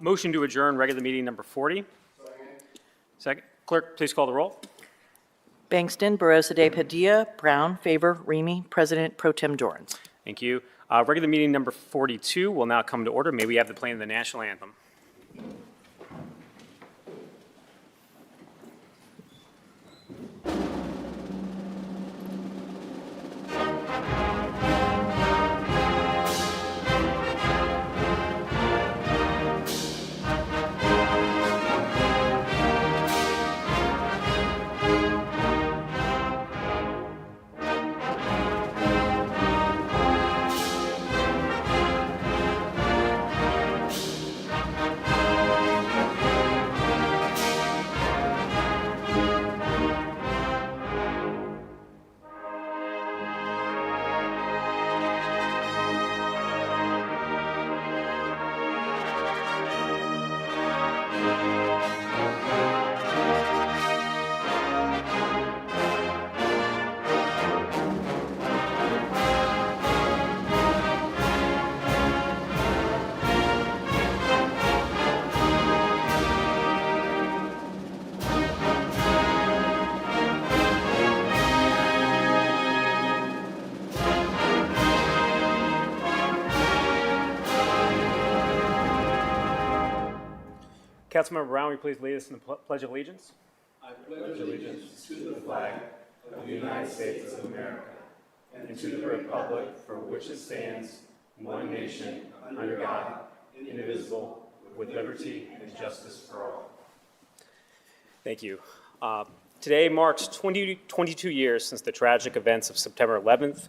Motion to adjourn regular meeting number 40. Second. Clerk, please call the roll. Bangston, Barosa de Padilla, Brown, Favor, Remy, President Pro Tem Dorans. Thank you. Regular meeting number 42 will now come to order. May we have the playing of the national anthem? Councilmember Brown, will you please lead us in the Pledge of Allegiance? I pledge allegiance to the flag of the United States of America and to the republic for which it stands, one nation, under God, indivisible, with liberty and justice for all. Thank you. Today marks 22 years since the tragic events of September 11th.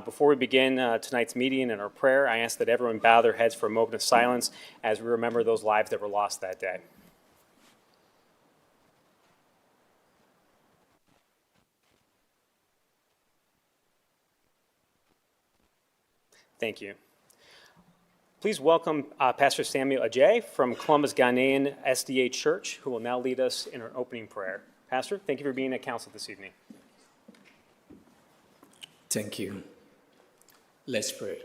Before we begin tonight's meeting and our prayer, I ask that everyone bow their heads for a moment of silence as we remember those lives that were lost that day. Thank you. Please welcome Pastor Samuel Ajay from Columbus Ghanaian SDA Church, who will now lead us in our opening prayer. Pastor, thank you for being at council this evening. Thank you. Let's pray.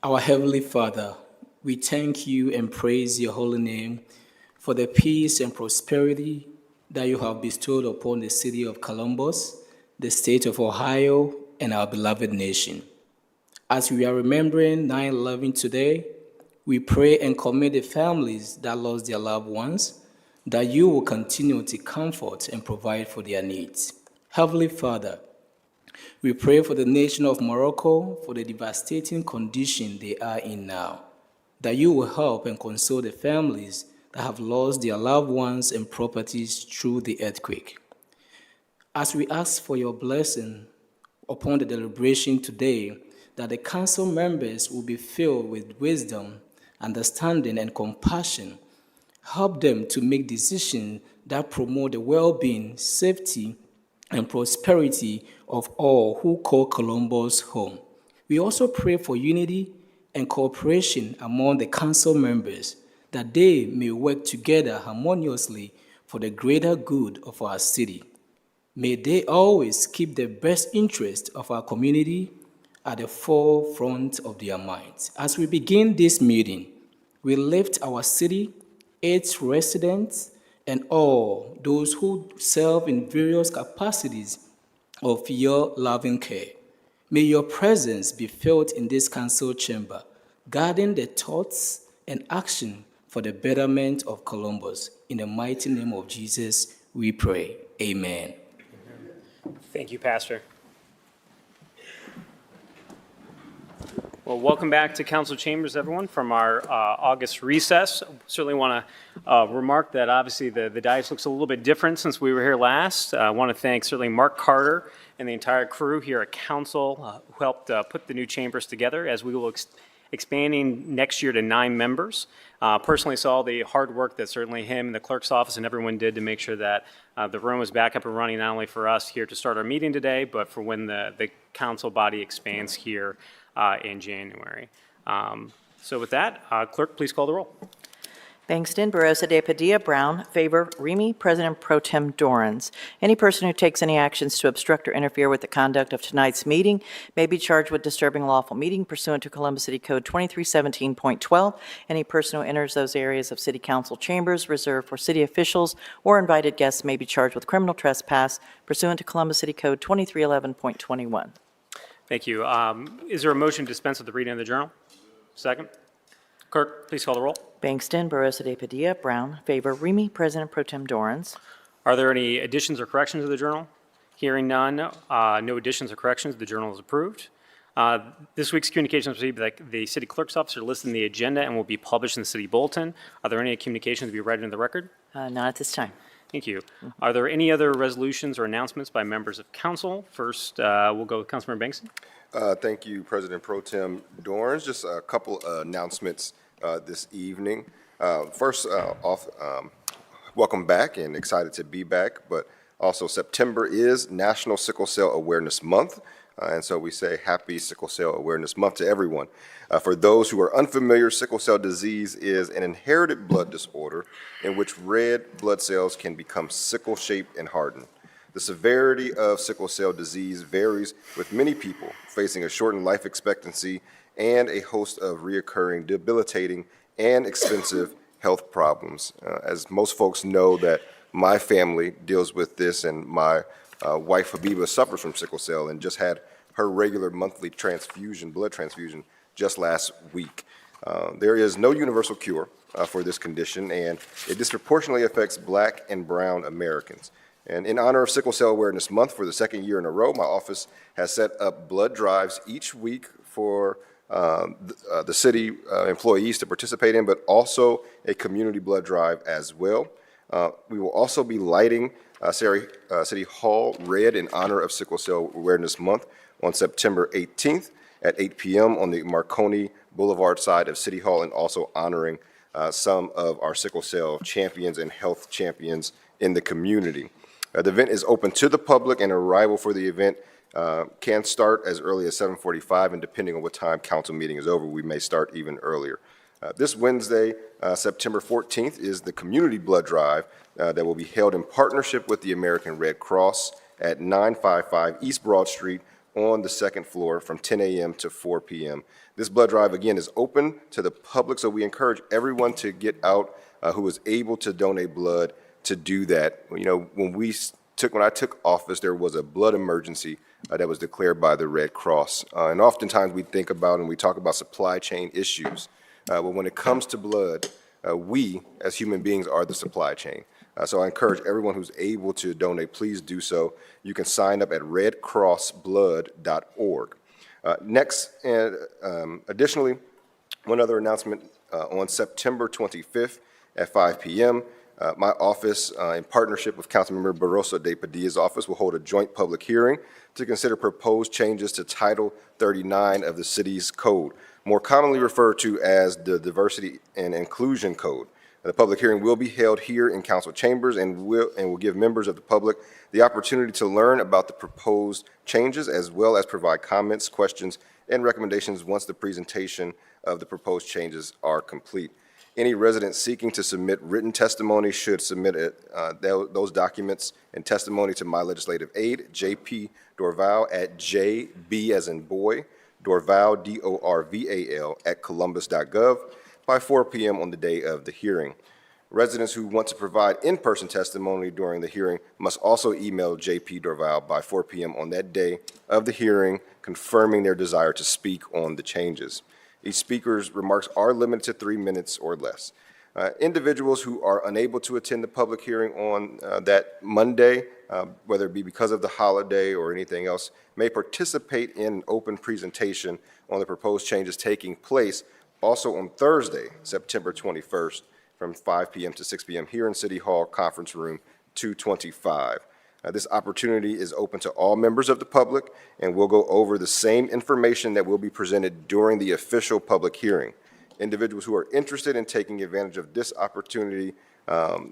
Our Heavenly Father, we thank you and praise your holy name for the peace and prosperity that you have bestowed upon the city of Columbus, the state of Ohio, and our beloved nation. As we are remembering 9/11 today, we pray and commit the families that lost their loved ones, that you will continue to comfort and provide for their needs. Heavenly Father, we pray for the nation of Morocco for the devastating condition they are in now, that you will help and console the families that have lost their loved ones and properties through the earthquake. As we ask for your blessing upon the deliberation today, that the council members will be filled with wisdom, understanding, and compassion. Help them to make decisions that promote the well-being, safety, and prosperity of all who call Columbus home. We also pray for unity and cooperation among the council members, that they may work together harmoniously for the greater good of our city. May they always keep the best interest of our community at the forefront of their minds. As we begin this meeting, we lift our city, its residents, and all those who serve in various capacities of your loving care. May your presence be felt in this council chamber, guarding the thoughts and action for the betterment of Columbus. In the mighty name of Jesus, we pray. Amen. Thank you, Pastor. Well, welcome back to council chambers, everyone, from our August recess. Certainly want to remark that obviously the dais looks a little bit different since we were here last. I want to thank certainly Mark Carter and the entire crew here at council who helped put the new chambers together, as we will expanding next year to 9 members. Personally saw the hard work that certainly him and the clerk's office and everyone did to make sure that the room was back up and running, not only for us here to start our meeting today, but for when the council body expands here in January. So with that, clerk, please call the roll. Bangston, Barosa de Padilla, Brown, favor, Remy, President Pro Tem Dorans. Any person who takes any actions to obstruct or interfere with the conduct of tonight's meeting may be charged with disturbing a lawful meeting pursuant to Columbus City Code 2317.12. Any person who enters those areas of city council chambers reserved for city officials or invited guests may be charged with criminal trespass pursuant to Columbus City Code 2311.21. Thank you. Is there a motion to dispense with the reading of the journal? Second. Clerk, please call the roll. Bangston, Barosa de Padilla, Brown, favor, Remy, President Pro Tem Dorans. Are there any additions or corrections to the journal? Hearing none, no additions or corrections, the journal is approved. This week's communications received by the city clerk's office are listed in the agenda and will be published in the city bulletin. Are there any communications to be read into the record? Not at this time. Thank you. Are there any other resolutions or announcements by members of council? First, we'll go with Councilmember Bangston. Thank you, President Pro Tem Dorans. Just a couple announcements this evening. First off, welcome back and excited to be back, but also September is National Sickle Cell Awareness Month, and so we say Happy Sickle Cell Awareness Month to everyone. For those who are unfamiliar, sickle cell disease is an inherited blood disorder in which red blood cells can become sickle-shaped and harden. The severity of sickle cell disease varies with many people facing a shortened life expectancy and a host of reoccurring, debilitating, and expensive health problems. As most folks know that my family deals with this, and my wife Habiba suffers from sickle cell and just had her regular monthly transfusion, blood transfusion, just last week. There is no universal cure for this condition, and it disproportionately affects Black and brown Americans. And in honor of Sickle Cell Awareness Month, for the second year in a row, my office has set up blood drives each week for the city employees to participate in, but also a community blood drive as well. We will also be lighting City Hall red in honor of Sickle Cell Awareness Month on September 18th at 8 p.m. on the Marconi Boulevard side of City Hall, and also honoring some of our sickle cell champions and health champions in the community. The event is open to the public, and arrival for the event can start as early as 7:45, and depending on what time council meeting is over, we may start even earlier. This Wednesday, September 14th, is the community blood drive that will be held in partnership with the American Red Cross at 955 East Broad Street on the second floor from 10 a.m. to 4 p.m. This blood drive, again, is open to the public, so we encourage everyone to get out who is able to donate blood to do that. You know, when I took office, there was a blood emergency that was declared by the Red Cross. And oftentimes we think about and we talk about supply chain issues. But when it comes to blood, we as human beings are the supply chain. So I encourage everyone who's able to donate, please do so. You can sign up at redcrossblood.org. Next, additionally, one other announcement, on September 25th at 5 p.m., my office, in partnership with Councilmember Barosa de Padilla's office, will hold a joint public hearing to consider proposed changes to Title 39 of the city's code, more commonly referred to as the Diversity and Inclusion Code. The public hearing will be held here in council chambers and will give members of the public the opportunity to learn about the proposed changes, as well as provide comments, questions, and recommendations once the presentation of the proposed changes are complete. Any resident seeking to submit written testimony should submit those documents and testimony to my legislative aide, J.P. Dorval, at JB as in boy, Dorval, D-O-R-V-A-L, at columbus.gov by 4 p.m. on the day of the hearing. Residents who want to provide in-person testimony during the hearing must also email J.P. Dorval by 4 p.m. on that day of the hearing, confirming their desire to speak on the changes. Each speaker's remarks are limited to 3 minutes or less. Individuals who are unable to attend the public hearing on that Monday, whether it be because of the holiday or anything else, may participate in an open presentation on the proposed changes taking place also on Thursday, September 21st, from 5 p.m. to 6 p.m. here in City Hall Conference Room 225. This opportunity is open to all members of the public, and we'll go over the same information that will be presented during the official public hearing. Individuals who are interested in taking advantage of this opportunity,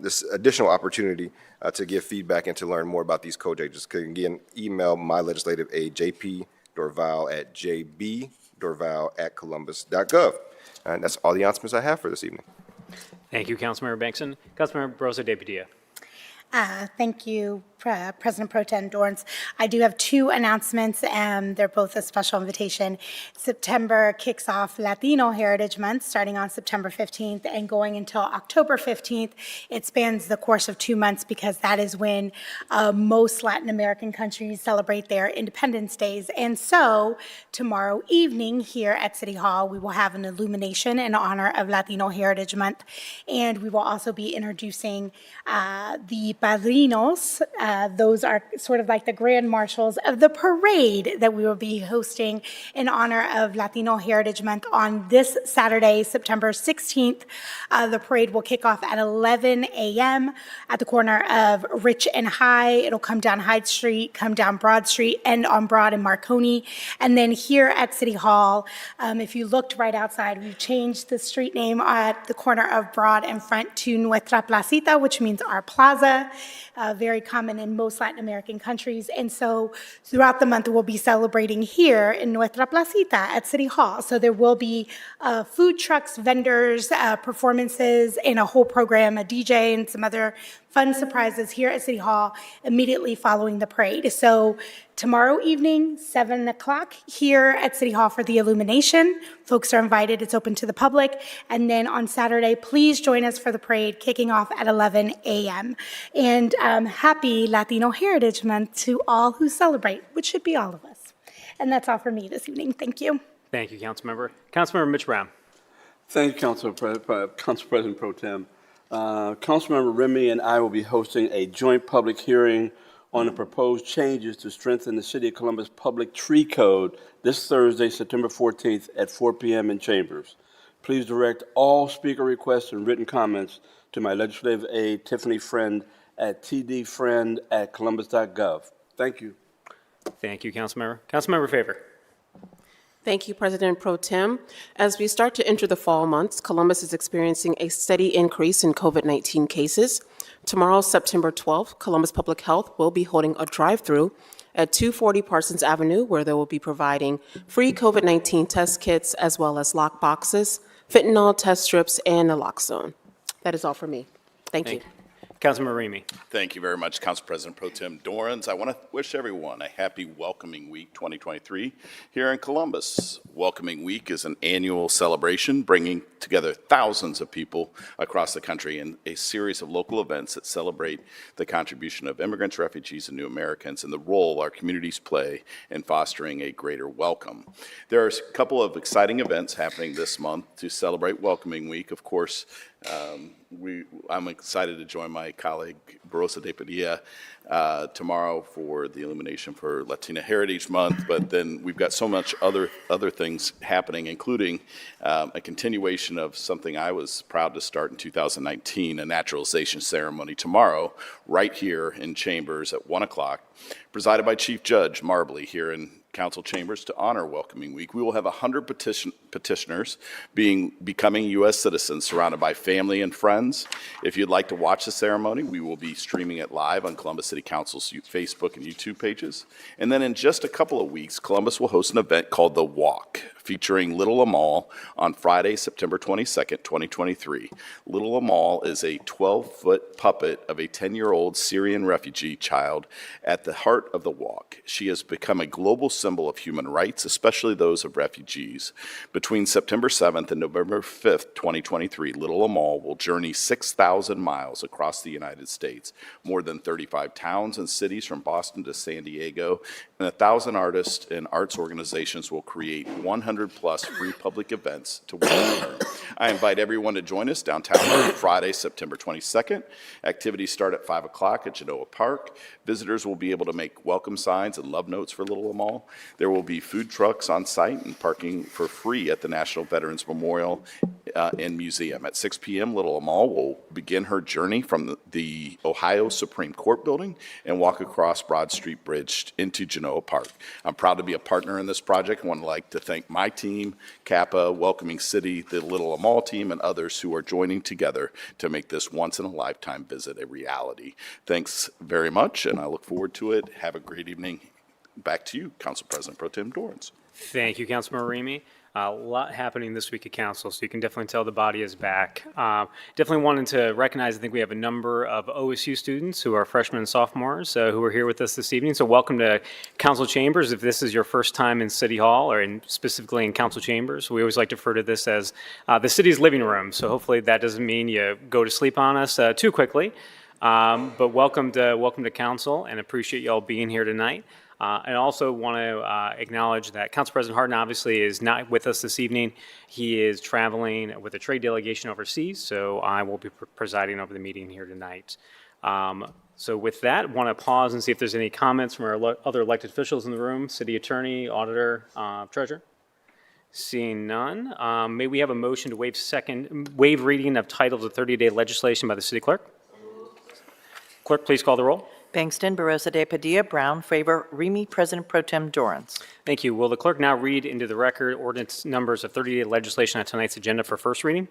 this additional opportunity to give feedback and to learn more about these code changes, can again email my legislative aide, J.P. Dorval, at jbdorval@columbus.gov. And that's all the announcements I have for this evening. Thank you, Councilmember Bankson. Councilmember Rosa de Padilla. Thank you, President Pro Tem Dorns. I do have two announcements, and they're both a special invitation. September kicks off Latino Heritage Month, starting on September 15th and going until October 15th. It spans the course of 2 months because that is when most Latin American countries celebrate their Independence Days. And so tomorrow evening here at City Hall, we will have an illumination in honor of Latino Heritage Month, and we will also be introducing the padrinos. Those are sort of like the grand marshals of the parade that we will be hosting in honor of Latino Heritage Month on this Saturday, September 16th. The parade will kick off at 11 a.m. at the corner of Rich and High. It'll come down Hyde Street, come down Broad Street, end on Broad and Marconi. And then here at City Hall, if you looked right outside, we've changed the street name at the corner of Broad and Front to Nuestra Placita, which means our plaza, very common in most Latin American countries. And so throughout the month, we'll be celebrating here in Nuestra Placita at City Hall. So there will be food trucks, vendors, performances, and a whole program, a DJ and some other fun surprises here at City Hall immediately following the parade. So tomorrow evening, 7 o'clock here at City Hall for the illumination. Folks are invited. It's open to the public. And then on Saturday, please join us for the parade kicking off at 11 a.m. And happy Latino Heritage Month to all who celebrate, which should be all of us. And that's all for me this evening. Thank you. Thank you, Councilmember. Councilmember Mitch Brown. Thank you, Council President Pro Tem. Councilmember Remy and I will be hosting a joint public hearing on the proposed changes to strengthen the City of Columbus Public Tree Code this Thursday, September 14th at 4 p.m. in Chambers. Please direct all speaker requests and written comments to my legislative aide, Tiffany Friend, at tdfriend@columbus.gov. Thank you. Thank you, Councilmember. Councilmember Favor. Thank you, President Pro Tem. As we start to enter the fall months, Columbus is experiencing a steady increase in COVID-19 cases. Tomorrow, September 12th, Columbus Public Health will be holding a drive-through at 240 Parsons Avenue, where they will be providing free COVID-19 test kits as well as lock boxes, fentanyl test strips, and naloxone. That is all for me. Thank you. Councilmember Remy. Thank you very much, Council President Pro Tem Dorans. I want to wish everyone a happy Welcoming Week 2023 here in Columbus. Welcoming Week is an annual celebration bringing together thousands of people across the country in a series of local events that celebrate the contribution of immigrants, refugees, and new Americans and the role our communities play in fostering a greater welcome. There are a couple of exciting events happening this month to celebrate Welcoming Week. Of course, I'm excited to join my colleague Rosa de Padilla tomorrow for the illumination for Latina Heritage Month, but then we've got so much other things happening, including a continuation of something I was proud to start in 2019, a naturalization ceremony tomorrow right here in Chambers at 1 o'clock, presided by Chief Judge Marbley here in Council Chambers to honor Welcoming Week. We will have 100 petitioners becoming U.S. citizens surrounded by family and friends. If you'd like to watch the ceremony, we will be streaming it live on Columbus City Council's Facebook and YouTube pages. And then in just a couple of weeks, Columbus will host an event called The Walk, featuring Little Amal on Friday, September 22nd, 2023. Little Amal is a 12-foot puppet of a 10-year-old Syrian refugee child at the heart of the walk. She has become a global symbol of human rights, especially those of refugees. Between September 7th and November 5th, 2023, Little Amal will journey 6,000 miles across the United States, more than 35 towns and cities from Boston to San Diego, and 1,000 artists and arts organizations will create 100-plus free public events to welcome her. I invite everyone to join us downtown on Friday, September 22nd. Activities start at 5 o'clock at Genoa Park. Visitors will be able to make welcome signs and love notes for Little Amal. There will be food trucks on site and parking for free at the National Veterans Memorial and Museum. At 6 p.m., Little Amal will begin her journey from the Ohio Supreme Court building and walk across Broad Street Bridge into Genoa Park. I'm proud to be a partner in this project. I would like to thank my team, Kappa, Welcoming City, the Little Amal team, and others who are joining together to make this once-in-a-lifetime visit a reality. Thanks very much, and I look forward to it. Have a great evening. Back to you, Council President Pro Tem Dorans. Thank you, Councilmember Remy. A lot happening this week at council, so you can definitely tell the body is back. Definitely wanted to recognize, I think we have a number of OSU students who are freshmen and sophomores who are here with us this evening. So welcome to council chambers. If this is your first time in City Hall or specifically in council chambers, we always like to refer to this as the city's living room. So hopefully that doesn't mean you go to sleep on us too quickly. But welcome to council, and appreciate you all being here tonight. And also want to acknowledge that Council President Harden obviously is not with us this evening. He is traveling with a trade delegation overseas, so I will be presiding over the meeting here tonight. So with that, want to pause and see if there's any comments from our other elected officials in the room, city attorney, auditor, treasurer. Seeing none, may we have a motion to waive reading of titles of 30-day legislation by the city clerk? Clerk, please call the roll. Bangston, Barosa de Padilla, Brown, favor, Remy, President Pro Tem Dorans. Thank you. Will the clerk now read into the record ordinance numbers of 30-day legislation on tonight's agenda for first reading?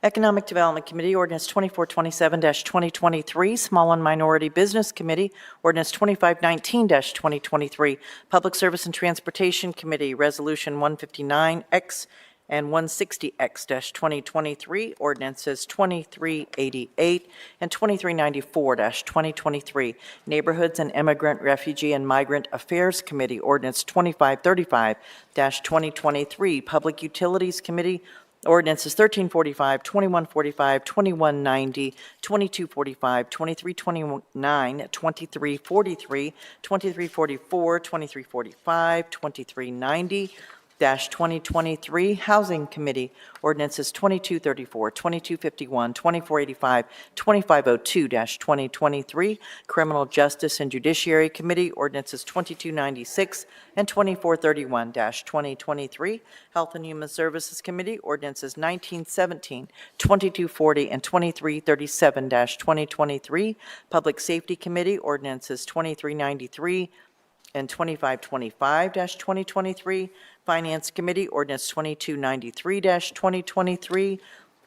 Economic Development Committee, ordinance 2427-2023. Small and Minority Business Committee, ordinance 2519-2023. Public Service and Transportation Committee, resolution 159X and 160X-2023, ordinances 2388 and 2394-2023. Neighborhoods and Immigrant, Refugee, and Migrant Affairs Committee, ordinance 2535-2023. Public Utilities Committee, ordinances 1345, 2145, 2190, 2245, 2329, 2343, 2344, 2345, 2390, 2023. Housing Committee, ordinances 2234, 2251, 2485, 2502-2023. Criminal Justice and Judiciary Committee, ordinances 2296 and 2431-2023. Health and Human Services Committee, ordinances 1917, 2240, and 2337-2023. Public Safety Committee, ordinances 2393 and 2525-2023. Finance Committee, ordinance 2293-2023.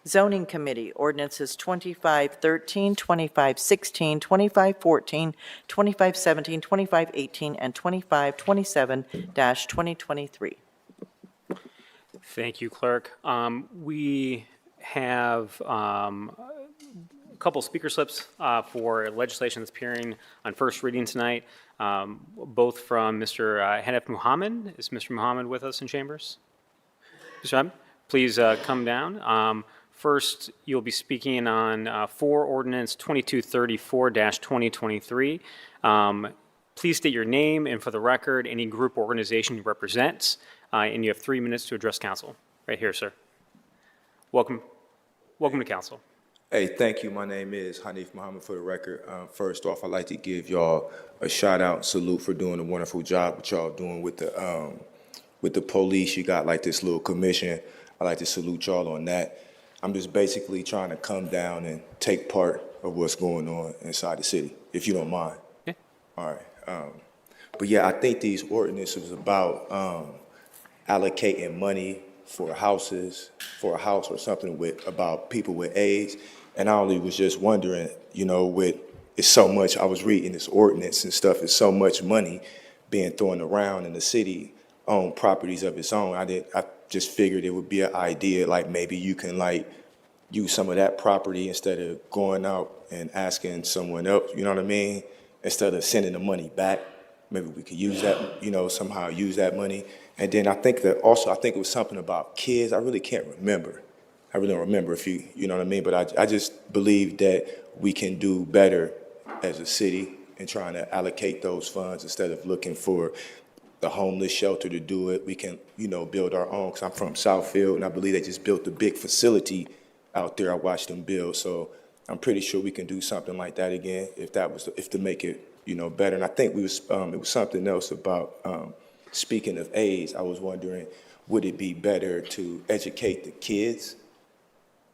Zoning Committee, ordinances 2513, 2516, 2514, 2517, 2518, and 2527-2023. Thank you, Clerk. We have a couple speaker slips for legislation that's appearing on first reading tonight, both from Mr. Hanif Muhammad. Is Mr. Muhammad with us in chambers? Mr. Muhammad, please come down. First, you'll be speaking on 4 Ordinance 2234-2023. Please state your name and, for the record, any group or organization you represent, and you have 3 minutes to address council. Right here, sir. Welcome to council. Hey, thank you. My name is Hanif Muhammad, for the record. First off, I'd like to give y'all a shout-out, salute for doing a wonderful job what y'all doing with the police. You got like this little commission. I'd like to salute y'all on that. I'm just basically trying to come down and take part of what's going on inside the city, if you don't mind. Yeah. All right. But yeah, I think these ordinances about allocating money for houses, for a house or something about people with AIDS. And I only was just wondering, you know, it's so much, I was reading this ordinance and stuff, it's so much money being thrown around in the city on properties of its own. I just figured it would be an idea, like maybe you can like use some of that property instead of going out and asking someone else, you know what I mean? Instead of sending the money back, maybe we could use that, you know, somehow use that money. And then I think it was something about kids. I really can't remember. I really don't remember if you know what I mean? But I just believe that we can do better as a city in trying to allocate those funds instead of looking for the homeless shelter to do it. We can, you know, build our own, because I'm from Southfield, and I believe they just built a big facility out there. I watched them build. So I'm pretty sure we can do something like that again if to make it, you know, better. And I think it was something else about, speaking of AIDS, I was wondering, would it be better to educate the kids?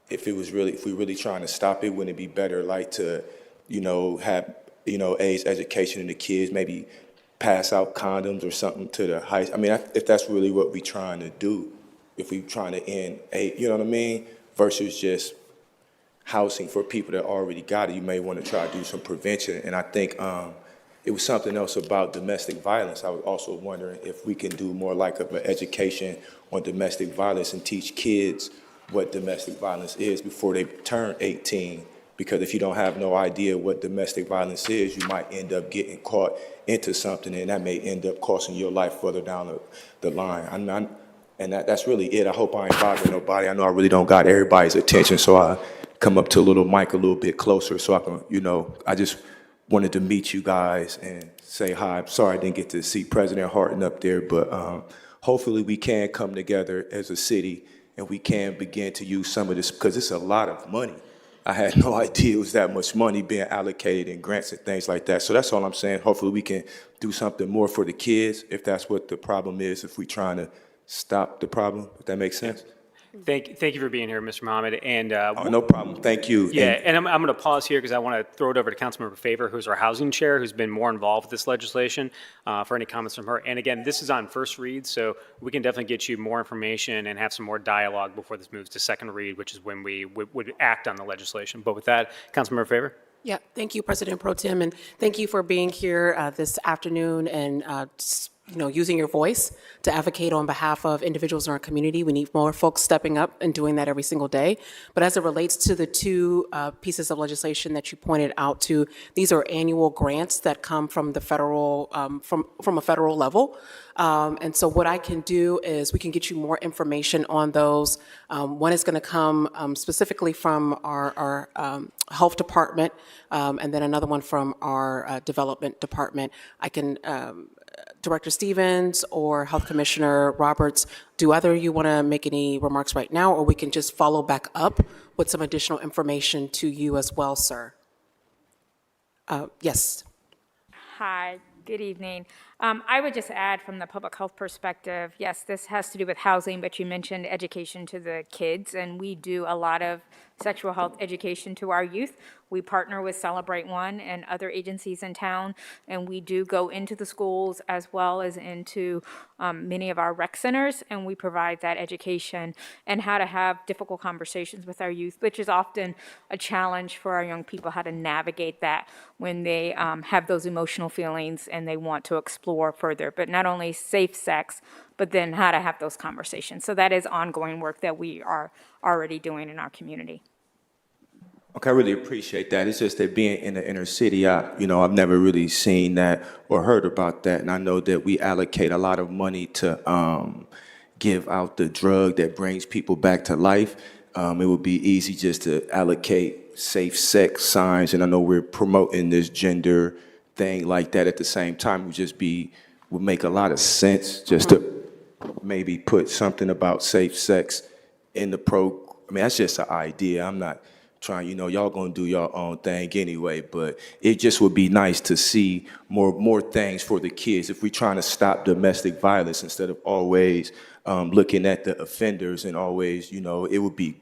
If we're really trying to stop it, wouldn't it be better like to, you know, have, you know, AIDS education in the kids, maybe pass out condoms or something to the high, I mean, if that's really what we're trying to do, if we're trying to end AIDS, you know what I mean? Versus just housing for people that already got it, you may want to try to do some prevention. And I think it was something else about domestic violence. I was also wondering if we can do more like of an education on domestic violence and teach kids what domestic violence is before they turn 18. Because if you don't have no idea what domestic violence is, you might end up getting caught into something, and that may end up costing your life further down the line. And that's really it. I hope I ain't bothering nobody. I know I really don't got everybody's attention, so I come up to a little mic a little bit closer so I can, I just wanted to meet you guys and say hi. I'm sorry I didn't get to see President Harton up there, but hopefully we can come together as a city and we can begin to use some of this, because it's a lot of money. I had no idea it was that much money being allocated in grants and things like that. So that's all I'm saying. Hopefully we can do something more for the kids, if that's what the problem is, if we're trying to stop the problem, if that makes sense. Thank you for being here, Mr. Mohammed. And Oh, no problem. Thank you. yeah, and I'm going to pause here because I want to throw it over to Councilmember Favor, who's our housing chair, who's been more involved with this legislation, for any comments from her. And again, this is on first read, so we can definitely get you more information and have some more dialogue before this moves to second read, which is when we would act on the legislation. But with that, Councilmember Favor. Yeah, thank you, President Pro Tem, and thank you for being here this afternoon and using your voice to advocate on behalf of individuals in our community. We need more folks stepping up and doing that every single day. But as it relates to the two pieces of legislation that you pointed out to, these are annual grants that come from the federal, from a federal level. And so what I can do is we can get you more information on those. One is going to come specifically from our health department, and then another one from our development department. I can Director Stevens or Health Commissioner Roberts, do either of you want to make any remarks right now, or we can just follow back up with some additional information to you as well, sir? Yes. Hi, good evening. I would just add from the public health perspective, yes, this has to do with housing, but you mentioned education to the kids, and we do a lot of sexual health education to our youth. We partner with Celebrate One and other agencies in town, and we do go into the schools as well as into many of our rec centers, and we provide that education and how to have difficult conversations with our youth, which is often a challenge for our young people, how to navigate that when they have those emotional feelings and they want to explore further, but not only safe sex, but then how to have those conversations. So that is ongoing work that we are already doing in our community. Okay, I really appreciate that. It's just that being in the inner city, I've never really seen that or heard about that. And I know that we allocate a lot of money to give out the drug that brings people back to life. It would be easy just to allocate safe sex signs. And I know we're promoting this gender thing like that at the same time. Would make a lot of sense just to maybe put something about safe sex in the that's just an idea. I'm not trying, y'all gonna do your own thing anyway, but it just would be nice to see more things for the kids. If we're trying to stop domestic violence instead of always looking at the offenders and always, it would be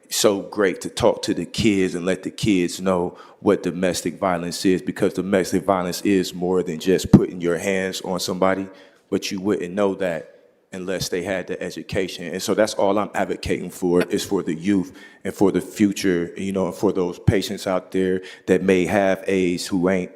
so great to talk to the kids and let the kids know what domestic violence is, because domestic violence is more than just putting your hands on somebody, but you wouldn't know that unless they had the education. And so that's all I'm advocating for, is for the youth and for the future, and for those patients out there that may have AIDS who ain't,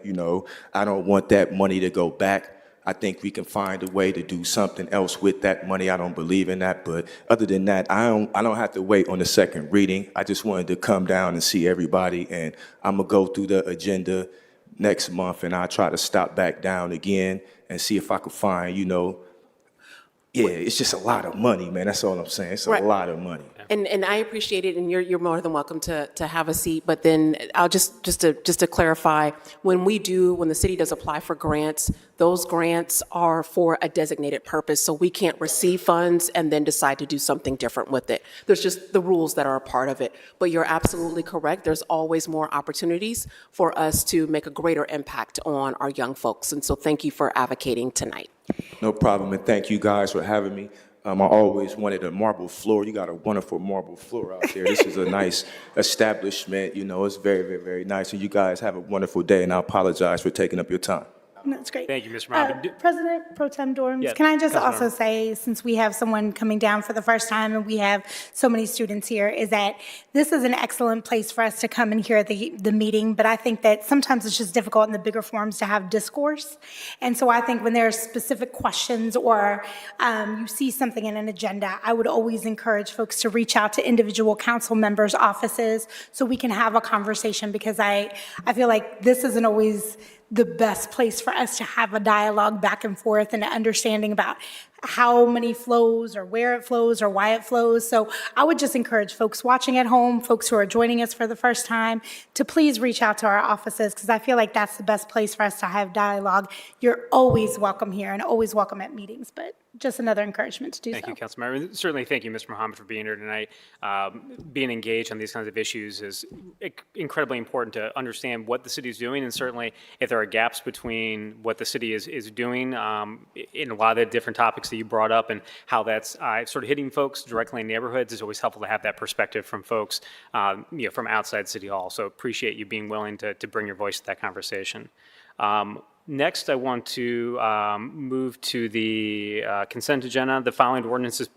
I don't want that money to go back. I think we can find a way to do something else with that money. I don't believe in that, but other than that, I don't have to wait on the second reading. I just wanted to come down and see everybody, and I'm gonna go through the agenda next month, and I'll try to stop back down again and see if I could find, it's just a lot of money, man. That's all I'm saying. It's a lot of money. And I appreciate it, and you're more than welcome to have a seat. But then I'll just to clarify, when the city does apply for grants, those grants are for a designated purpose. So we can't receive funds and then decide to do something different with it. There's just the rules that are a part of it. But you're absolutely correct. There's always more opportunities for us to make a greater impact on our young folks. And so thank you for advocating tonight. No problem, and thank you guys for having me. I always wanted a marble floor. You got a wonderful marble floor out there. This is a nice establishment. It's very, very, very nice. And you guys have a wonderful day, and I apologize for taking up your time. That's great. Thank you, Mr. Mohammed. President Pro Tem Dorms, Yes, can I just Councilmember. also say, since we have someone coming down for the first time and we have so many students here, is that this is an excellent place for us to come and hear the meeting, but I think that sometimes it's just difficult in the bigger forums to have discourse. And so I think when there are specific questions or you see something in an agenda, I would always encourage folks to reach out to individual council members' offices so we can have a conversation, because I feel like this isn't always the best place for us to have a dialogue back and forth and an understanding about how many flows or where it flows or why it flows. So I would just encourage folks watching at home, folks who are joining us for the first time, to please reach out to our offices, because I feel like that's the best place for us to have dialogue. You're always welcome here and always welcome at meetings, but just another encouragement to do so. Thank you, Councilmember. And certainly, thank you, Mr. Mohammed, for being here tonight. Being engaged on these kinds of issues is incredibly important to understand what the city is doing, and certainly if there are gaps between what the city is doing in a lot of the different topics that you brought up and how that's sort of hitting folks directly in neighborhoods, it's always helpful to have that perspective from folks from outside City Hall. So appreciate you being willing to bring your voice to that conversation. Next, I want to move to the consent agenda. The following ordinances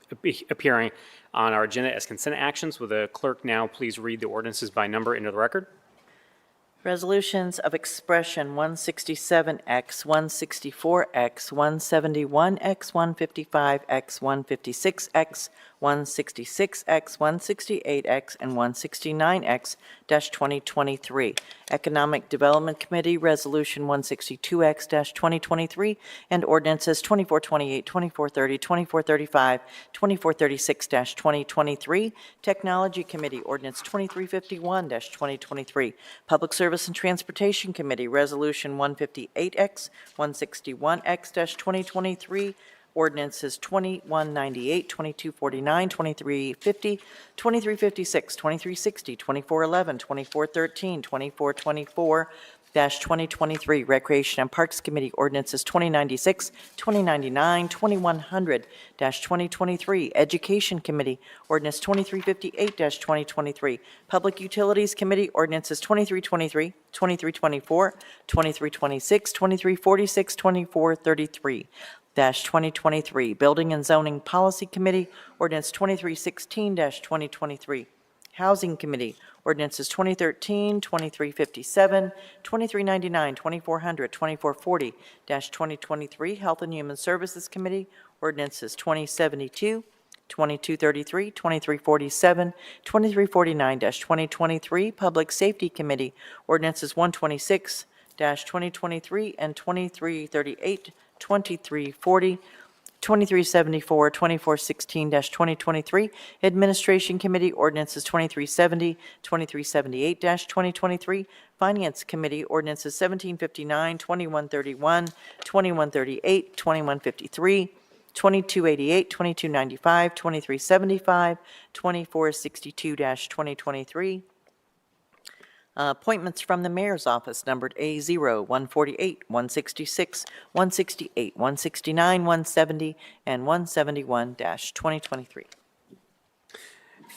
appearing on our agenda as consent actions. Will the clerk now please read the ordinances by number into the record? Resolutions of expression 167X, 164X, 171X, 155X, 156X, 166X, 168X, and 169X-2023. Economic Development Committee, Resolution 162X-2023, and ordinances 2428, 2430, 2435, 2436-2023. Technology Committee, Ordinance 2351-2023. Public Service and Transportation Committee, Resolution 158X, 161X-2023, ordinances 2198, 2249, 2350, 2356, 2360, 2411, 2413, 2424-2023. Recreation and Parks Committee, ordinances 2096, 2099, 2100-2023. Education Committee, ordinance 2358-2023. Public Utilities Committee, ordinances 2323, 2324, 2326, 2346, 2433-2023. Building and Zoning Policy Committee, ordinance 2316-2023. Housing Committee, ordinances 2013, 2357, 2399, 2400, 2440-2023. Health and Human Services Committee, ordinances 2072, 2233, 2347, 2349-2023. Public Safety Committee, ordinances 126-2023 and 2338, 2340, 2374, 2416-2023. Administration Committee, ordinances 2370, 2378-2023. Finance Committee, ordinances 1759, 2131, 2138, 2153, 2288, 2295, 2375, 2462-2023. Appointments from the Mayor's Office, numbered A0, 148, 166, 168, 169, 170, and 171-2023.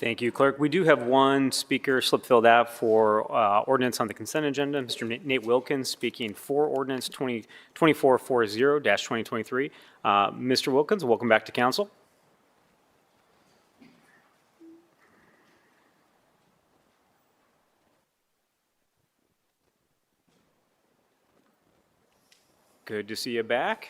Thank you, Clerk. We do have one speaker slip filled out for ordinance on the consent agenda. Mr. Nate Wilkins speaking for ordinance 2440-2023. Mr. Wilkins, welcome back to council. Good to see you back.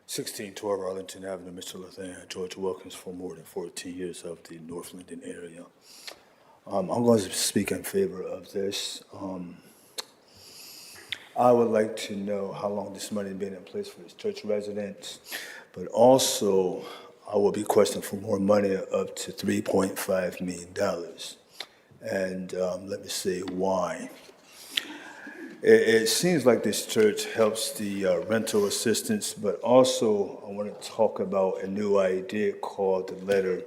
1612 Arlington Avenue, Mr. Lathan, George Wilkins, for more than 14 years of the North Linden area. I'm going to speak in favor of this. I would like to know how long this money has been in place for his church residents, but also I will be questioning for more money up to $3.5 million. And let me say why. It seems like this church helps the rental assistance, but also I want to talk about a new idea called the letter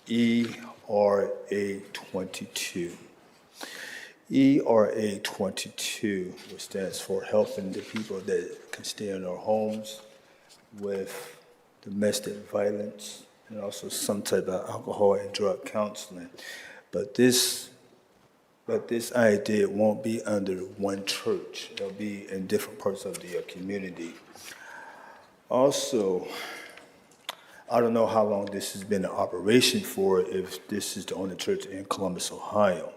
ERA22. ERA22, which stands for helping the people that can stay in their homes with domestic violence and also some type of alcohol and drug counseling. But this But this idea won't be under one church. It'll be in different parts of the community. Also, I don't know how long this has been in operation for, if this is the only church in Columbus, Ohio.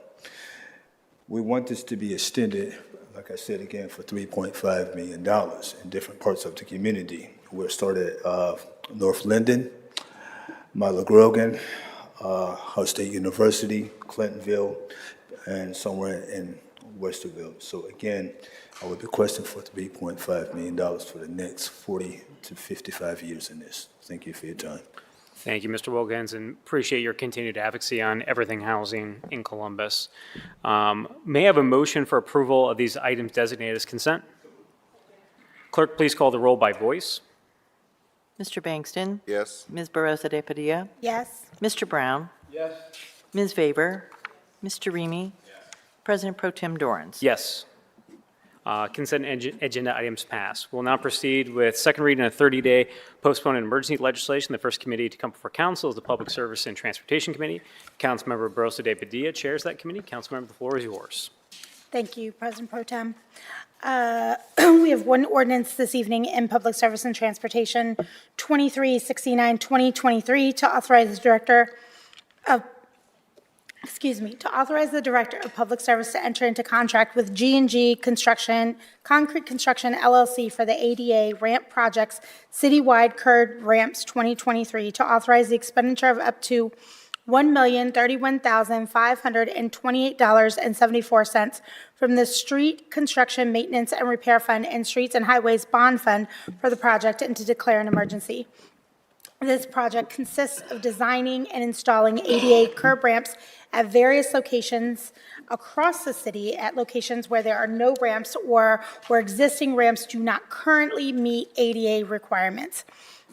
We want this to be extended, like I said again, for $3.5 million in different parts of the community. We'll start at North Linden, Milo Grogan, Hull State University, Clintonville, and somewhere in Westerville. So again, I would be requesting for $3.5 million for the next 40 to 55 years in this. Thank you for your time. Thank you, Mr. Wilkins, and appreciate your continued advocacy on everything housing in Columbus. May I have a motion for approval of these items designated as consent? Clerk, please call the roll by voice. Mr. Bangston? Yes. Ms. Barosa de Padilla? Yes. Mr. Brown? Yes. Ms. Faber? Mr. Remy? President Pro Tem Dorans? Yes. Consent agenda items passed. We'll now proceed with second reading of 30-day postponed emergency legislation. The first committee to come before council is the Public Service and Transportation Committee. Councilmember Barosa de Padilla chairs that committee. Councilmember, the floor is yours. Thank you, President Pro Tem. We have one ordinance this evening in Public Service and Transportation, 2369-2023, to authorize the Director of Public Service to enter into contract with G&G Concrete Construction LLC for the ADA Ramp Project's Citywide Curb Ramps 2023, to authorize the expenditure of up to $1,031,528.74 from the Street Construction Maintenance and Repair Fund and Streets and Highways Bond Fund for the project, and to declare an emergency. This project consists of designing and installing ADA curb ramps at various locations across the city, at locations where there are no ramps or where existing ramps do not currently meet ADA requirements.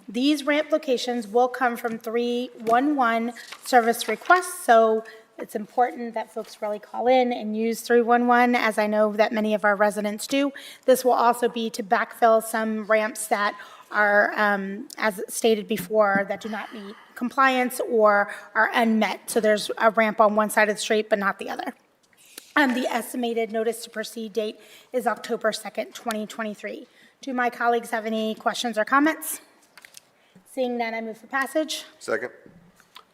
These ramp locations will come from 311 service requests, so it's important that folks really call in and use 311, as I know that many of our residents do. This will also be to backfill some ramps that are, as stated before, that do not meet compliance or are unmet. So there's a ramp on one side of the street, but not the other. The estimated notice to proceed date is October 2nd, 2023. Do my colleagues have any questions or comments? Seeing none, I move for passage. Second.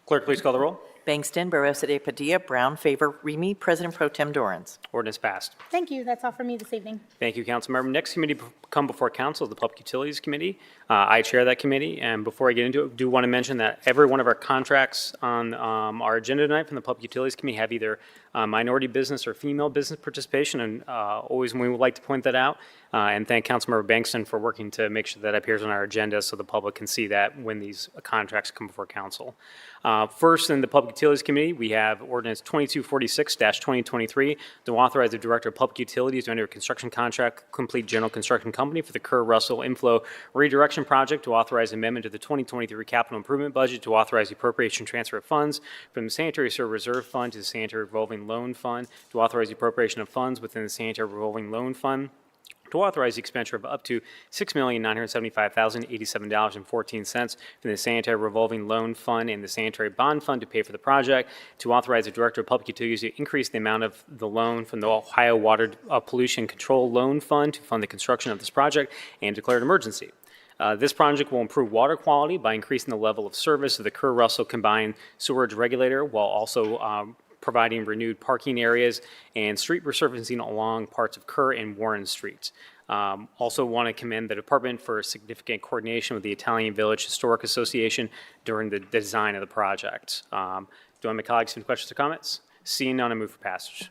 Clerk, please call the roll. Bangston, Barosa de Padilla, Brown, Favor, Remy, President Pro Tem Dorans? Ordinance passed. Thank you. That's all for me this evening. Thank you, Councilmember. Next committee to come before council is the Public Utilities Committee. I chair that committee, and before I get into it, I do want to mention that every one of our contracts on our agenda tonight from the Public Utilities Committee have either minority business or female business participation, and always we would like to point that out, and thank Councilmember Bangston for working to make sure that appears on our agenda so the public can see that when these contracts come before council. First, in the Public Utilities Committee, we have Ordinance 2246-2023 to authorize the Director of Public Utilities to enter a construction contract with Complete General Construction Company for the Kerr-Russell Inflow Redirection Project, to authorize amendment to the 2023 capital improvement budget, to authorize the appropriation transfer of funds from the Sanitary Sewer Reserve Fund to the Sanitary Revolving Loan Fund, to authorize the appropriation of funds within the Sanitary Revolving Loan Fund, to authorize the expenditure of up to $6,975,087.14 from the Sanitary Revolving Loan Fund and the Sanitary Bond Fund to pay for the project, to authorize the Director of Public Utilities to increase the amount of the loan from the Ohio Water Pollution Control Loan Fund to fund the construction of this project, and declare an emergency. This project will improve water quality by increasing the level of service of the Kerr-Russell Combined Sewerage Regulator, while also providing renewed parking areas and street resurfacing along parts of Kerr and Warren Streets. Also want to commend the department for significant coordination with the Italian Village Historic Association during the design of the project. Do I have my colleagues have any questions or comments? Seeing none, I move for passage.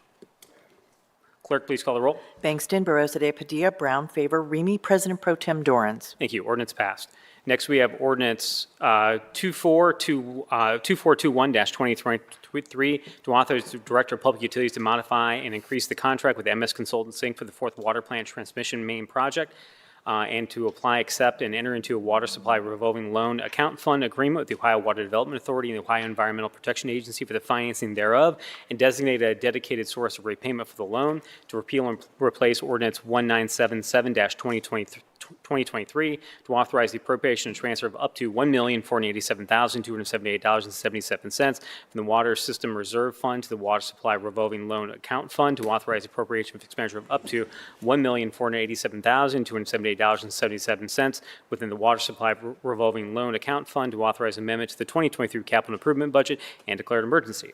Clerk, please call the roll. Bangston, Barosa de Padilla, Brown, Favor, Remy, President Pro Tem Dorans? Thank you. Ordinance passed. Next, we have Ordinance 2421-2023 to authorize the Director of Public Utilities to modify and increase the contract with MS Consultants Inc. for the Fourth Water Plant Transmission Main Project, and to apply, accept, and enter into a water supply revolving loan account fund agreement with the Ohio Water Development Authority and the Ohio Environmental Protection Agency for the financing thereof, and designate a dedicated source of repayment for the loan, to repeal and replace Ordinance 1977-2023 2023 to authorize the appropriation and transfer of up to $1,487,278.77 from the Water System Reserve Fund to the Water Supply Revolving Loan Account Fund to authorize appropriation of expenditure of up to $1,487,278.77 within the Water Supply Revolving Loan Account Fund to authorize amendment to the 2023 capital improvement budget and declare an emergency.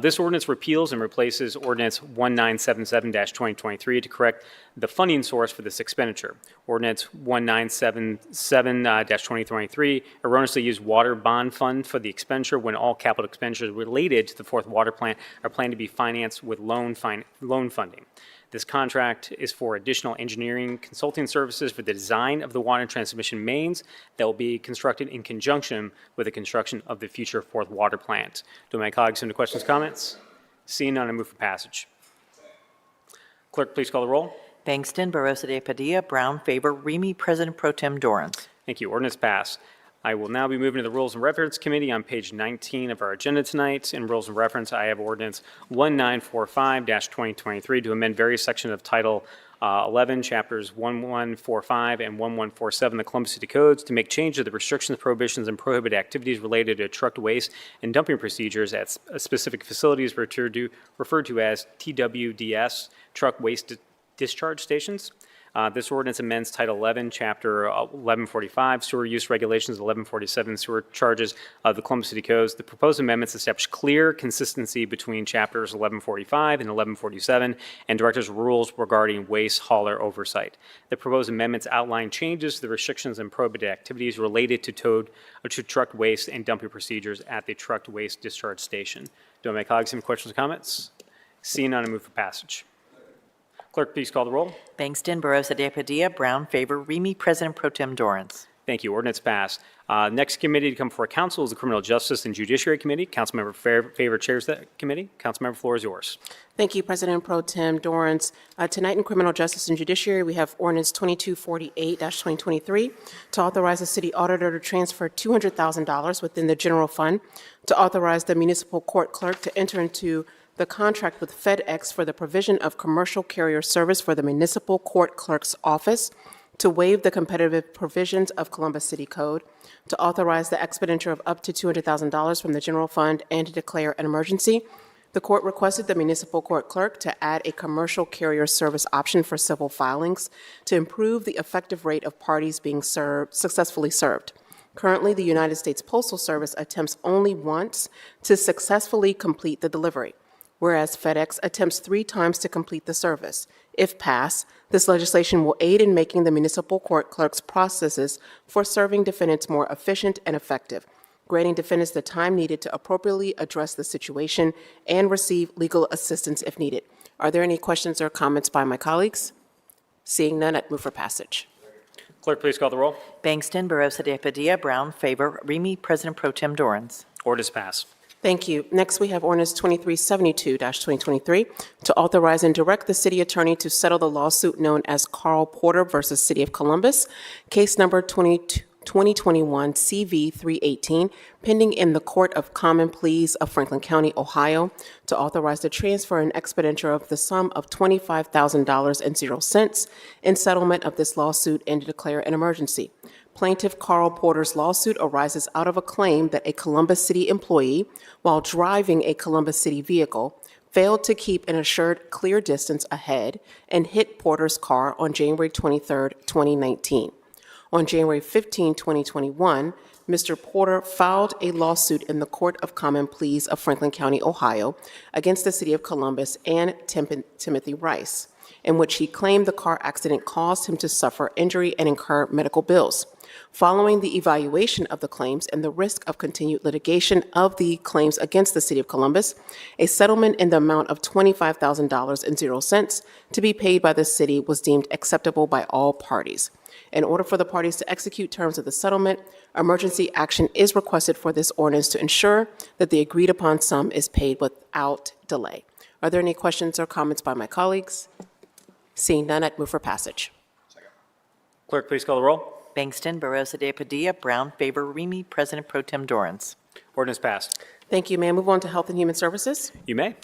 This ordinance repeals and replaces Ordinance 1977-2023 to correct the funding source for this expenditure. Ordinance 1977-2023 erroneously used water bond fund for the expenditure when all capital expenditures related to the fourth water plant are planned to be financed with loan funding. This contract is for additional engineering consulting services for the design of the water transmission mains that will be constructed in conjunction with the construction of the future fourth water plant. Do my colleagues have any questions, comments? Seeing none, I move for passage. Clerk, please call the roll. Bangston, Barosa de Padilla, Brown, favor, Remy, President Pro Tem Dorans. Thank you. Ordinance passed. I will now be moving to the Rules and Reference Committee on page 19 of our agenda tonight. In Rules and Reference, I have Ordinance 1945-2023 to amend various sections of Title 11, Chapters 1145 and 1147 of the Columbus City Codes to make change to the restrictions, prohibitions, and prohibited activities related to trucked waste and dumping procedures at specific facilities referred to as TWDS, truck waste discharge stations. This ordinance amends Title 11, Chapter 1145, Sewer Use Regulations, 1147, Sewer Charges of the Columbus City Codes. The proposed amendments establish clear consistency between Chapters 1145 and 1147 and Director's rules regarding waste hauler oversight. The proposed amendments outline changes to the restrictions and prohibited activities related to trucked waste and dumping procedures at the trucked waste discharge station. Do my colleagues have any questions or comments? Seeing none, I move for passage. Clerk, please call the roll. Bangston, Barosa de Padilla, Brown, favor, Remy, President Pro Tem Dorans. Thank you. Ordinance passed. Next committee to come before council is the Criminal Justice and Judiciary Committee. Councilmember Favor chairs that committee. Councilmember, floor is yours. Thank you, President Pro Tem Dorans. Tonight in Criminal Justice and Judiciary, we have Ordinance 2248-2023 to authorize the city auditor to transfer $200,000 within the general fund to authorize the municipal court clerk to enter into the contract with FedEx for the provision of commercial carrier service for the municipal court clerk's office, to waive the competitive provisions of Columbus City Code, to authorize the expenditure of up to $200,000 from the general fund, and to declare an emergency. The court requested the municipal court clerk to add a commercial carrier service option for civil filings to improve the effective rate of parties being successfully served. Currently, the United States Postal Service attempts only once to successfully complete the delivery, whereas FedEx attempts 3 times to complete the service. If passed, this legislation will aid in making the municipal court clerk's processes for serving defendants more efficient and effective, granting defendants the time needed to appropriately address the situation and receive legal assistance if needed. Are there any questions or comments by my colleagues? Seeing none, I'd move for passage. Clerk, please call the roll. Bangston, Barosa de Padilla, Brown, favor, Remy, President Pro Tem Dorans. Ordinance passed. Thank you. Next, we have Ordinance 2372-2023 to authorize and direct the city attorney to settle the lawsuit known as Carl Porter versus City of Columbus, case number 2021 CV 318, pending in the Court of Common Pleas of Franklin County, Ohio, to authorize the transfer and expenditure of the sum of $25,000.00 in settlement of this lawsuit and to declare an emergency. Plaintiff Carl Porter's lawsuit arises out of a claim that a Columbus City employee, while driving a Columbus City vehicle, failed to keep an assured clear distance ahead and hit Porter's car on January 23, 2019. On January 15, 2021, Mr. Porter filed a lawsuit in the Court of Common Pleas of Franklin County, Ohio, against the City of Columbus and Timothy Rice, in which he claimed the car accident caused him to suffer injury and incur medical bills. Following the evaluation of the claims and the risk of continued litigation of the claims against the City of Columbus, a settlement in the amount of $25,000.00 to be paid by the city was deemed acceptable by all parties. In order for the parties to execute terms of the settlement, emergency action is requested for this ordinance to ensure that the agreed-upon sum is paid without delay. Are there any questions or comments by my colleagues? Seeing none, I'd move for passage. Clerk, please call the roll. Bangston, Barosa de Padilla, Brown, favor, Remy, President Pro Tem Dorans. Ordinance passed. Thank you. May I move on to Health and Human Services? You may.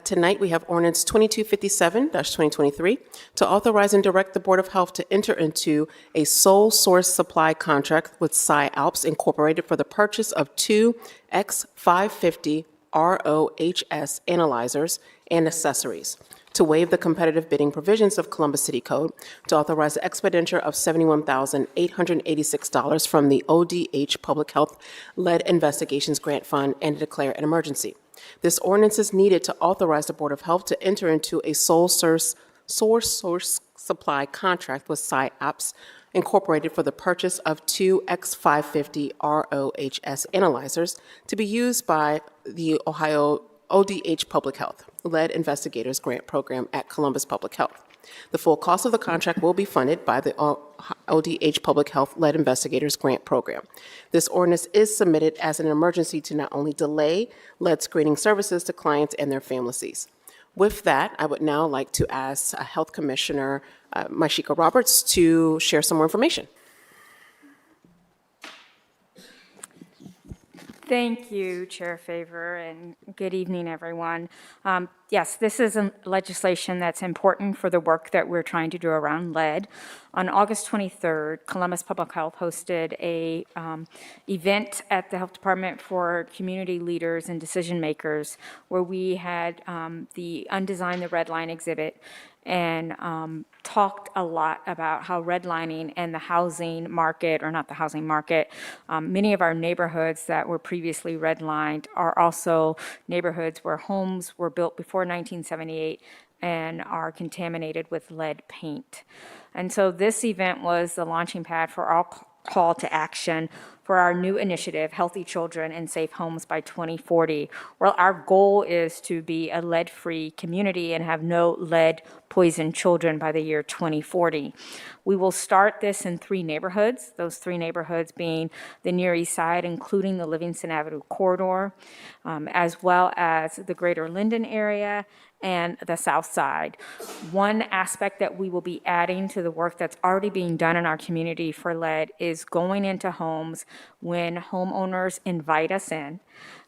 Tonight, we have ordinance 2257-2023 to authorize and direct the Board of Health to enter into a sole source supply contract with PsyAlps Incorporated for the purchase of two X550 ROHS analyzers and accessories, to waive the competitive bidding provisions of Columbus City Code, to authorize the expenditure of $71,886 from the ODH Public Health-led Investigations Grant Fund, and to declare an emergency. This ordinance is needed to authorize the Board of Health to enter into a sole source supply contract with PsyApps Incorporated for the purchase of two X550 ROHS analyzers to be used by the Ohio ODH Public Health-led Investigators Grant Program at Columbus Public Health. The full cost of the contract will be funded by the ODH Public Health-led Investigators Grant Program. This ordinance is submitted as an emergency to not only delay lead screening services to clients and their families. With that, I would now like to ask Health Commissioner Myshika Roberts to share some more information. Thank you, Chair Favor, and good evening, everyone. Yes, this is legislation that's important for the work that we're trying to do around lead. On August 23rd, Columbus Public Health hosted a event at the Health Department for community leaders and decision makers, where we had the Undesign the Red Line exhibit and talked a lot about how redlining and the housing market, or not the housing market, many of our neighborhoods that were previously redlined are also neighborhoods where homes were built before 1978 and are contaminated with lead paint. And so this event was the launching pad for our call to action for our new initiative, Healthy Children and Safe Homes by 2040. Well, our goal is to be a lead-free community and have no lead-poisoned children by the year 2040. We will start this in 3 neighborhoods, those 3 neighborhoods being the Near East Side, including the Livingston Avenue corridor, as well as the Greater Linden area, and the South Side. One aspect that we will be adding to the work that's already being done in our community for lead is going into homes when homeowners invite us in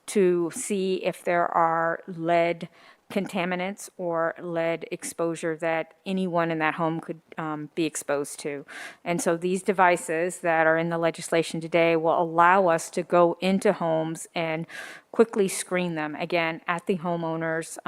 to see if there are lead contaminants or lead exposure that anyone in that home could be exposed to. And so these devices that are in the legislation today will allow us to go into homes and quickly screen them, again, at the homeowner's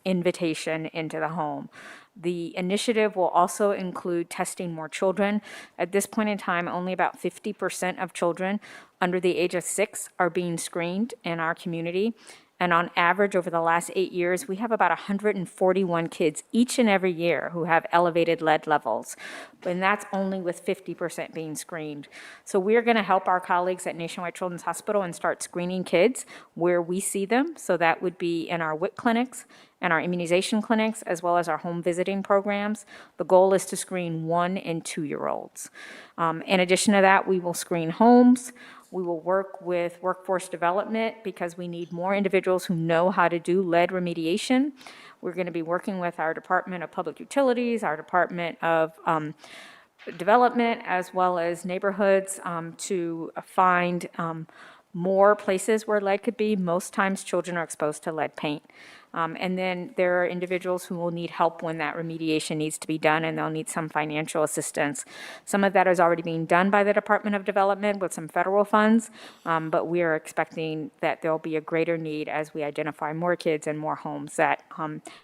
invitation into the home. The initiative will also include testing more children. At this point in time, only about 50% of children under the age of 6 are being screened in our community. And on average, over the last 8 years, we have about 141 kids each and every year who have elevated lead levels. And that's only with 50% being screened. So we're going to help our colleagues at Nationwide Children's Hospital and start screening kids where we see them. So that would be in our WIC clinics and our immunization clinics, as well as our home visiting programs. The goal is to screen 1- and 2-year-olds. In addition to that, we will screen homes. We will work with workforce development because we need more individuals who know how to do lead remediation. We're going to be working with our Department of Public Utilities, our Department of Development, as well as neighborhoods to find more places where lead could be. Most times children are exposed to lead paint. And then there are individuals who will need help when that remediation needs to be done, and they'll need some financial assistance. Some of that is already being done by the Department of Development with some federal funds, but we are expecting that there'll be a greater need as we identify more kids and more homes that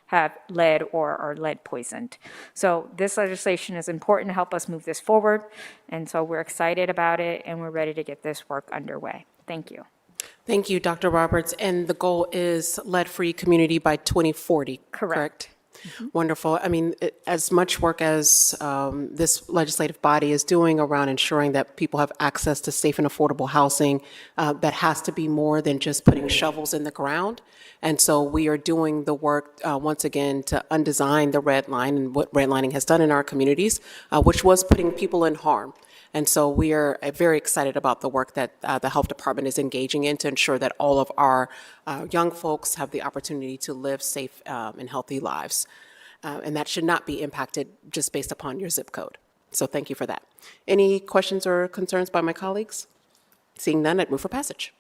have lead or are lead poisoned. So this legislation is important to help us move this forward, and so we're excited about it, and we're ready to get this work underway. Thank you. Thank you, Dr. Roberts. And the goal is lead-free community by 2040, correct? Mm-hmm. Wonderful. I mean, as much work as this legislative body is doing around ensuring that people have access to safe and affordable housing, that has to be more than just putting shovels in the ground. And so we are doing the work, once again, to undesign the red line and what redlining has done in our communities, which was putting people in harm. And so we are very excited about the work that the health department is engaging in to ensure that all of our young folks have the opportunity to live safe and healthy lives. And that should not be impacted just based upon your zip code. So thank you for that. Any questions or concerns by my colleagues? Seeing none, I'd move for passage.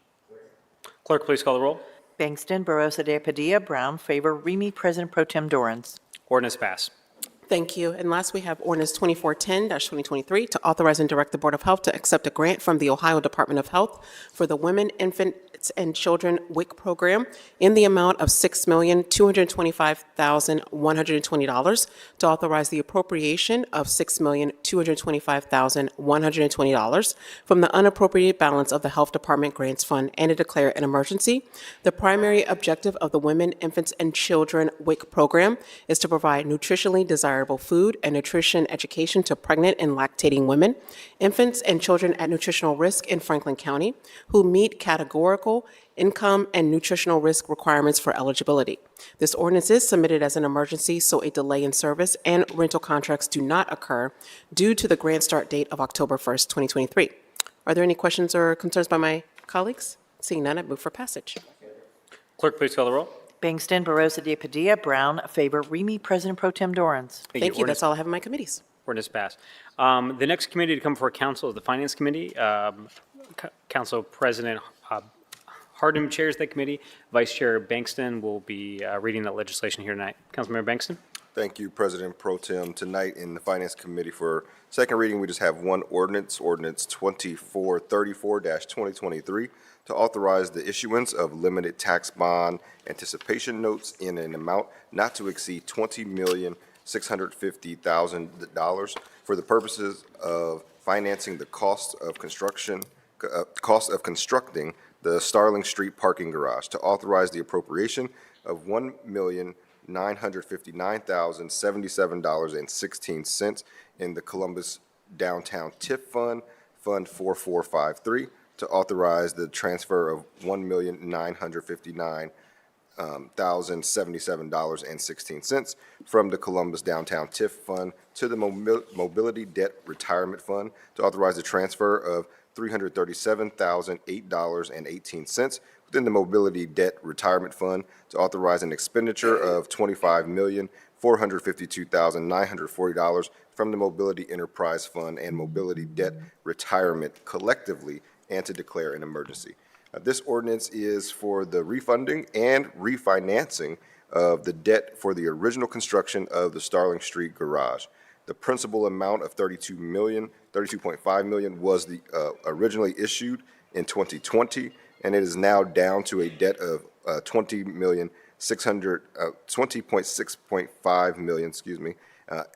Clerk, Clerk, please call the roll. Bangston, Barosa de Padilla, Brown, favor, Remy, President Pro Tem Dorans. Ordinance passed. Thank you. And last, we have ordinance 2410-2023 to authorize and direct the Board of Health to accept a grant from the Ohio Department of Health for the Women, Infants, and Children WIC program in the amount of $6,225,120 to authorize the appropriation of $6,225,120 from the unappropriated balance of the Health Department Grants Fund and to declare an emergency. The primary objective of the Women, Infants, and Children WIC program is to provide nutritionally desirable food and nutrition education to pregnant and lactating women, infants, and children at nutritional risk in Franklin County who meet categorical, income, and nutritional risk requirements for eligibility. This ordinance is submitted as an emergency, so a delay in service and rental contracts do not occur due to the grant start date of October 1st, 2023. Are there any questions or concerns by my colleagues? Seeing none, I move for passage. Clerk, please call the roll. Bangston, Barosa de Padilla, Brown, favor, Remy, President Pro Tem Dorans. Thank you. Ordinance- That's all I have in my committees. Ordinance passed. The next committee to come before council is the Finance Committee. Council President Hardin chairs that committee. Vice Chair Bankston will be reading that legislation here tonight. Councilmember Bankston? Thank you, President Pro Tem. Tonight in the Finance Committee for second reading, we just have one ordinance, Ordinance 2434-2023, to authorize the issuance of limited tax bond anticipation notes in an amount not to exceed $20,650,000 for the purposes of financing the cost of constructing the Starling Street parking garage, to authorize the appropriation of $1,959,077.16 in the Columbus Downtown TIF Fund, Fund 4453, to authorize the transfer of $1,959,077.16 from the Columbus Downtown TIF Fund to the Mobility Debt Retirement Fund, to authorize the transfer of $337,008.18 within the Mobility Debt Retirement Fund, to authorize an expenditure of $25,452,940 from the Mobility Enterprise Fund and Mobility Debt Retirement collectively, and to declare an emergency. This ordinance is for the refunding and refinancing of the debt for the original construction of the Starling Street garage. The principal amount of $32.5 million was originally issued in 2020, and it is now down to a debt of $20.65 million,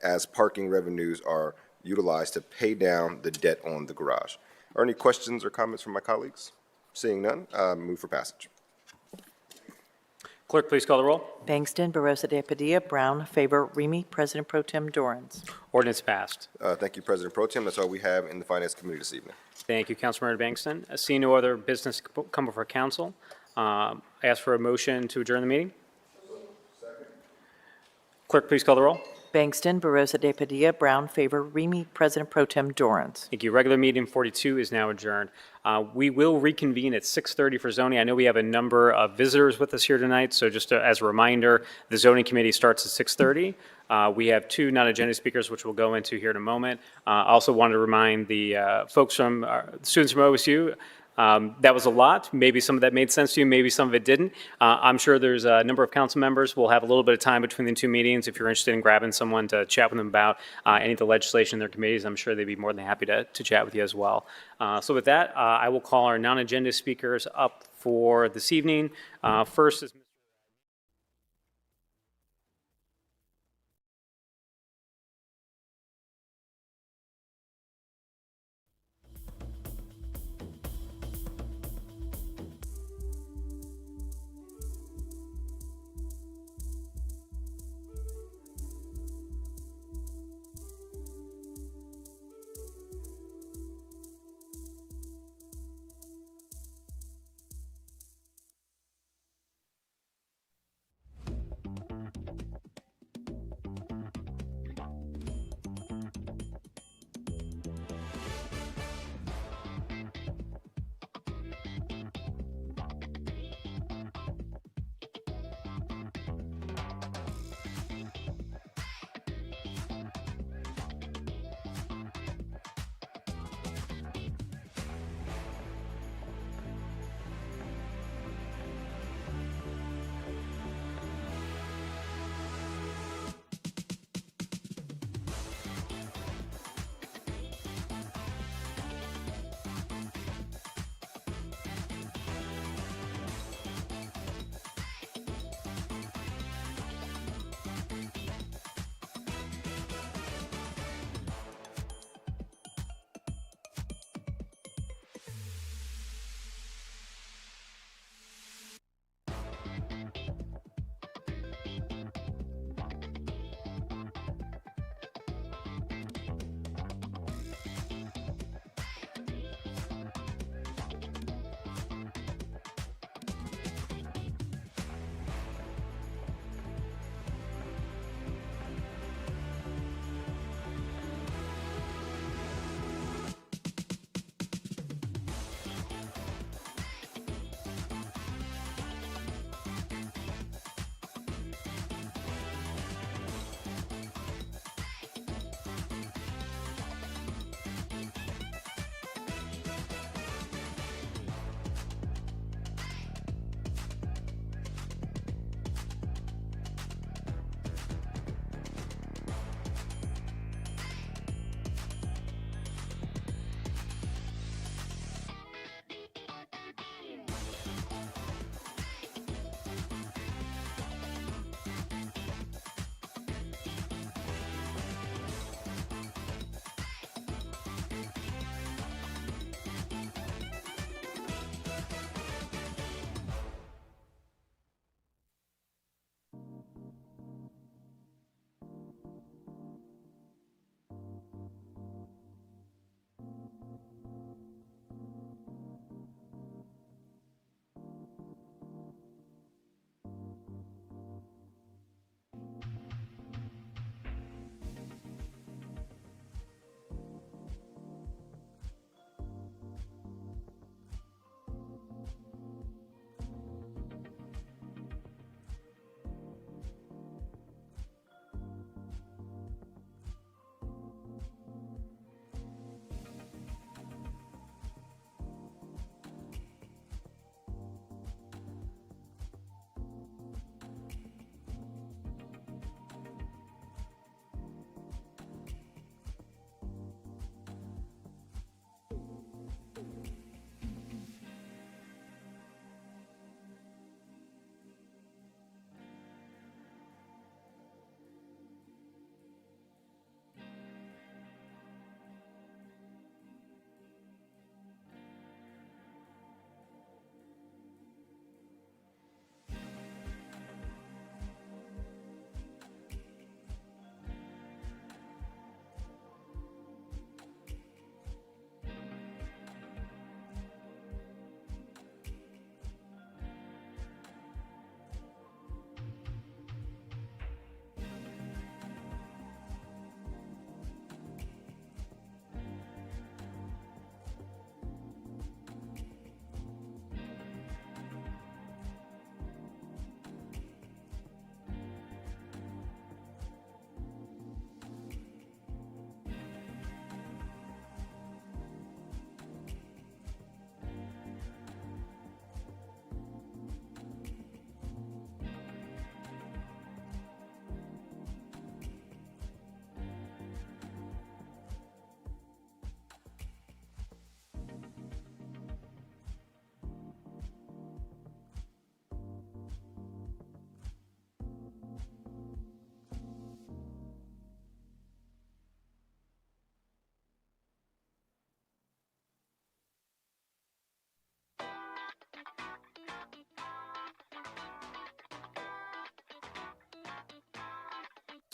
as parking revenues are utilized to pay down the debt on the garage. Are any questions or comments from my colleagues? Seeing none, move for passage. Clerk, please call the roll. Bangston, Barosa de Padilla, Brown, favor, Remy, President Pro Tem Dorans. Ordinance passed. Thank you, President Pro Tem. That's all we have in the Finance Committee this evening. Thank you, Councilmember Bankston. Seeing no other business come before council, I ask for a motion to adjourn the meeting. Clerk, please call the roll. Bangston, Barosa de Padilla, Brown, favor, Remy, President Pro Tem Dorans. Thank you. Regular meeting 42 is now adjourned. We will reconvene at 6:30 for zoning. I know we have a number of visitors with us here tonight, so just as a reminder, the zoning committee starts at 6:30. We have two non-agenda speakers, which we'll go into here in a moment. I also wanted to remind the folks from students from OSU, that was a lot. Maybe some of that made sense to you, maybe some of it didn't. I'm sure there's a number of council members. We'll have a little bit of time between the two meetings. If you're interested in grabbing someone to chat with them about any of the legislation in their committees, I'm sure they'd be more than happy to chat with you as well. So with that, I will call our non-agenda speakers up for this evening. First is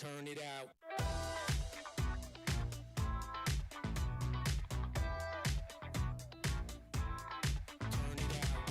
Turn it out. Turn it out.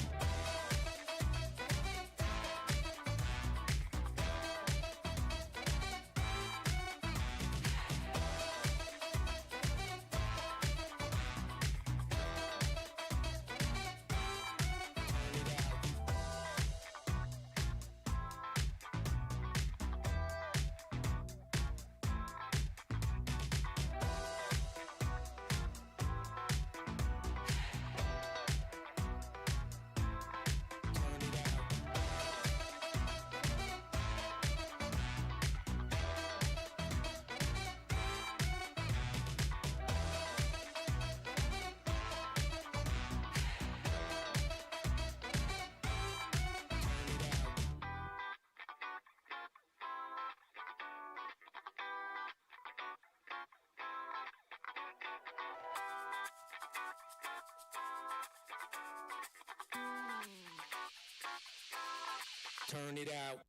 Turn it out.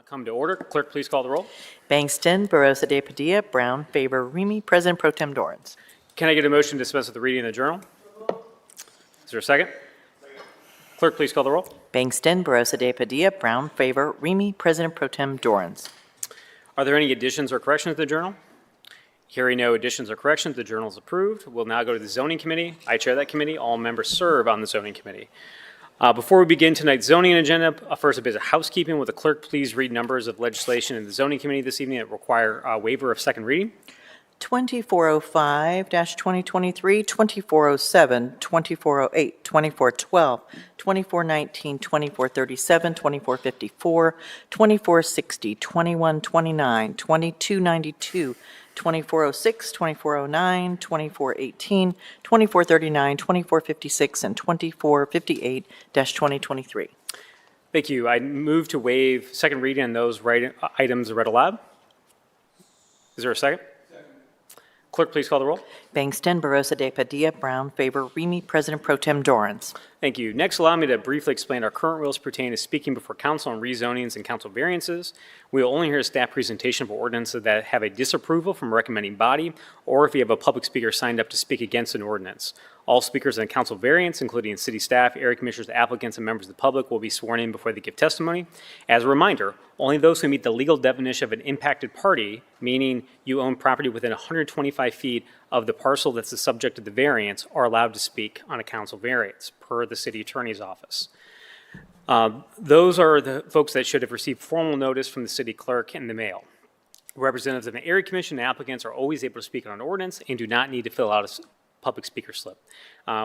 Come to order. Clerk, please call the roll. Bangston, Barosa de Padilla, Brown, favor, Remy, President Pro Tem Dorans. Can I get a motion to dispense with the reading of the journal? Is there a second? Clerk, please call the roll. Bangston, Barosa de Padilla, Brown, favor, Remy, President Pro Tem Dorans. Are there any additions or corrections to the journal? Hearing no additions or corrections, the journal is approved. We'll now go to the zoning committee. I chair that committee. All members serve on the zoning committee. Before we begin tonight's zoning agenda, first a bit of housekeeping. Will the clerk please read numbers of legislation in the zoning committee this evening that require a waiver of second reading? 2405-2023, 2407, 2408, 2412, 2419, 2437, 2454, 2460, 2129, 2292, 2406, 2409, 2418, 2439, 2456, and 2458-2023. Thank you. I move to waive second reading on those items read aloud. Is there a second? Clerk, please call the roll. Bangston, Barosa de Padilla, Brown, favor, Remy, President Pro Tem Dorans. Thank you. Next, allow me to briefly explain our current rules pertaining to speaking before council on rezonings and council variances. We will only hear a staff presentation for ordinances that have a disapproval from a recommending body, or if you have a public speaker signed up to speak against an ordinance. All speakers on council variance, including city staff, area commissioners, applicants, and members of the public, will be sworn in before they give testimony. As a reminder, only those who meet the legal definition of an impacted party, meaning you own property within 125 feet of the parcel that's the subject of the variance, are allowed to speak on a council variance, per the city attorney's office. Those are the folks that should have received formal notice from the city clerk in the mail. Representatives of the area commission and applicants are always able to speak on an ordinance and do not need to fill out a public speaker slip.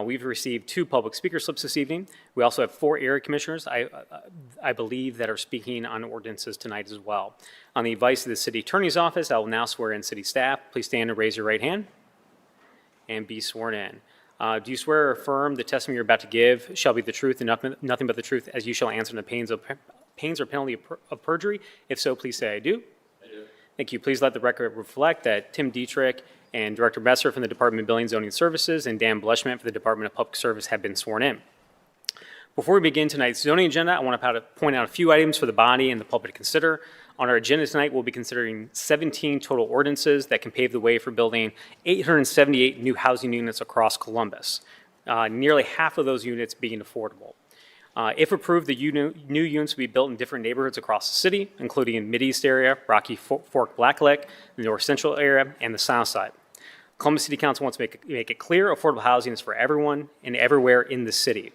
We've received 2 public speaker slips this evening. We also have 4 area commissioners, I believe, that are speaking on ordinances tonight as well. On the advice of the city attorney's office, I will now swear in city staff. Please stand and raise your right hand and be sworn in. Do you swear or affirm the testimony you're about to give shall be the truth and nothing but the truth, as you shall answer in the pains or penalty of perjury? If so, please say I do. I do. Thank you. Please let the record reflect that Tim Dietrich and Director Messer from the Department of Building and Zoning Services and Dan Blushman for the Department of Public Service have been sworn in. Before we begin tonight's zoning agenda, I want to point out a few items for the body and the public to consider. On our agenda tonight, we'll be considering 17 total ordinances that can pave the way for building 878 new housing units across Columbus, nearly half of those units being affordable. If approved, the new units will be built in different neighborhoods across the city, including in Mideast area, Rocky Fork Blacklick, the North Central area, and the South Side. Columbus City Council wants to make it clear affordable housing is for everyone and everywhere in the city.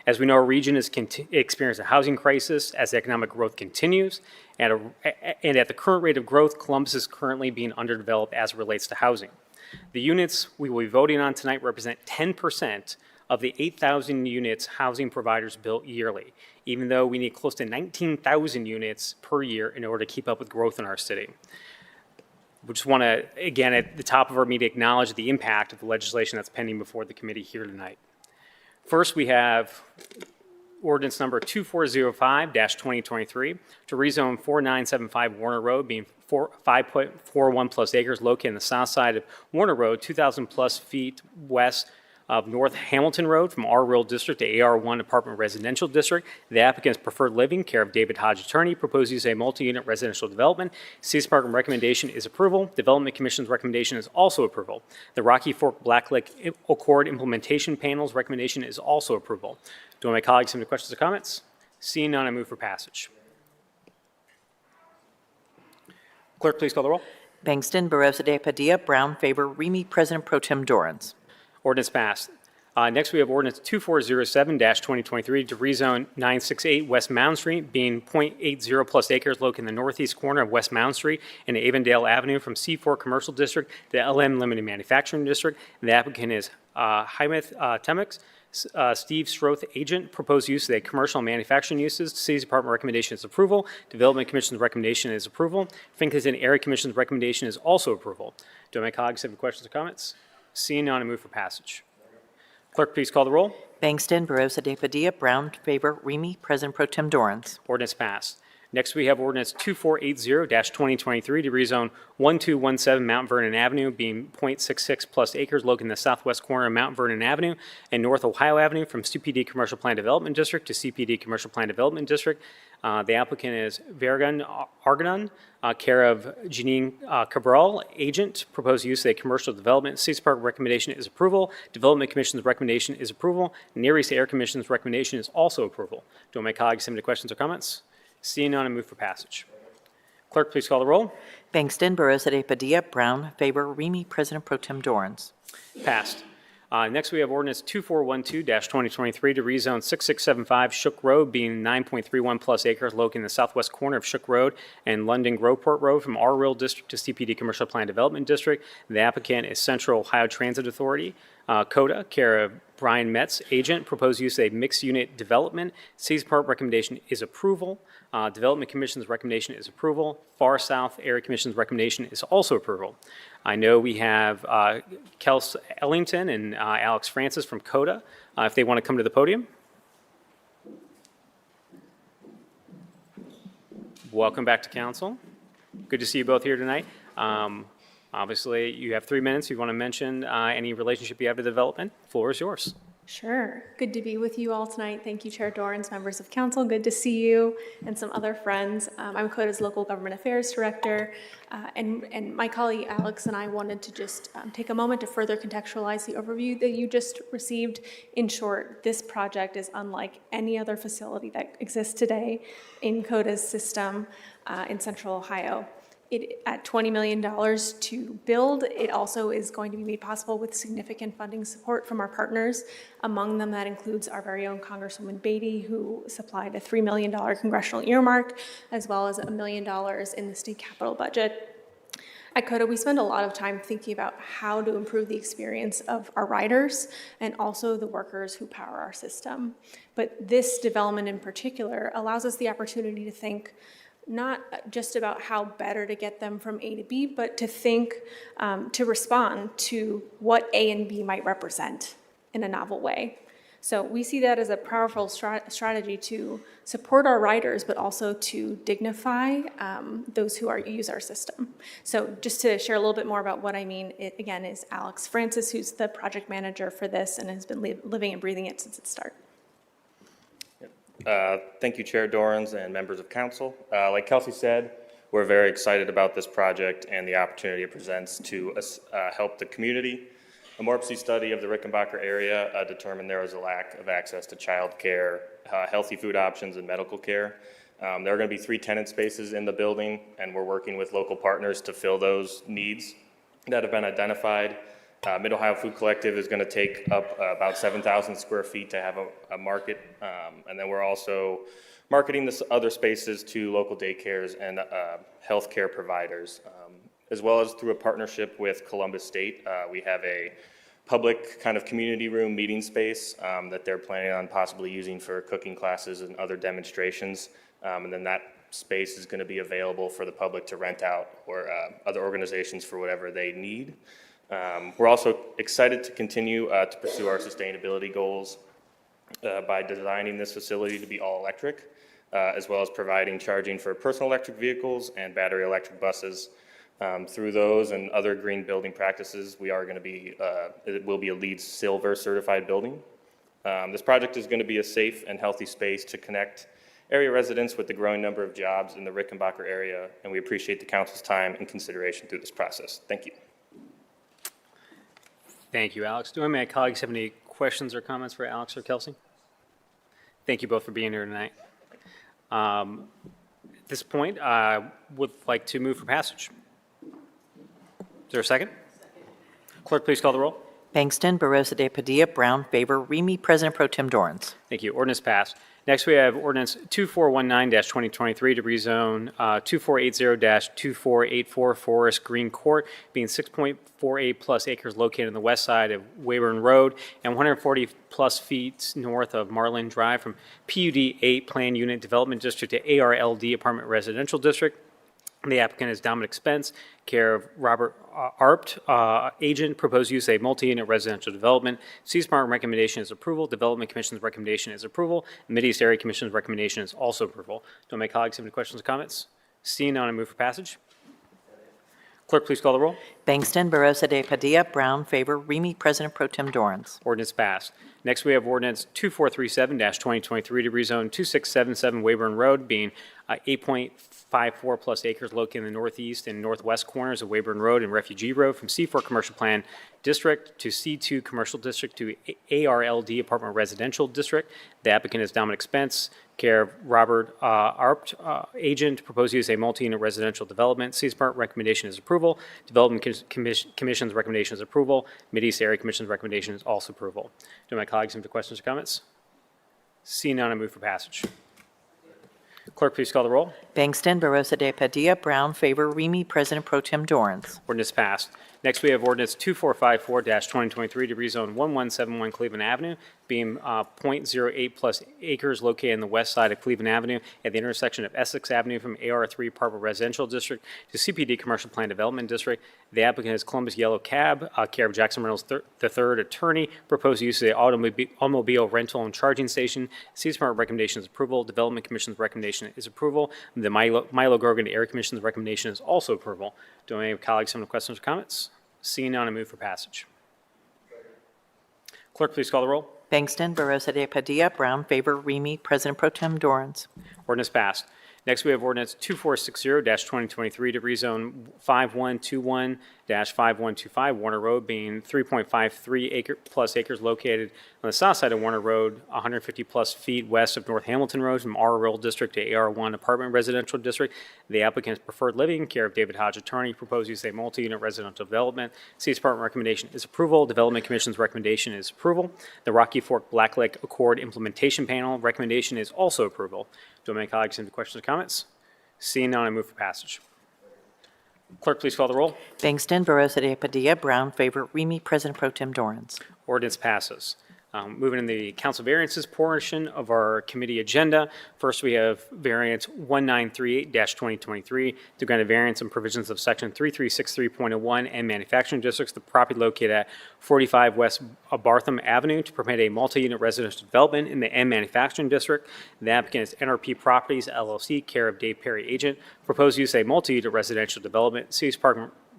As we know, our region is experiencing a housing crisis as economic growth continues, and at the current rate of growth, Columbus is currently being underdeveloped as it relates to housing. The units we will be voting on tonight represent 10% of the 8,000 units housing providers built yearly, even though we need close to 19,000 units per year in order to keep up with growth in our city. We just want to, again, at the top of our meeting, acknowledge the impact of the legislation that's pending before the committee here tonight. First, we have ordinance number 2405-2023 to rezone 4975 Warner Road, being 5.41 plus acres located on the south side of Warner Road, 2,000 plus feet west of North Hamilton Road from R Rural District to AR1 Apartment Residential District. The applicant's preferred living, care of David Hodge Attorney, proposes a multi-unit residential development. City's Department recommendation is approval. Development Commission's recommendation is also approval. The Rocky Fork Blacklick Accord Implementation Panel's recommendation is also approval. Do my colleagues have any questions or comments? Seeing none, I move for passage. Clerk, please call the roll. Bangston, Barosa de Padilla, Brown, favor, Remy, President Pro Tem Dorans. Ordinance passed. Next, we have ordinance 2407-2023 to rezone 968 West Mound Street, being .80 plus acres located in the northeast corner of West Mound Street and Avondale Avenue from C4 Commercial District to LM Limited Manufacturing District. The applicant is Hymeth Temix. Steve Stroth, agent. Proposed use of the commercial and manufacturing uses. City's Department recommendation is approval. Development Commission's recommendation is approval. Franklinton Area Commission's recommendation is also approval. Do my colleagues have any questions or comments? Seeing none, I move for passage. Clerk, please call the roll. Bangston, Barosa de Padilla, Brown, favor, Remy, President Pro Tem Dorans. Ordinance passed. Next, we have ordinance 2480-2023 to rezone 1217 Mount Vernon Avenue, being .66 plus acres located in the southwest corner of Mount Vernon Avenue and North Ohio Avenue from CPD Commercial Plan Development District to CPD Commercial Plan Development District. The applicant is Vergun Arganon, care of Janine Cabral, agent. Proposed use of a commercial development. City Park recommendation is approval. Development Commission's recommendation is approval. Near East Air Commission's recommendation is also approval. Do my colleagues have any questions or comments? Seeing none, I move for passage. Clerk, please call the roll. Bangston, Barosa de Padilla, Brown, favor, Remy, President Pro Tem Dorans. Passed. Next, we have ordinance 2412-2023 to rezone 6675 Shook Road, being 9.31 plus acres located in the southwest corner of Shook Road and London Groveport Road from R Rural District to CPD Commercial Plan Development District. The applicant is Central Ohio Transit Authority. CODA, care of Brian Metz, agent. Proposed use of a mixed-unit development. City's Park recommendation is approval. Development Commission's recommendation is approval. Far South Area Commission's recommendation is also approval. I know we have Kels Ellington and Alex Francis from CODA, if they want to come to the podium. Welcome back to council. Good to see you both here tonight. Obviously, you have 3 minutes. If you want to mention any relationship you have to development, the floor is yours. Sure. Good to be with you all tonight. Thank you, Chair Dorans, members of council. Good to see you and some other friends. I'm CODA's Local Government Affairs Director, and my colleague Alex and I wanted to just take a moment to further contextualize the overview that you just received. In short, this project is unlike any other facility that exists today in CODA's system in Central Ohio. At $20 million to build, it also is going to be made possible with significant funding support from our partners. Among them, that includes our very own Congresswoman Beatty, who supplied a $3 million congressional earmark, as well as $1 million in the state capital budget. At CODA, we spend a lot of time thinking about how to improve the experience of our riders and also the workers who power our system. But this development in particular allows us the opportunity to think not just about how better to get them from A to B, but to think, to respond to what A and B might represent in a novel way. So we see that as a powerful strategy to support our riders, but also to dignify those who use our system. So just to share a little bit more about what I mean, it again is Alex Francis, who's the project manager for this and has been living and breathing it since its start. Thank you, Chair Dorans and members of council. Like Kelsey said, we're very excited about this project and the opportunity it presents to help the community. A MORPC study of the Rickenbacker area determined there was a lack of access to child care, healthy food options, and medical care. There are going to be 3 tenant spaces in the building, and we're working with local partners to fill those needs that have been identified. Mid-Ohio Food Collective is going to take up about 7,000 square feet to have a market, and then we're also marketing this other spaces to local daycares and healthcare providers, as well as through a partnership with Columbus State. We have a public kind of community room meeting space that they're planning on possibly using for cooking classes and other demonstrations, and then that space is going to be available for the public to rent out or other organizations for whatever they need. We're also excited to continue to pursue our sustainability goals by designing this facility to be all electric, as well as providing charging for personal electric vehicles and battery electric buses. Through those and other green building practices, we are going to be, it will be a LEED Silver certified building. This project is going to be a safe and healthy space to connect area residents with the growing number of jobs in the Rickenbacker area, and we appreciate the council's time and consideration through this process. Thank you. Thank you, Alex. Do any of my colleagues have any questions or comments for Alex or Kelsey? Thank you both for being here tonight. At this point, I would like to move for passage. Is there a second? Clerk, please call the roll. Bangston, Barosa de Padilla, Brown, favor, Remy, President Pro Tem Dorans. Thank you. Ordinance passed. Next, we have ordinance 2419-2023 to rezone 2480-2484 Forest Green Court, being 6.48 plus acres located on the west side of Weyburn Road and 140 plus feet north of Marlin Drive from PUD 8 Plan Unit Development District to ARLD Apartment Residential District. The applicant is Dominic Spence, care of Robert Arpt, agent, proposed use a multi-unit residential development. C-Smart recommendation is approval. Development Commission's recommendation is approval. Mid-East Area Commission's recommendation is also approval. Do my colleagues have any questions or comments? Seeing none, I move for passage. Clerk, please call the roll. Bangston, Barosa de Padilla, Brown, favor, Remy, President Pro Tem Dorans. Ordinance passed. Next, we have ordinance 2437-2023 to rezone 2677 Wayburn Road, being 8.54 plus acres located in the northeast and northwest corners of Wayburn Road and Refugee Road from C4 Commercial Plan District to C2 Commercial District to ARLD Apartment Residential District. The applicant is Dominic Spence, care of Robert Arpt, agent, proposed use a multi-unit residential development. C-Smart recommendation is approval. Development Commission's recommendation is approval. Mid-East Area Commission's recommendation is also approval. Do my colleagues have any questions or comments? Seeing none, I move for passage. Clerk, please call the roll. Bangston, Barosa de Padilla, Brown, favor, Remy, President Pro Tem Dorans. Ordinance passed. Next, we have ordinance 2454-2023 to rezone 1171 Cleveland Avenue, being .08 plus acres located on the west side of Cleveland Avenue at the intersection of Essex Avenue from AR3 Apartment Residential District to CPD Commercial Plan Development District. The applicant is Columbus Yellow Cab, care of Jackson Reynolds III, attorney. Proposed use of the automobile rental and charging station. C-Smart recommendation is approval. Development Commission's recommendation is approval. The Milo Grogan Area Commission's recommendation is also approval. Do any colleagues have any questions or comments? Seeing none, I move for passage. Clerk, please call the roll. Bangston, Barosa de Padilla, Brown, favor, Remy, President Pro Tem Dorans. Ordinance passed. Next, we have ordinance 2460-2023 to rezone 5121-5125 Warner Road, being 3.53 plus acres located on the south side of Warner Road, 150 plus feet west of North Hamilton Road from R Rural District to AR1 Apartment Residential District. The applicant's preferred living, care of David Hodge, attorney, proposed use a multi-unit residential development. City's Department recommendation is approval. Development Commission's recommendation is approval. The Rocky Fork Black Lake Accord Implementation Panel recommendation is also approval. Do my colleagues have any questions or comments? Seeing none, I move for passage. Clerk, please call the roll. Bangston, Barosa de Padilla, Brown, favor, Remy, President Pro Tem Dorans. Ordinance passes. Moving in the council variances portion of our committee agenda. First, we have variance 1938-2023 to grant a variance and provisions of section 3363.01 and manufacturing districts, the property located at 45 West Bartham Avenue to permit a multi-unit residential development in the M manufacturing district. The applicant is NRP Properties LLC, care of Dave Perry, agent. Proposed use a multi-unit residential development. City's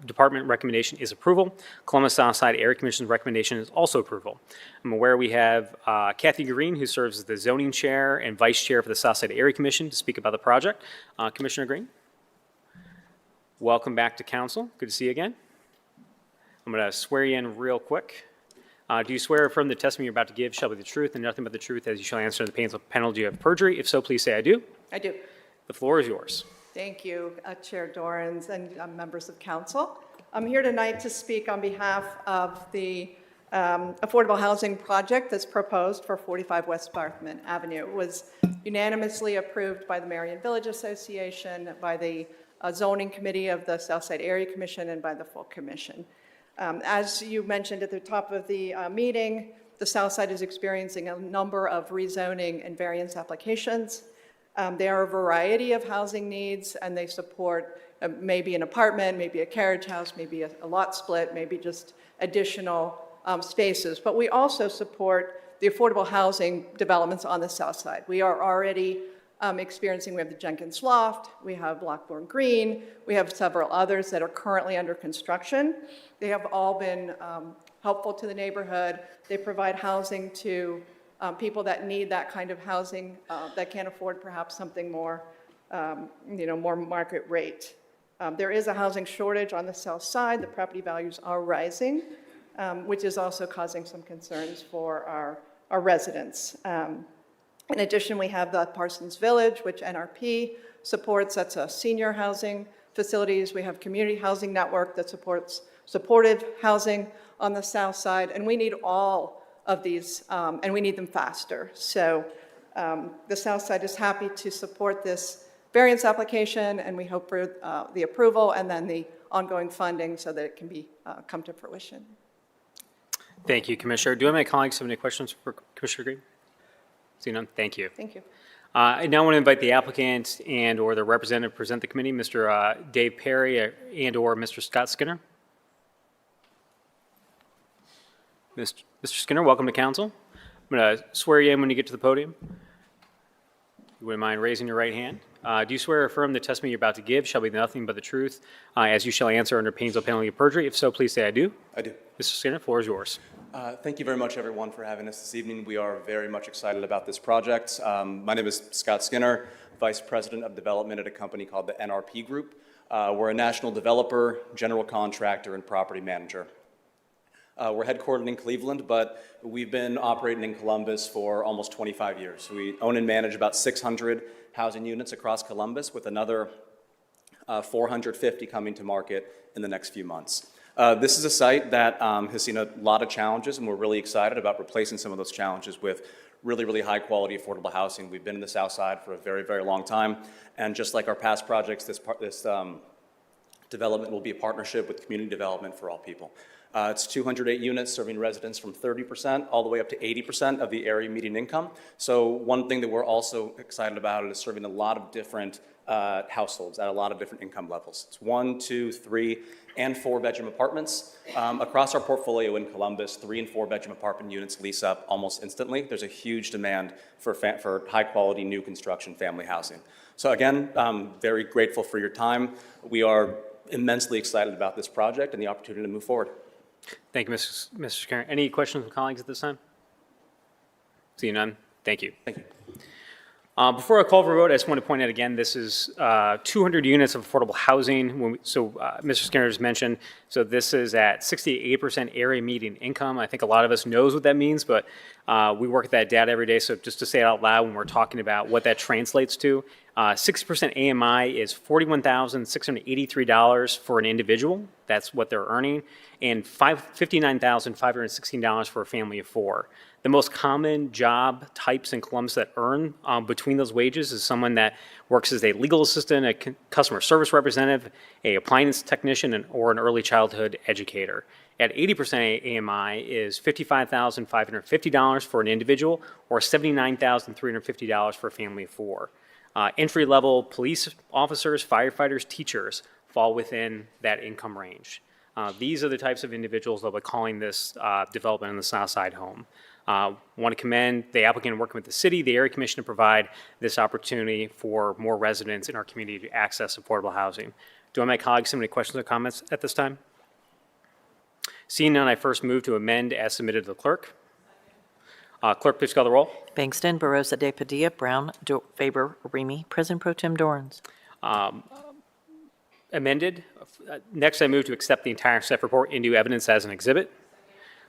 Department recommendation is approval. Columbus Southside Area Commission's recommendation is also approval. I'm aware we have Kathy Green, who serves as the zoning chair and vice chair for the Southside Area Commission, to speak about the project. Commissioner Green, welcome back to council. Good to see you again. I'm going to swear you in real quick. Do you swear affirm the testimony you're about to give shall be the truth and nothing but the truth, as you shall answer the penalty of perjury? If so, please say I do. I do. The floor is yours. Thank you, Chair Dorans and members of council. I'm here tonight to speak on behalf of the affordable housing project that's proposed for 45 West Bartham Avenue. It was unanimously approved by the Marion Village Association, by the zoning committee of the Southside Area Commission, and by the full commission. As you mentioned at the top of the meeting, the Southside is experiencing a number of rezoning and variance applications. There are a variety of housing needs, and they support maybe an apartment, maybe a carriage house, maybe a lot split, maybe just additional spaces. But we also support the affordable housing developments on the south side. We are already experiencing, we have the Jenkins Loft, we have Blackbourne Green, we have several others that are currently under construction. They have all been helpful to the neighborhood. They provide housing to people that need that kind of housing, that can't afford perhaps something more, more market rate. There is a housing shortage on the south side. The property values are rising, which is also causing some concerns for our residents. In addition, we have the Parsons Village, which NRP supports. That's a senior housing facilities. We have community housing network that supports supportive housing on the south side, and we need all of these, and we need them faster. So the South Side is happy to support this variance application, and we hope for the approval and then the ongoing funding so that it can be come to fruition. Thank you, Commissioner. Do any of my colleagues have any questions for Commissioner Green? See none? Thank you. Thank you. I now want to invite the applicant and/or the representative to present the committee, Mr. Dave Perry and/or Mr. Scott Skinner. Mr. Skinner, welcome to council. I'm going to swear you in when you get to the podium. You wouldn't mind raising your right hand. Do you swear or affirm the testimony you're about to give shall be nothing but the truth, as you shall answer under pains of penalty of perjury? If so, please say I do. I do. Mr. Skinner, the floor is yours. Thank you very much, everyone, for having us this evening. We are very much excited about this project. My name is Scott Skinner, Vice President of Development at a company called the NRP Group. We're a national developer, general contractor, and property manager. We're headquartered in Cleveland, but we've been operating in Columbus for almost 25 years. We own and manage about 600 housing units across Columbus, with another 450 coming to market in the next few months. This is a site that has seen a lot of challenges, and we're really excited about replacing some of those challenges with really, really high-quality affordable housing. We've been in the South Side for a very, very long time, and just like our past projects, this development will be a partnership with community development for all people. It's 208 units serving residents from 30% all the way up to 80% of the area median income. So one thing that we're also excited about is serving a lot of different households at a lot of different income levels. It's 1, 2, 3, and 4-bedroom apartments. Across our portfolio in Columbus, 3- and 4-bedroom apartment units lease up almost instantly. There's a huge demand for high-quality new construction family housing. So again, I'm very grateful for your time. We are immensely excited about this project and the opportunity to move forward. Thank you, Mr. Skinner. Any questions from colleagues at this time? Seeing none, thank you. Thank you. Before I call for a vote, I just want to point out again, this is 200 units of affordable housing. Mr. Skinner just mentioned, so this is at 68% area median income. I think a lot of us knows what that means, but we work at that data every day. So just to say it out loud when we're talking about what that translates to, 60% AMI is $41,683 for an individual. That's what they're earning, and $59,516 for a family of 4. The most common job types in Columbus that earn between those wages is someone that works as a legal assistant, a customer service representative, a appliance technician, or an early childhood educator. At 80% AMI is $55,550 for an individual, or $79,350 for a family of 4. Entry-level police officers, firefighters, teachers fall within that income range. These are the types of individuals that we're calling this development in the South Side home. Want to commend the applicant working with the city, the area commission, to provide this opportunity for more residents in our community to access affordable housing. Do I have my colleagues have any questions or comments at this time? Seeing none, I first move to amend as submitted to the clerk. Clerk, please call the roll. Bangston, Barosa de Padilla, Brown, Faber, Remy, President Pro Tem Dorans. Amended. Next, I move to accept the entire staff report into evidence as an exhibit.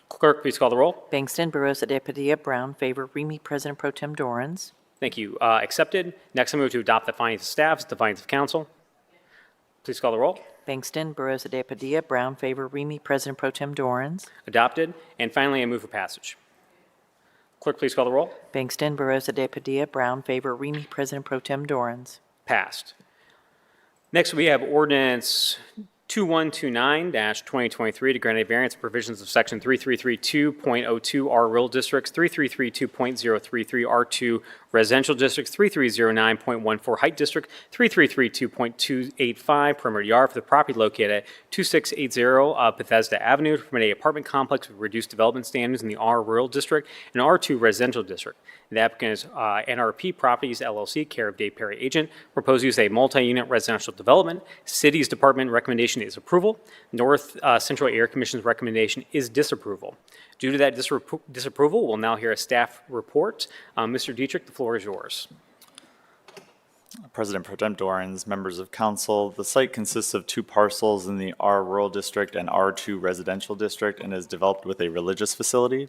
Clerk, please call the roll. Bangston, Barosa de Padilla, Brown, Faber, Remy, President Pro Tem Dorans. Thank you. Accepted. Next, I move to adopt the findings of staff as the findings of council. Please call the roll. Bangston, Barosa de Padilla, Brown, Faber, Remy, President Pro Tem Dorans. Adopted. And finally, I move for passage. Clerk, please call the roll. Bangston, Barosa de Padilla, Brown, Faber, Remy, President Pro Tem Dorans. Passed. Next, we have ordinance 2129-2023 to grant a variance provisions of section 3332.02 R rural districts, 3332.033 R2 residential districts, 3309.14 height district, 3332.285 perimeter yard for the property located at 2680 Bethesda Avenue to permit an apartment complex with reduced development standards in the R rural district and R2 residential district. The applicant is NRP Properties LLC, care of Dave Perry agent. Proposed use a multi-unit residential development. City's department recommendation is approval. North Central Area Commission's recommendation is disapproval. Due to that disapproval, we'll now hear a staff report. Mr. Dietrich, the floor is yours. President Pro Tem Dorans, members of council, the site consists of 2 parcels in the R rural district and R2 residential district and is developed with a religious facility.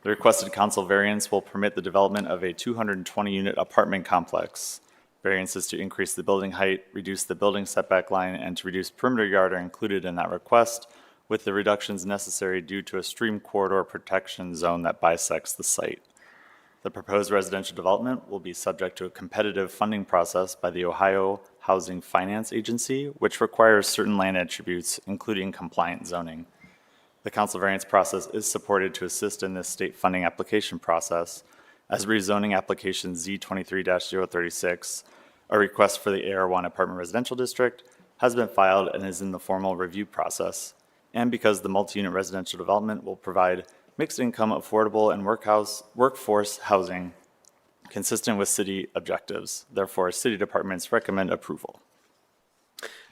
The requested council variance will permit the development of a 220-unit apartment complex. Variances to increase the building height, reduce the building setback line, and to reduce perimeter yard are included in that request, with the reductions necessary due to a stream corridor protection zone that bisects the site. The proposed residential development will be subject to a competitive funding process by the Ohio Housing Finance Agency, which requires certain land attributes, including compliant zoning. The council variance process is supported to assist in this state funding application process, as rezoning application Z23-036, a request for the AR1 Apartment Residential District, has been filed and is in the formal review process, and because the multi-unit residential development will provide mixed-income, affordable, and workforce housing consistent with city objectives. Therefore, city departments recommend approval.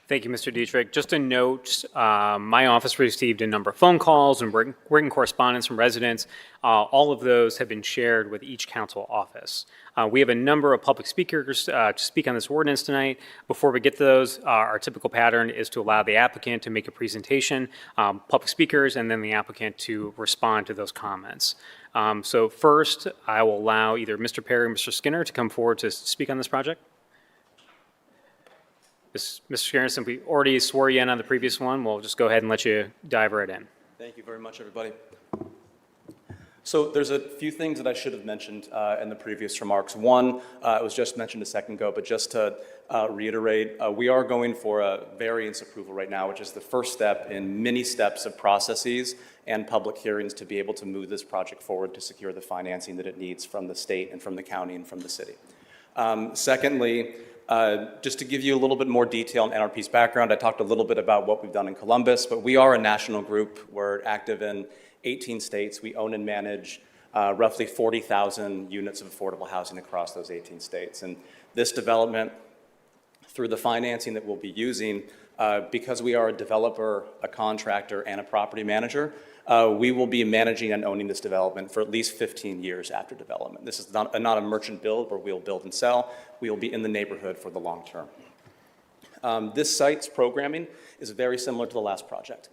Thank you, Mr. Dietrich. Just a note, my office received a number of phone calls and written correspondence from residents. All of those have been shared with each council office. We have a number of public speakers to speak on this ordinance tonight. Before we get to those, our typical pattern is to allow the applicant to make a presentation, public speakers, and then the applicant to respond to those comments. So first, I will allow either Mr. Perry or Mr. Skinner to come forward to speak on this project. Mr. Skinner, since we already swore you in on the previous one, we'll just go ahead and let you dive right in. Thank you very much, everybody. So there's a few things that I should have mentioned in the previous remarks. One, it was just mentioned a second ago, but just to reiterate, we are going for a variance approval right now, which is the first step in many steps of processes and public hearings to be able to move this project forward to secure the financing that it needs from the state and from the county and from the city. Secondly, just to give you a little bit more detail on NRP's background, I talked a little bit about what we've done in Columbus, but we are a national group. We're active in 18 states. We own and manage roughly 40,000 units of affordable housing across those 18 states. And this development, through the financing that we'll be using, because we are a developer, a contractor, and a property manager, we will be managing and owning this development for at least 15 years after development. This is not a merchant build where we'll build and sell. We will be in the neighborhood for the long term. This site's programming is very similar to the last project.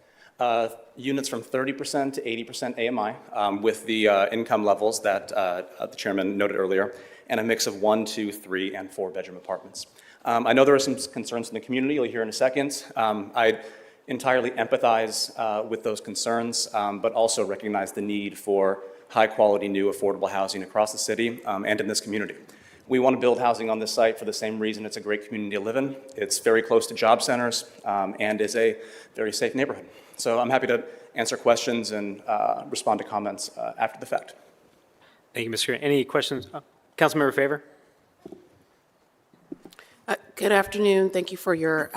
Units from 30% to 80% AMI with the income levels that the chairman noted earlier, and a mix of 1, 2, 3, and 4-bedroom apartments. I know there are some concerns in the community. You'll hear in a second. I entirely empathize with those concerns, but also recognize the need for high-quality, new, affordable housing across the city and in this community. We want to build housing on this site for the same reason it's a great community to live in. It's very close to job centers and is a very safe neighborhood. So I'm happy to answer questions and respond to comments after the fact. Thank you, Mr. Grant. Any questions? Councilmember Favor? Good afternoon. Thank you for your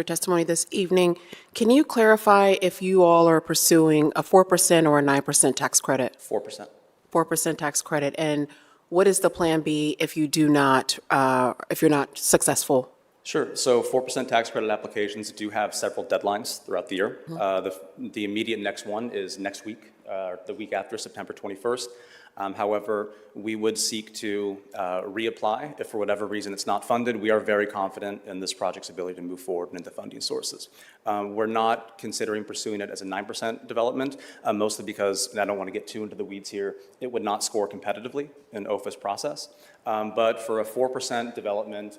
testimony this evening. Can you clarify if you all are pursuing a 4% or a 9% tax credit? 4%. 4% tax credit. And what is the plan B if you do not, if you're not successful? Sure. So 4% tax credit applications do have several deadlines throughout the year. The immediate next one is next week, the week after, September 21st. However, we would seek to reapply if for whatever reason it's not funded. We are very confident in this project's ability to move forward and into funding sources. We're not considering pursuing it as a 9% development, mostly because, and I don't want to get too into the weeds here, it would not score competitively in OFA's process. But for a 4% development,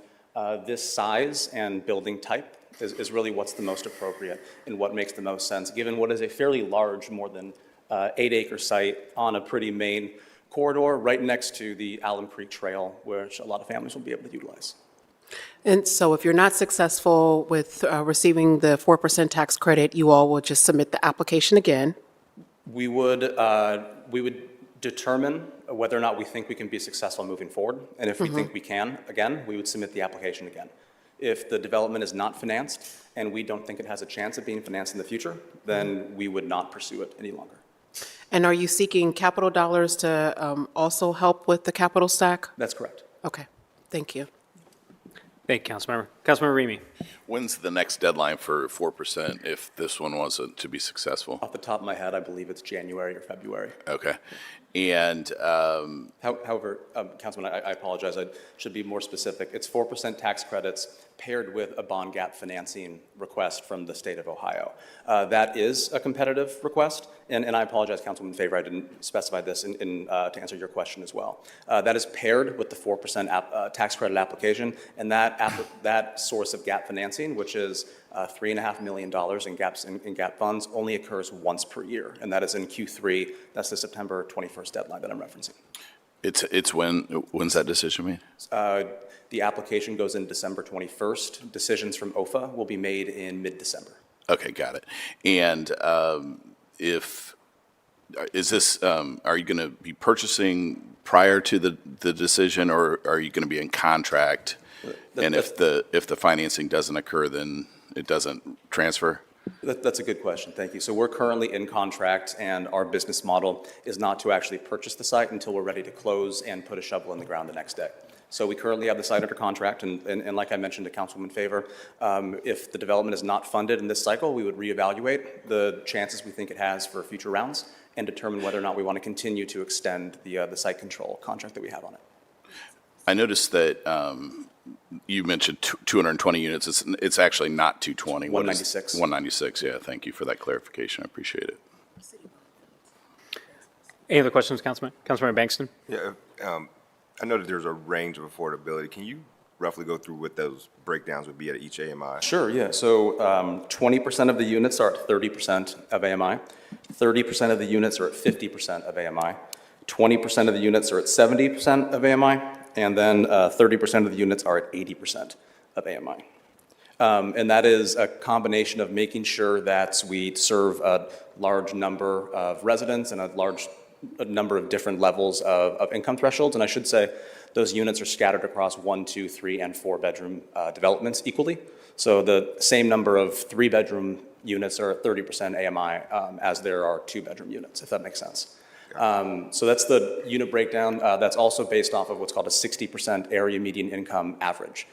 this size and building type is really what's the most appropriate and what makes the most sense, given what is a fairly large, more than 8-acre site on a pretty main corridor right next to the Alum Creek Trail, which a lot of families will be able to utilize. And so if you're not successful with receiving the 4% tax credit, you all will just submit the application again? We would determine whether or not we think we can be successful moving forward. And if we think we can, again, we would submit the application again. If the development is not financed and we don't think it has a chance of being financed in the future, then we would not pursue it any longer. And are you seeking capital dollars to also help with the capital stack? That's correct. Okay, thank you. Thank you, Councilmember. Councilmember Remy. When's the next deadline for 4% if this one wasn't to be successful? Off the top of my head, I believe it's January or February. Okay. And however, Councilman, I apologize. I should be more specific. It's 4% tax credits paired with a bond gap financing request from the state of Ohio. That is a competitive request, and I apologize, Councilman Favor, I didn't specify this to answer your question as well. That is paired with the 4% tax credit application, and that source of gap financing, which is $3.5 million in gap funds, only occurs once per year, and that is in Q3. That's the September 21st deadline that I'm referencing. It's when's that decision made? The application goes in December 21st. Decisions from OFA will be made in mid-December. Okay, got it. And if is this, are you going to be purchasing prior to the decision, or are you going to be in contract? And if the financing doesn't occur, then it doesn't transfer? That's a good question, thank you. So we're currently in contract, and our business model is not to actually purchase the site until we're ready to close and put a shovel in the ground the next day. So we currently have the site under contract, and like I mentioned to Councilwoman Favor, if the development is not funded in this cycle, we would reevaluate the chances we think it has for future rounds and determine whether or not we want to continue to extend the site control contract that we have on it. I noticed that you mentioned 220 units. It's actually not 220. 196. 196, yeah. Thank you for that clarification. I appreciate it. Any other questions, Councilmember Bankston? Yeah, I know that there's a range of affordability. Can you roughly go through what those breakdowns would be at each AMI? Sure, yeah. So 20% of the units are at 30% of AMI. 30% of the units are at 50% of AMI. 20% of the units are at 70% of AMI. And then 30% of the units are at 80% of AMI. And that is a combination of making sure that we serve a large number of residents and a large number of different levels of income thresholds. And I should say those units are scattered across 1, 2, 3, and 4-bedroom developments equally. So the same number of 3-bedroom units are at 30% AMI as there are 2-bedroom units, if that makes sense. So that's the unit breakdown. That's also based off of what's called a 60% area median income average.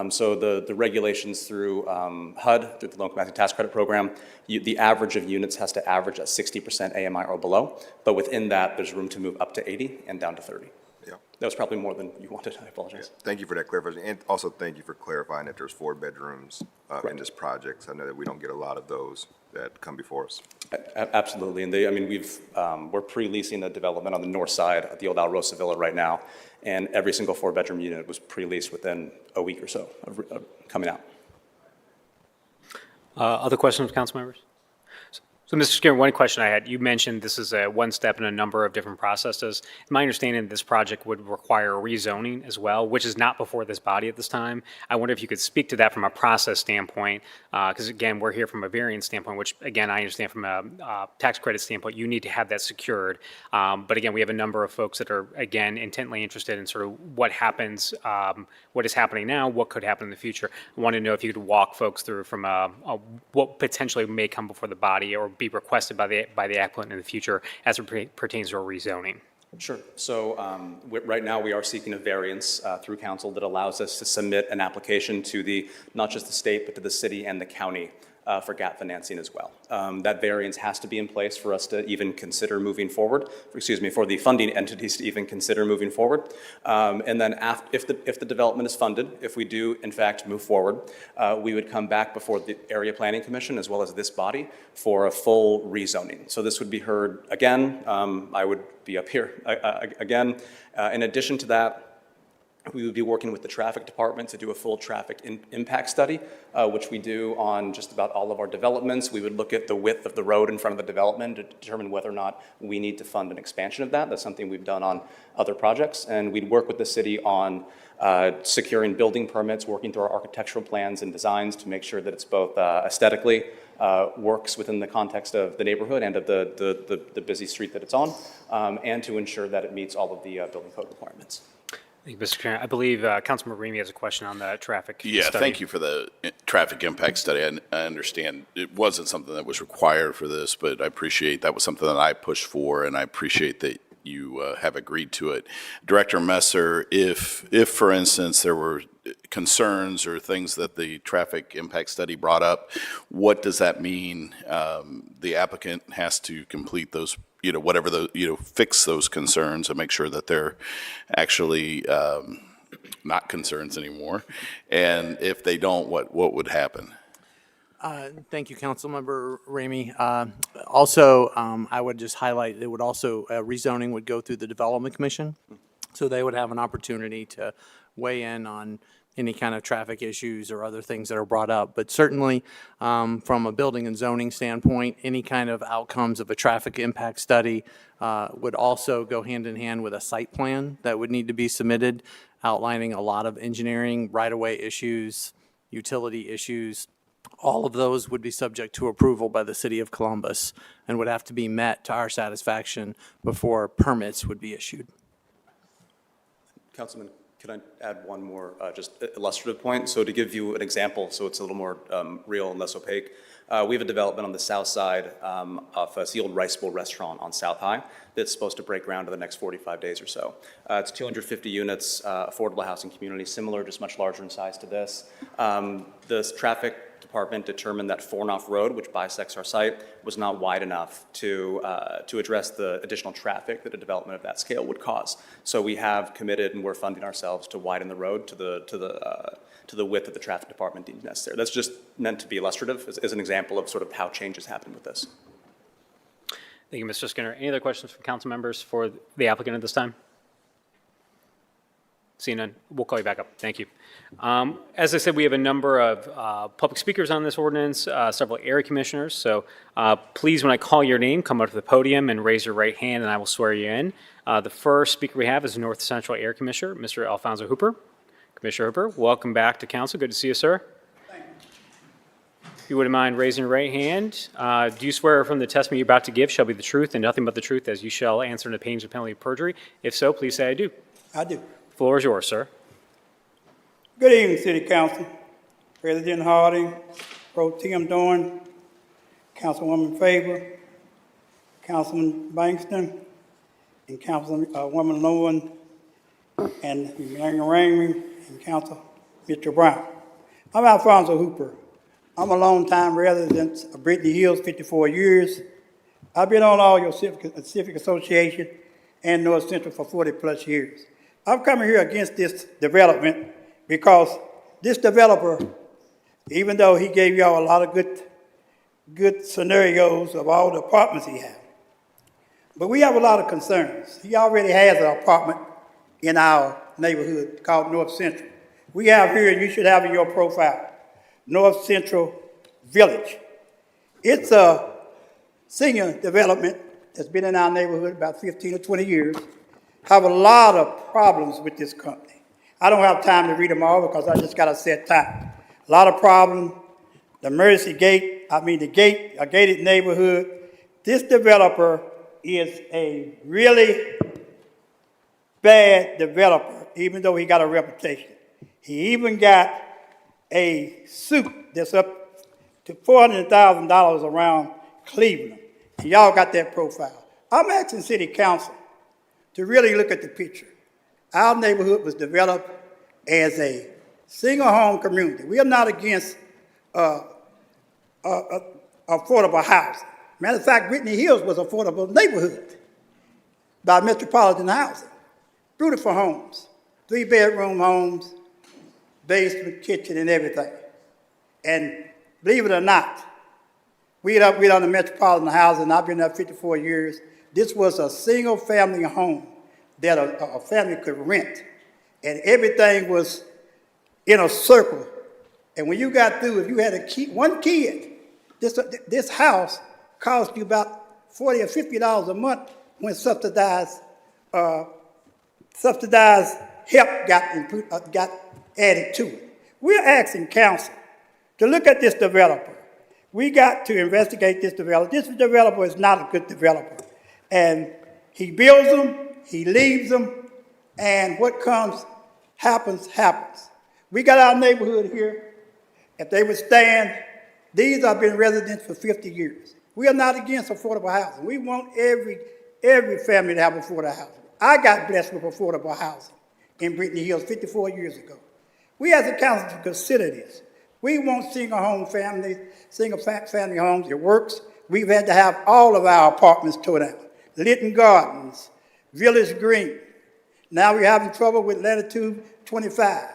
So the regulations through HUD, through the Low Income Housing Tax Credit Program, the average of units has to average at 60% AMI or below. But within that, there's room to move up to 80 and down to 30. Yeah. That was probably more than you wanted. I apologize. Yeah. Thank you for that clarification. And also thank you for clarifying that there's 4 bedrooms in this project. I know that we don't get a lot of those that come before us. Absolutely. And I mean, we're pre-leasing the development on the north side at the old Alrosa Villa right now. And every single 4-bedroom unit was pre-leased within a week or so of coming out. Other questions, council members? So, Mr. Skinner, one question I had, you mentioned this is one step in a number of different processes. My understanding this project would require rezoning as well, which is not before this body at this time. I wonder if you could speak to that from a process standpoint, because again, we're here from a variance standpoint, which again, I understand from a tax credit standpoint, you need to have that secured. But again, we have a number of folks that are, again, intently interested in sort of what happens, what is happening now, what could happen in the future. I want to know if you could walk folks through from what potentially may come before the body or be requested by the applicant in the future as it pertains to a rezoning. Sure. So right now we are seeking a variance through council that allows us to submit an application to not just the state, but to the city and the county for gap financing as well. That variance has to be in place for us to even consider moving forward, for the funding entities to even consider moving forward. And then if the development is funded, if we do in fact move forward, we would come back before the Area Planning Commission as well as this body for a full rezoning. So this would be heard again. I would be up here again. In addition to that, we would be working with the traffic department to do a full traffic impact study, which we do on just about all of our developments. We would look at the width of the road in front of the development to determine whether or not we need to fund an expansion of that. That's something we've done on other projects. And we'd work with the city on securing building permits, working through our architectural plans and designs to make sure that it's both aesthetically works within the context of the neighborhood and of the busy street that it's on, and to ensure that it meets all of the building code requirements. Thank you, Mr. Chairman. I believe Councilman Remy has a question on the traffic study. Yeah, thank you for the traffic impact study. I understand it wasn't something that was required for this, but I appreciate that was something that I pushed for, and I appreciate that you have agreed to it. Director Messer, if for instance there were concerns or things that the traffic impact study brought up, what does that mean? The applicant has to complete those, whatever fix those concerns and make sure that they're actually not concerns anymore. And if they don't, what would happen? Thank you, Councilmember Ramey. Also, I would just highlight, it would also, rezoning would go through the Development Commission. So they would have an opportunity to weigh in on any kind of traffic issues or other things that are brought up. But certainly, from a building and zoning standpoint, any kind of outcomes of a traffic impact study would also go hand in hand with a site plan that would need to be submitted, outlining a lot of engineering, right-of-way issues, utility issues, all of those would be subject to approval by the city of Columbus and would have to be met to our satisfaction before permits would be issued. Councilman, can I add one more just illustrative point? So to give you an example, so it's a little more real and less opaque, we have a development on the south side of the old Rice Bowl restaurant on South High that's supposed to break ground in the next 45 days or so. It's 250 units, affordable housing community, similar, just much larger in size to this. The traffic department determined that Fornoff Road, which bisects our site, was not wide enough to address the additional traffic that a development of that scale would cause. So we have committed and we're funding ourselves to widen the road to the width that the traffic department deems necessary. That's just meant to be illustrative as an example of sort of how changes happen with this. Thank you, Mr. Skinner. Any other questions from council members for the applicant at this time? Seeing none, we'll call you back up. Thank you. As I said, we have a number of public speakers on this ordinance, several area commissioners. So please, when I call your name, come up to the podium and raise your right hand, and I will swear you in. The first speaker we have is North Central Area Commissioner, Mr. Alfonso Hooper. Commissioner Hooper, welcome back to council. Good to see you, sir. Thank you. If you wouldn't mind raising your right hand, do you swear from the testimony you're about to give shall be the truth and nothing but the truth, as you shall answer in the pains and penalty of perjury? If so, please say I do. I do. The floor is yours, sir. Good evening, City Council. President Harding, Pro Tem Dorn, Councilwoman Faber, Councilman Bankston, and Councilwoman Lowen, and Mayor Ramey, and Council Mr. Brown. I'm Alfonso Hooper. I'm a longtime resident of Brittany Hills, 54 years. I've been on all your civic association and North Central for 40 plus years. I'm coming here against this development because this developer, even though he gave y'all a lot of good scenarios of all the apartments he has, but we have a lot of concerns. He already has an apartment in our neighborhood called North Central. We have here, and you should have in your profile, North Central Village. It's a senior development that's been in our neighborhood about 15 or 20 years. Have a lot of problems with this company. I don't have time to read them all because I just got a set time. A lot of problems. The emergency gate, a gated neighborhood. This developer is a really bad developer, even though he got a reputation. He even got a suit that's up to $400,000 around Cleveland. And y'all got that profile. I'm asking City Council to really look at the picture. Our neighborhood was developed as a single home community. We are not against affordable housing. Matter of fact, Brittany Hills was affordable neighborhood by metropolitan housing. Beautiful homes, 3-bedroom homes, basement, kitchen, and everything. And believe it or not, we on the metropolitan housing. I've been there 54 years. This was a single family home that a family could rent. And everything was in a circle. And when you got through, if you had one kid, this house cost you about $40 or $50 a month when subsidized help got added to it. We're asking council to look at this developer. We got to investigate this developer. This developer is not a good developer. And he builds them, he leaves them, and what happens. We got our neighborhood here. If they would stand, these have been residents for 50 years. We are not against affordable housing. We want every family to have affordable housing. I got blessed with affordable housing in Brittany Hills 54 years ago. We as a council to consider this. We want single family homes. It works. We've had to have all of our apartments torn down. Lytton Gardens, Village Green. Now we're having trouble with Latitude 25.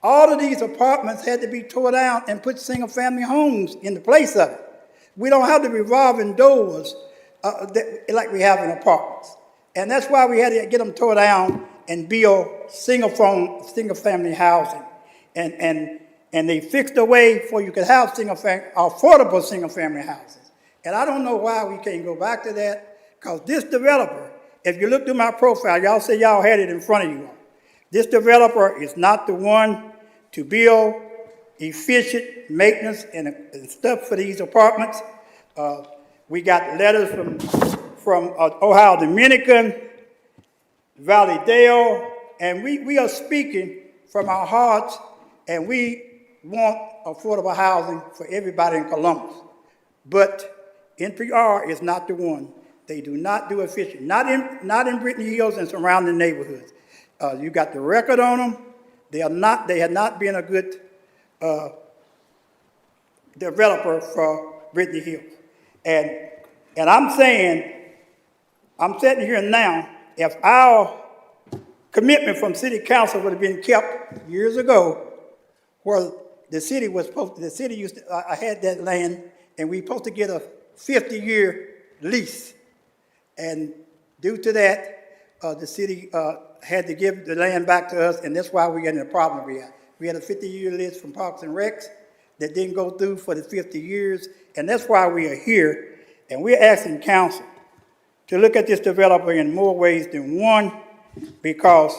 All of these apartments had to be torn down and put single family homes in the place of it. We don't have the revolving doors like we have in apartments. And that's why we had to get them torn down and build single family housing. And they fixed a way for you could have affordable single family houses. And I don't know why we can't go back to that, because this developer, if you look through my profile, y'all say y'all had it in front of you. This developer is not the one to build efficient maintenance and stuff for these apartments. We got letters from Ohio Dominican, Valley Dale, and we are speaking from our hearts, and we want affordable housing for everybody in Columbus. But NPR is not the one. They do not do efficient, not in Brittany Hills and surrounding neighborhoods. You got the record on them. They have not been a good developer for Brittany Hills. And I'm saying, I'm sitting here now, if our commitment from city council would have been kept years ago, where the city used to, I had that land, and we supposed to get a 50-year lease. And due to that, the city had to give the land back to us, and that's why we're getting the problem we had. We had a 50-year lease from Parks and Recs that didn't go through for the 50 years, and that's why we are here. And we're asking council to look at this developer in more ways than one, because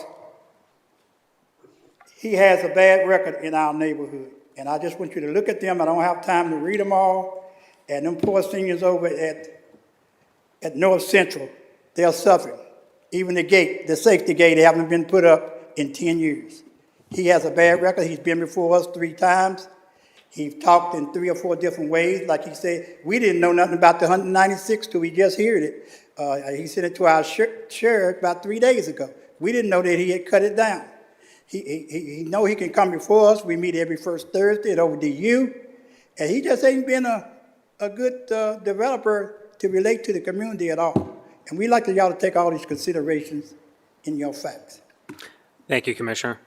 he has a bad record in our neighborhood. And I just want you to look at them. I don't have time to read them all. And them poor seniors over at North Central, they're suffering. Even the safety gate, haven't been put up in 10 years. He has a bad record. He's been before us 3 times. He's talked in 3 or 4 different ways. Like he said, we didn't know nothing about the 196 till we just heard it. He sent it to our sheriff about 3 days ago. We didn't know that he had cut it down. He know he can come before us. We meet every first Thursday at ODU. And he just ain't been a good developer to relate to the community at all. And we'd like y'all to take all these considerations in your facts. Thank you, Commissioner.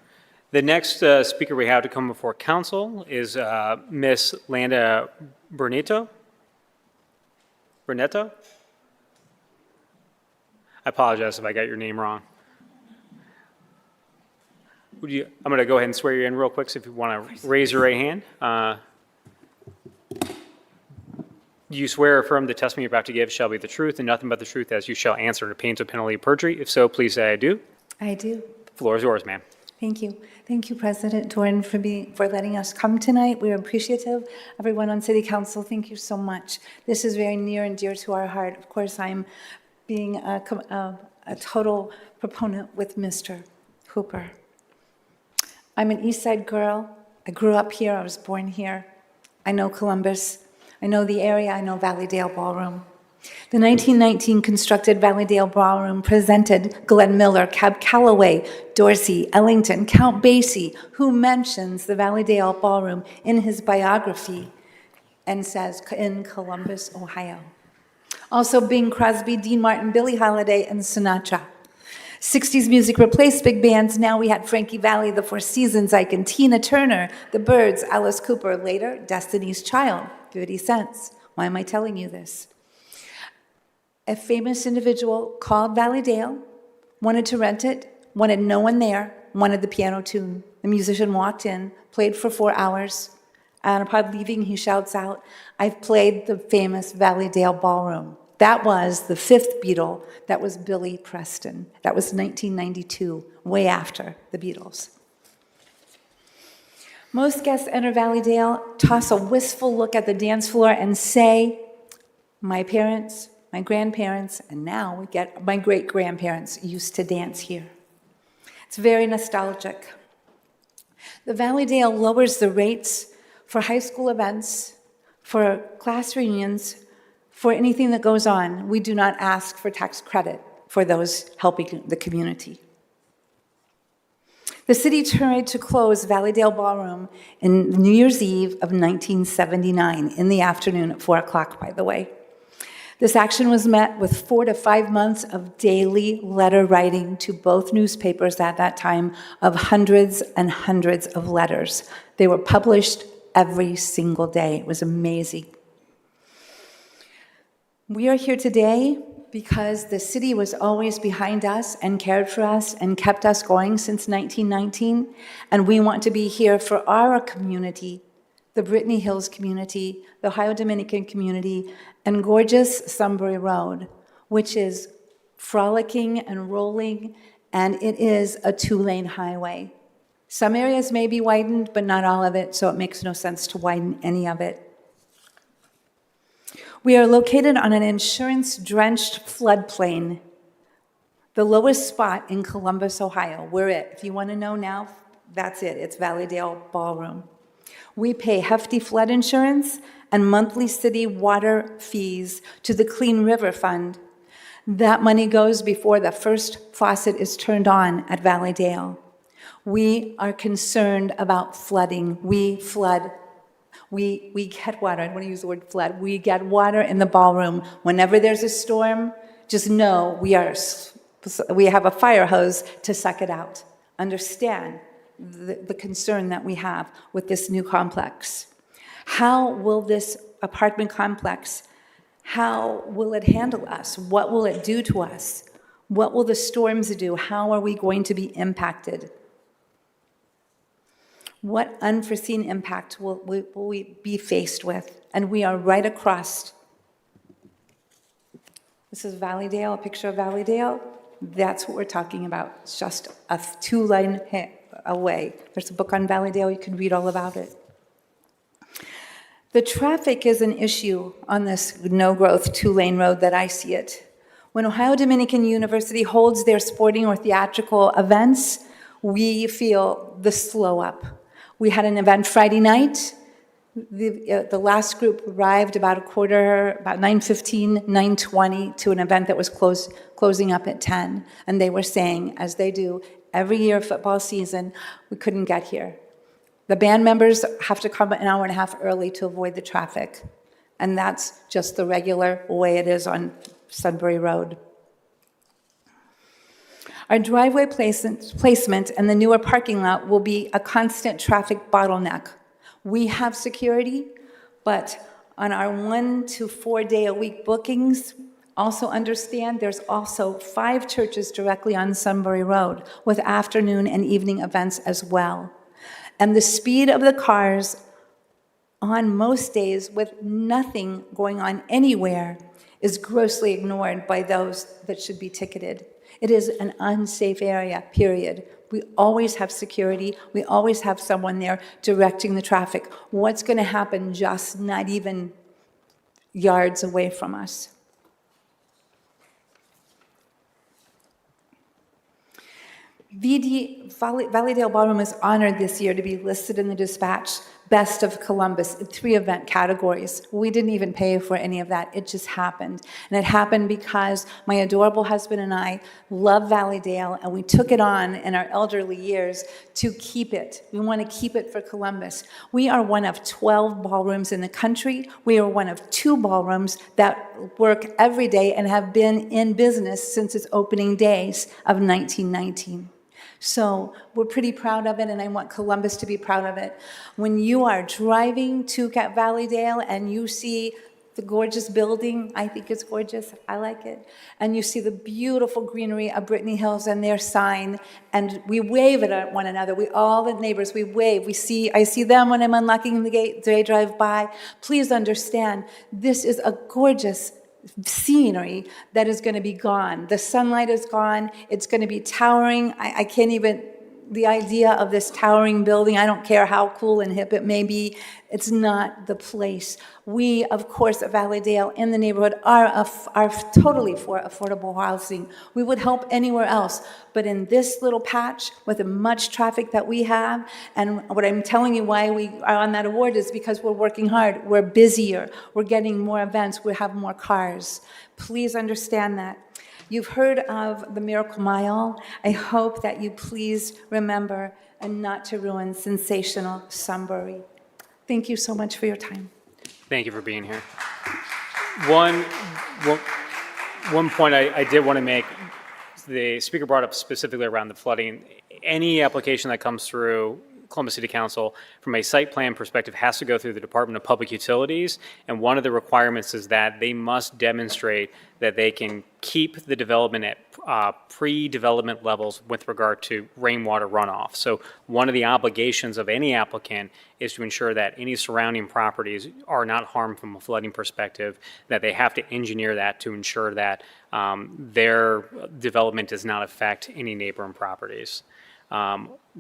The next speaker we have to come before council is Miss Landa Burnetto. I apologize if I got your name wrong. I'm going to go ahead and swear you in real quick, so if you want to raise your right hand. Do you swear or affirm the testimony you're about to give shall be the truth and nothing but the truth, as you shall answer under pain of penalty of perjury? If so, please say I do. I do. The floor is yours, ma'am. Thank you. Thank you, President Doran, for letting us come tonight. We're appreciative. Everyone on City Council, thank you so much. This is very near and dear to our heart. Of course, I'm being a total proponent with Mr. Hooper. I'm an East Side girl. I grew up here. I was born here. I know Columbus. I know the area. I know Valleydale Ballroom. The 1919 constructed Valleydale Ballroom presented Glenn Miller, Cab Calloway, Dorsey, Ellington, Count Basie, who mentions the Valleydale Ballroom in his biography and says in Columbus, Ohio. Also Bing Crosby, Dean Martin, Billie Holiday, and Sinatra. 60s music replaced big bands. Now we had Frankie Valli, The Four Seasons, Ike and Tina Turner, The Byrds, Alice Cooper, later Destiny's Child, 50 Cent. Why am I telling you this? A famous individual called Valleydale, wanted to rent it, wanted no one there, wanted the piano tune. The musician walked in, played for 4 hours, and upon leaving, he shouts out, "I've played the famous Valleydale Ballroom." That was the 5th Beatle. That was Billy Preston. That was 1992, way after the Beatles. Most guests enter Valleydale, toss a wistful look at the dance floor and say, my parents, my grandparents, and now we get my great-grandparents used to dance here. It's very nostalgic. The Valleydale lowers the rates for high school events, for class reunions, for anything that goes on. We do not ask for tax credit for those helping the community. The city tried to close Valleydale Ballroom in New Year's Eve of 1979, in the afternoon at 4 o'clock, by the way. This action was met with 4 to 5 months of daily letter writing to both newspapers at that time of hundreds and hundreds of letters. They were published every single day. It was amazing. We are here today because the city was always behind us and cared for us and kept us going since 1919, and we want to be here for our community, the Brittany Hills community, the Ohio Dominican community, and gorgeous Sunbury Road, which is frolicking and rolling, and it is a 2-lane highway. Some areas may be widened, but not all of it, so it makes no sense to widen any of it. We are located on an insurance-drenched floodplain, the lowest spot in Columbus, Ohio. We're it. If you want to know now, that's it. It's Valleydale Ballroom. We pay hefty flood insurance and monthly city water fees to the Clean River Fund. That money goes before the first faucet is turned on at Valleydale. We are concerned about flooding. We flood. We get water. I don't want to use the word flood. We get water in the ballroom. Whenever there's a storm, just know we have a fire hose to suck it out. Understand the concern that we have with this new complex. How will this apartment complex, how will it handle us? What will it do to us? What will the storms do? How are we going to be impacted? What unforeseen impact will we be faced with? And we are right across. This is Valleydale, a picture of Valleydale. That's what we're talking about. It's just a two-line away. There's a book on Valleydale. You can read all about it. The traffic is an issue on this no-growth two-lane road that I see it. When Ohio Dominican University holds their sporting or theatrical events, we feel the slow up. We had an event Friday night. The last group arrived about 9:15, 9:20 to an event that was closing up at 10. And they were saying, as they do every year football season, we couldn't get here. The band members have to come an hour and a half early to avoid the traffic. And that's just the regular way it is on Sudbury Road. Our driveway placement and the newer parking lot will be a constant traffic bottleneck. We have security, but on our 1 to 4 day a week bookings, also understand there's also 5 churches directly on Sunbury Road with afternoon and evening events as well. And the speed of the cars on most days with nothing going on anywhere is grossly ignored by those that should be ticketed. It is an unsafe area, period. We always have security. We always have someone there directing the traffic. What's going to happen just not even yards away from us? Valleydale Ballroom is honored this year to be listed in the Dispatch Best of Columbus in 3 event categories. We didn't even pay for any of that. It just happened. And it happened because my adorable husband and I love Valleydale, and we took it on in our elderly years to keep it. We want to keep it for Columbus. We are one of 12 ballrooms in the country. We are one of 2 ballrooms that work every day and have been in business since its opening days of 1919. So we're pretty proud of it, and I want Columbus to be proud of it. When you are driving to Valleydale and you see the gorgeous building, I think it's gorgeous, I like it, and you see the beautiful greenery of Brittany Hills and their sign, and we wave at one another. All the neighbors, we wave. I see them when I'm unlocking the gate, they drive by. Please understand, this is a gorgeous scenery that is going to be gone. The sunlight is gone. It's going to be towering. I can't even, the idea of this towering building, I don't care how cool and hip it may be, it's not the place. We, of course, at Valleydale in the neighborhood are totally for affordable housing. We would help anywhere else, but in this little patch with the much traffic that we have, and what I'm telling you why we are on that award is because we're working hard, we're busier, we're getting more events, we have more cars. Please understand that. You've heard of the Miracle Mile. I hope that you please remember and not to ruin sensational Sunbury. Thank you so much for your time. Thank you for being here. One point I did want to make, the speaker brought up specifically around the flooding. Any application that comes through Columbus City Council from a site plan perspective has to go through the Department of Public Utilities, and one of the requirements is that they must demonstrate that they can keep the development at pre-development levels with regard to rainwater runoff. So one of the obligations of any applicant is to ensure that any surrounding properties are not harmed from a flooding perspective, that they have to engineer that to ensure that their development does not affect any neighboring properties.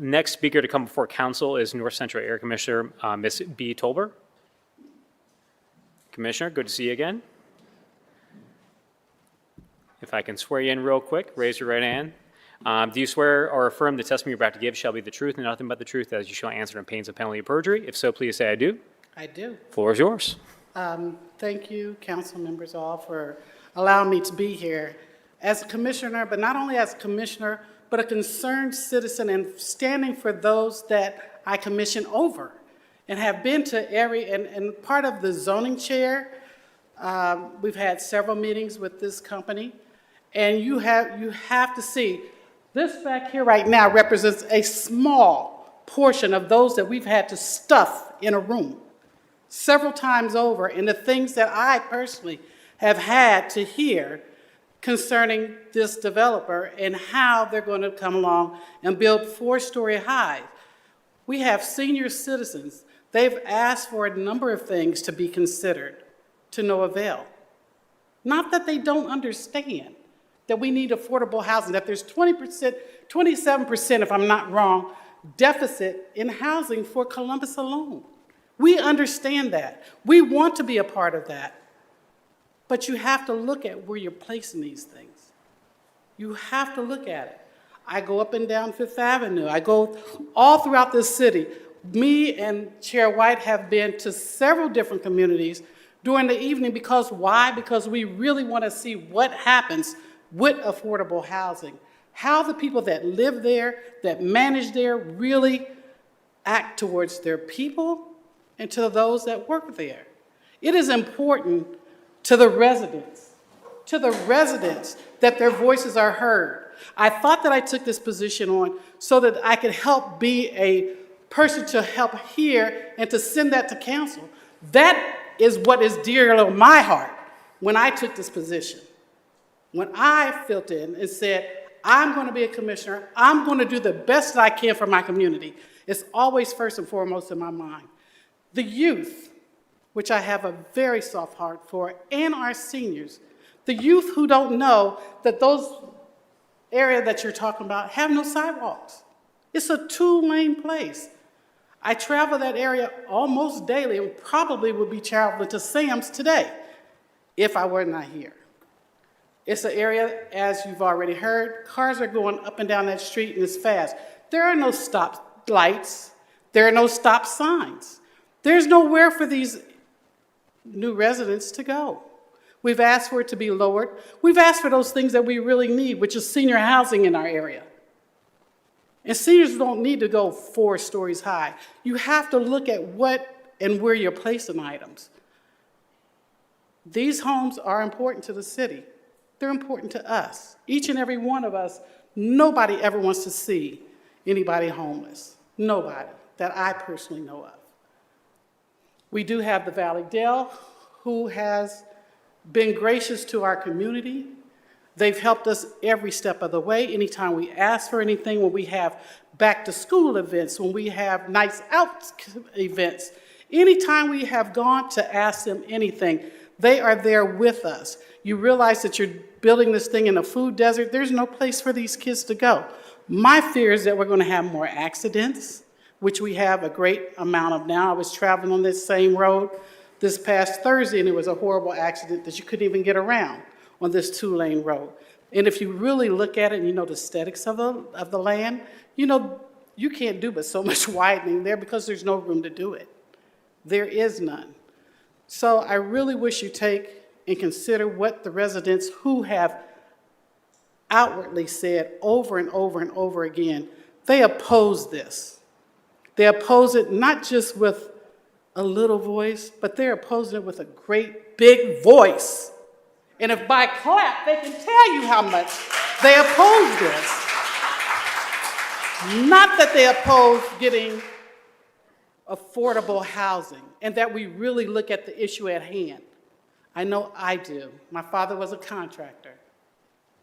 Next speaker to come before council is North Central Area Commissioner, Ms. B. Tolber. Commissioner, good to see you again. If I can swear you in real quick, raise your right hand. Do you swear or affirm the testimony you're about to give shall be the truth and nothing but the truth as you shall answer in pains of penalty of perjury? If so, please say I do. I do. Floor is yours. Thank you, council members all, for allowing me to be here as a commissioner, but not only as a commissioner, but a concerned citizen and standing for those that I commission over and have been to and part of the zoning chair. We've had several meetings with this company, and you have to see, this back here right now represents a small portion of those that we've had to stuff in a room several times over, and the things that I personally have had to hear concerning this developer and how they're going to come along and build 4-story highs. We have senior citizens. They've asked for a number of things to be considered to no avail. Not that they don't understand that we need affordable housing, that there's 20%, 27%, if I'm not wrong, deficit in housing for Columbus alone. We understand that. We want to be a part of that. But you have to look at where you're placing these things. You have to look at it. I go up and down Fifth Avenue. I go all throughout this city. Me and Chair White have been to several different communities during the evening because why? Because we really want to see what happens with affordable housing. How the people that live there, that manage there, really act towards their people and to those that work there. It is important to the residents that their voices are heard. I thought that I took this position on so that I could help be a person to help hear and to send that to council. That is what is dear to my heart when I took this position. When I filled in and said, I'm going to be a commissioner, I'm going to do the best that I can for my community. It's always first and foremost in my mind. The youth, which I have a very soft heart for, and our seniors, the youth who don't know that those areas that you're talking about have no sidewalks. It's a 2-lane place. I travel that area almost daily and probably would be traveling to Sam's today if I were not here. It's an area, as you've already heard, cars are going up and down that street and it's fast. There are no stop lights. There are no stop signs. There's nowhere for these new residents to go. We've asked for it to be lowered. We've asked for those things that we really need, which is senior housing in our area. And seniors don't need to go 4 stories high. You have to look at what and where you're placing items. These homes are important to the city. They're important to us. Each and every one of us, nobody ever wants to see anybody homeless. Nobody that I personally know of. We do have the Valley Dell, who has been gracious to our community. They've helped us every step of the way. Anytime we ask for anything, when we have back to school events, when we have nights out events, anytime we have gone to ask them anything, they are there with us. You realize that you're building this thing in a food desert. There's no place for these kids to go. My fear is that we're going to have more accidents, which we have a great amount of now. I was traveling on this same road this past Thursday, and it was a horrible accident that you couldn't even get around on this 2-lane road. And if you really look at it and you know the aesthetics of the land, you know you can't do but so much widening there because there's no room to do it. There is none. So I really wish you take and consider what the residents who have outwardly said over and over and over again, they oppose this. They oppose it not just with a little voice, but they're opposing it with a great big voice. And if by clap, they can tell you how much they oppose this. Not that they oppose getting affordable housing and that we really look at the issue at hand. I know I do. My father was a contractor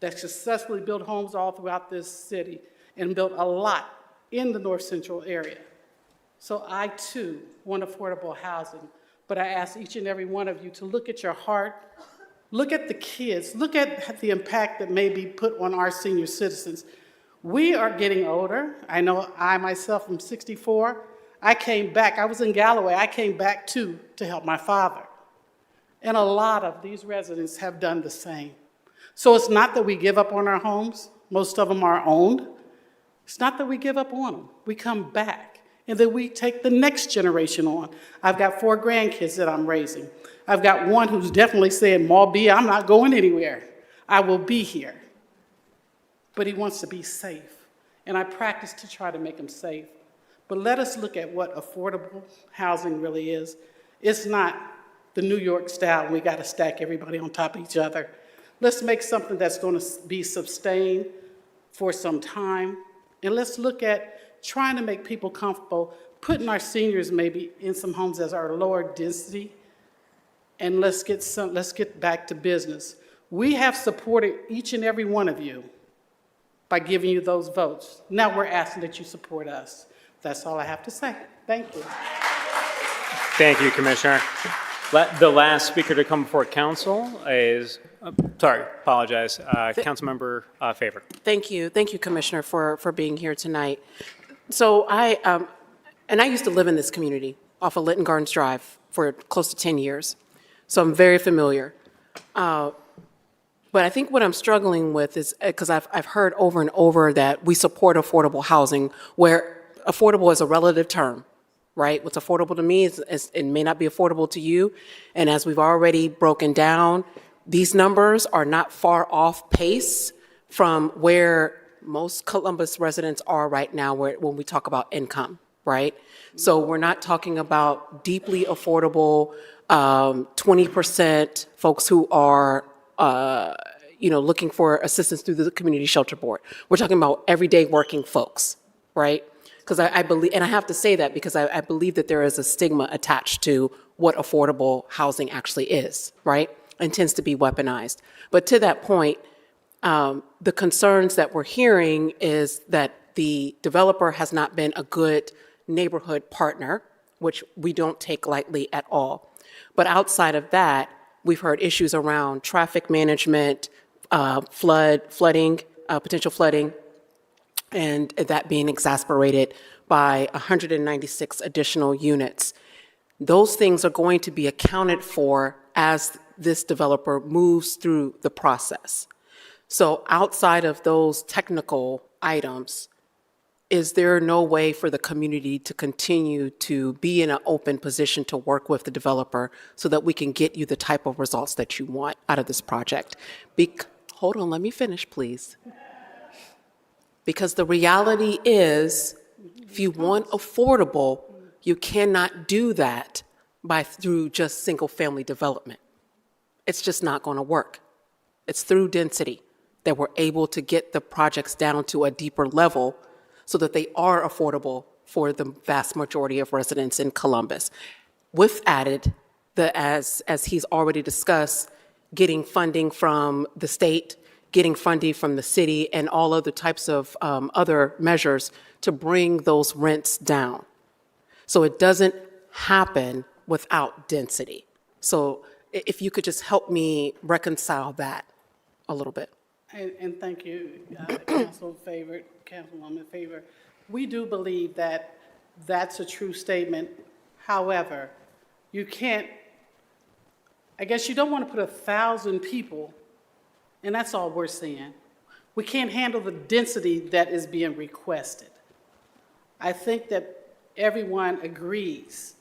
that successfully built homes all throughout this city and built a lot in the North Central area. So I too want affordable housing, but I ask each and every one of you to look at your heart, look at the kids, look at the impact that may be put on our senior citizens. We are getting older. I know I myself am 64. I came back. I was in Galloway. I came back too to help my father. And a lot of these residents have done the same. So it's not that we give up on our homes. Most of them are owned. It's not that we give up on them. We come back, and then we take the next generation on. I've got 4 grandkids that I'm raising. I've got one who's definitely saying, "Ma B, I'm not going anywhere. I will be here." But he wants to be safe, and I practice to try to make him safe. But let us look at what affordable housing really is. It's not the New York style, we got to stack everybody on top of each other. Let's make something that's going to be sustained for some time. And let's look at trying to make people comfortable, putting our seniors maybe in some homes that are lower density. And let's get back to business. We have supported each and every one of you by giving you those votes. Now we're asking that you support us. That's all I have to say. Thank you. Thank you, Commissioner. The last speaker to come before council is, Councilmember Favor. Thank you, Commissioner, for being here tonight. So I used to live in this community off of Linton Gardens Drive for close to 10 years, so I'm very familiar. But I think what I'm struggling with is, because I've heard over and over that we support affordable housing, where affordable is a relative term, right? What's affordable to me it may not be affordable to you. And as we've already broken down, these numbers are not far off pace from where most Columbus residents are right now when we talk about income, right? So we're not talking about deeply affordable 20% folks who are looking for assistance through the Community Shelter Board. We're talking about everyday working folks, right? Because I believe, and I have to say that because I believe that there is a stigma attached to what affordable housing actually is, right? And tends to be weaponized. But to that point, the concerns that we're hearing is that the developer has not been a good neighborhood partner, which we don't take lightly at all. But outside of that, we've heard issues around traffic management, flooding, potential flooding, and that being exasperated by 196 additional units. Those things are going to be accounted for as this developer moves through the process. So outside of those technical items, is there no way for the community to continue to be in an open position to work with the developer so that we can get you the type of results that you want out of this project? Hold on, let me finish, please. Because the reality is, if you want affordable, you cannot do that through just single-family development. It's just not going to work. It's through density that we're able to get the projects down to a deeper level so that they are affordable for the vast majority of residents in Columbus. With added, as he's already discussed, getting funding from the state, getting funding from the city, and all other types of other measures to bring those rents down. So it doesn't happen without density. So if you could just help me reconcile that a little bit. And thank you, Councilwoman Favor. We do believe that that's a true statement. However, you can't, I guess you don't want to put 1,000 people, and that's all we're saying. We can't handle the density that is being requested. I think that everyone agrees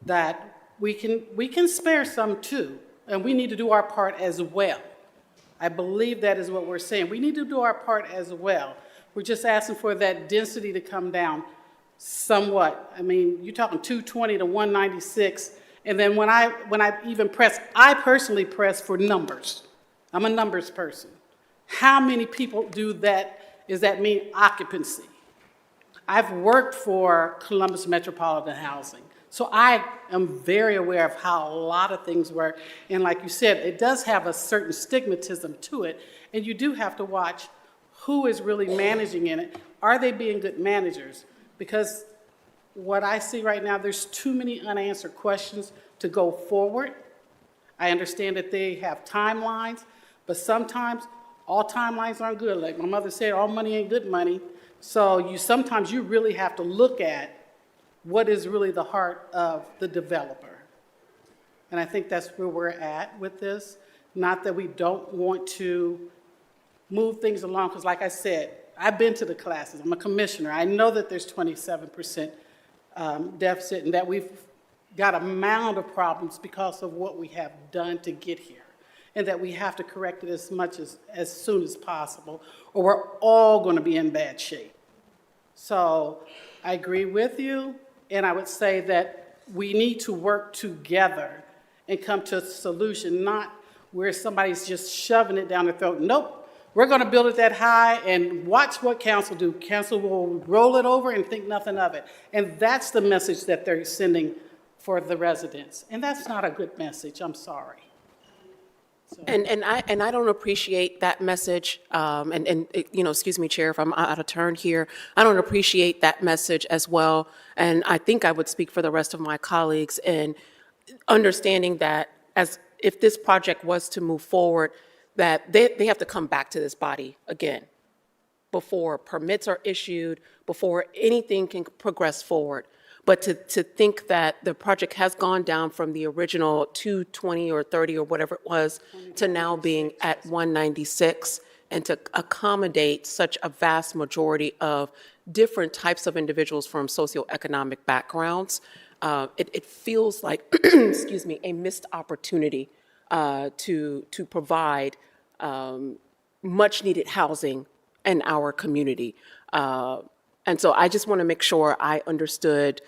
that we can spare some too, and we need to do our part as well. I believe that is what we're saying. We need to do our part as well. We're just asking for that density to come down somewhat. I mean, you're talking 220 to 196, and then when I even press, I personally press for numbers. I'm a numbers person. How many people do that? Does that mean occupancy? I've worked for Columbus Metropolitan Housing, so I am very aware of how a lot of things work. And like you said, it does have a certain stigmatism to it, and you do have to watch who is really managing in it. Are they being good managers? Because what I see right now, there's too many unanswered questions to go forward. I understand that they have timelines, but sometimes all timelines aren't good. Like my mother said, all money ain't good money. So sometimes you really have to look at what is really the heart of the developer. And I think that's where we're at with this. Not that we don't want to move things along, because like I said, I've been to the classes. I'm a commissioner. I know that there's 27% deficit and that we've got a mound of problems because of what we have done to get here, and that we have to correct it as soon as possible, or we're all going to be in bad shape. So I agree with you, and I would say that we need to work together and come to a solution, not where somebody's just shoving it down their throat. Nope, we're going to build it that high and watch what council do. Council will roll it over and think nothing of it. And that's the message that they're sending for the residents. And that's not a good message, I'm sorry. So. And I don't appreciate that message, excuse me, Chair, if I'm out of turn here, I don't appreciate that message as well. And I think I would speak for the rest of my colleagues in understanding that if this project was to move forward, that they have to come back to this body again before permits are issued, before anything can progress forward. But to think that the project has gone down from the original 220 or 30 or whatever it was to now being at 196, and to accommodate such a vast majority of different types of individuals from socioeconomic backgrounds, it feels like, excuse me, a missed opportunity to provide much needed housing in our community. And so I just want to make sure I understood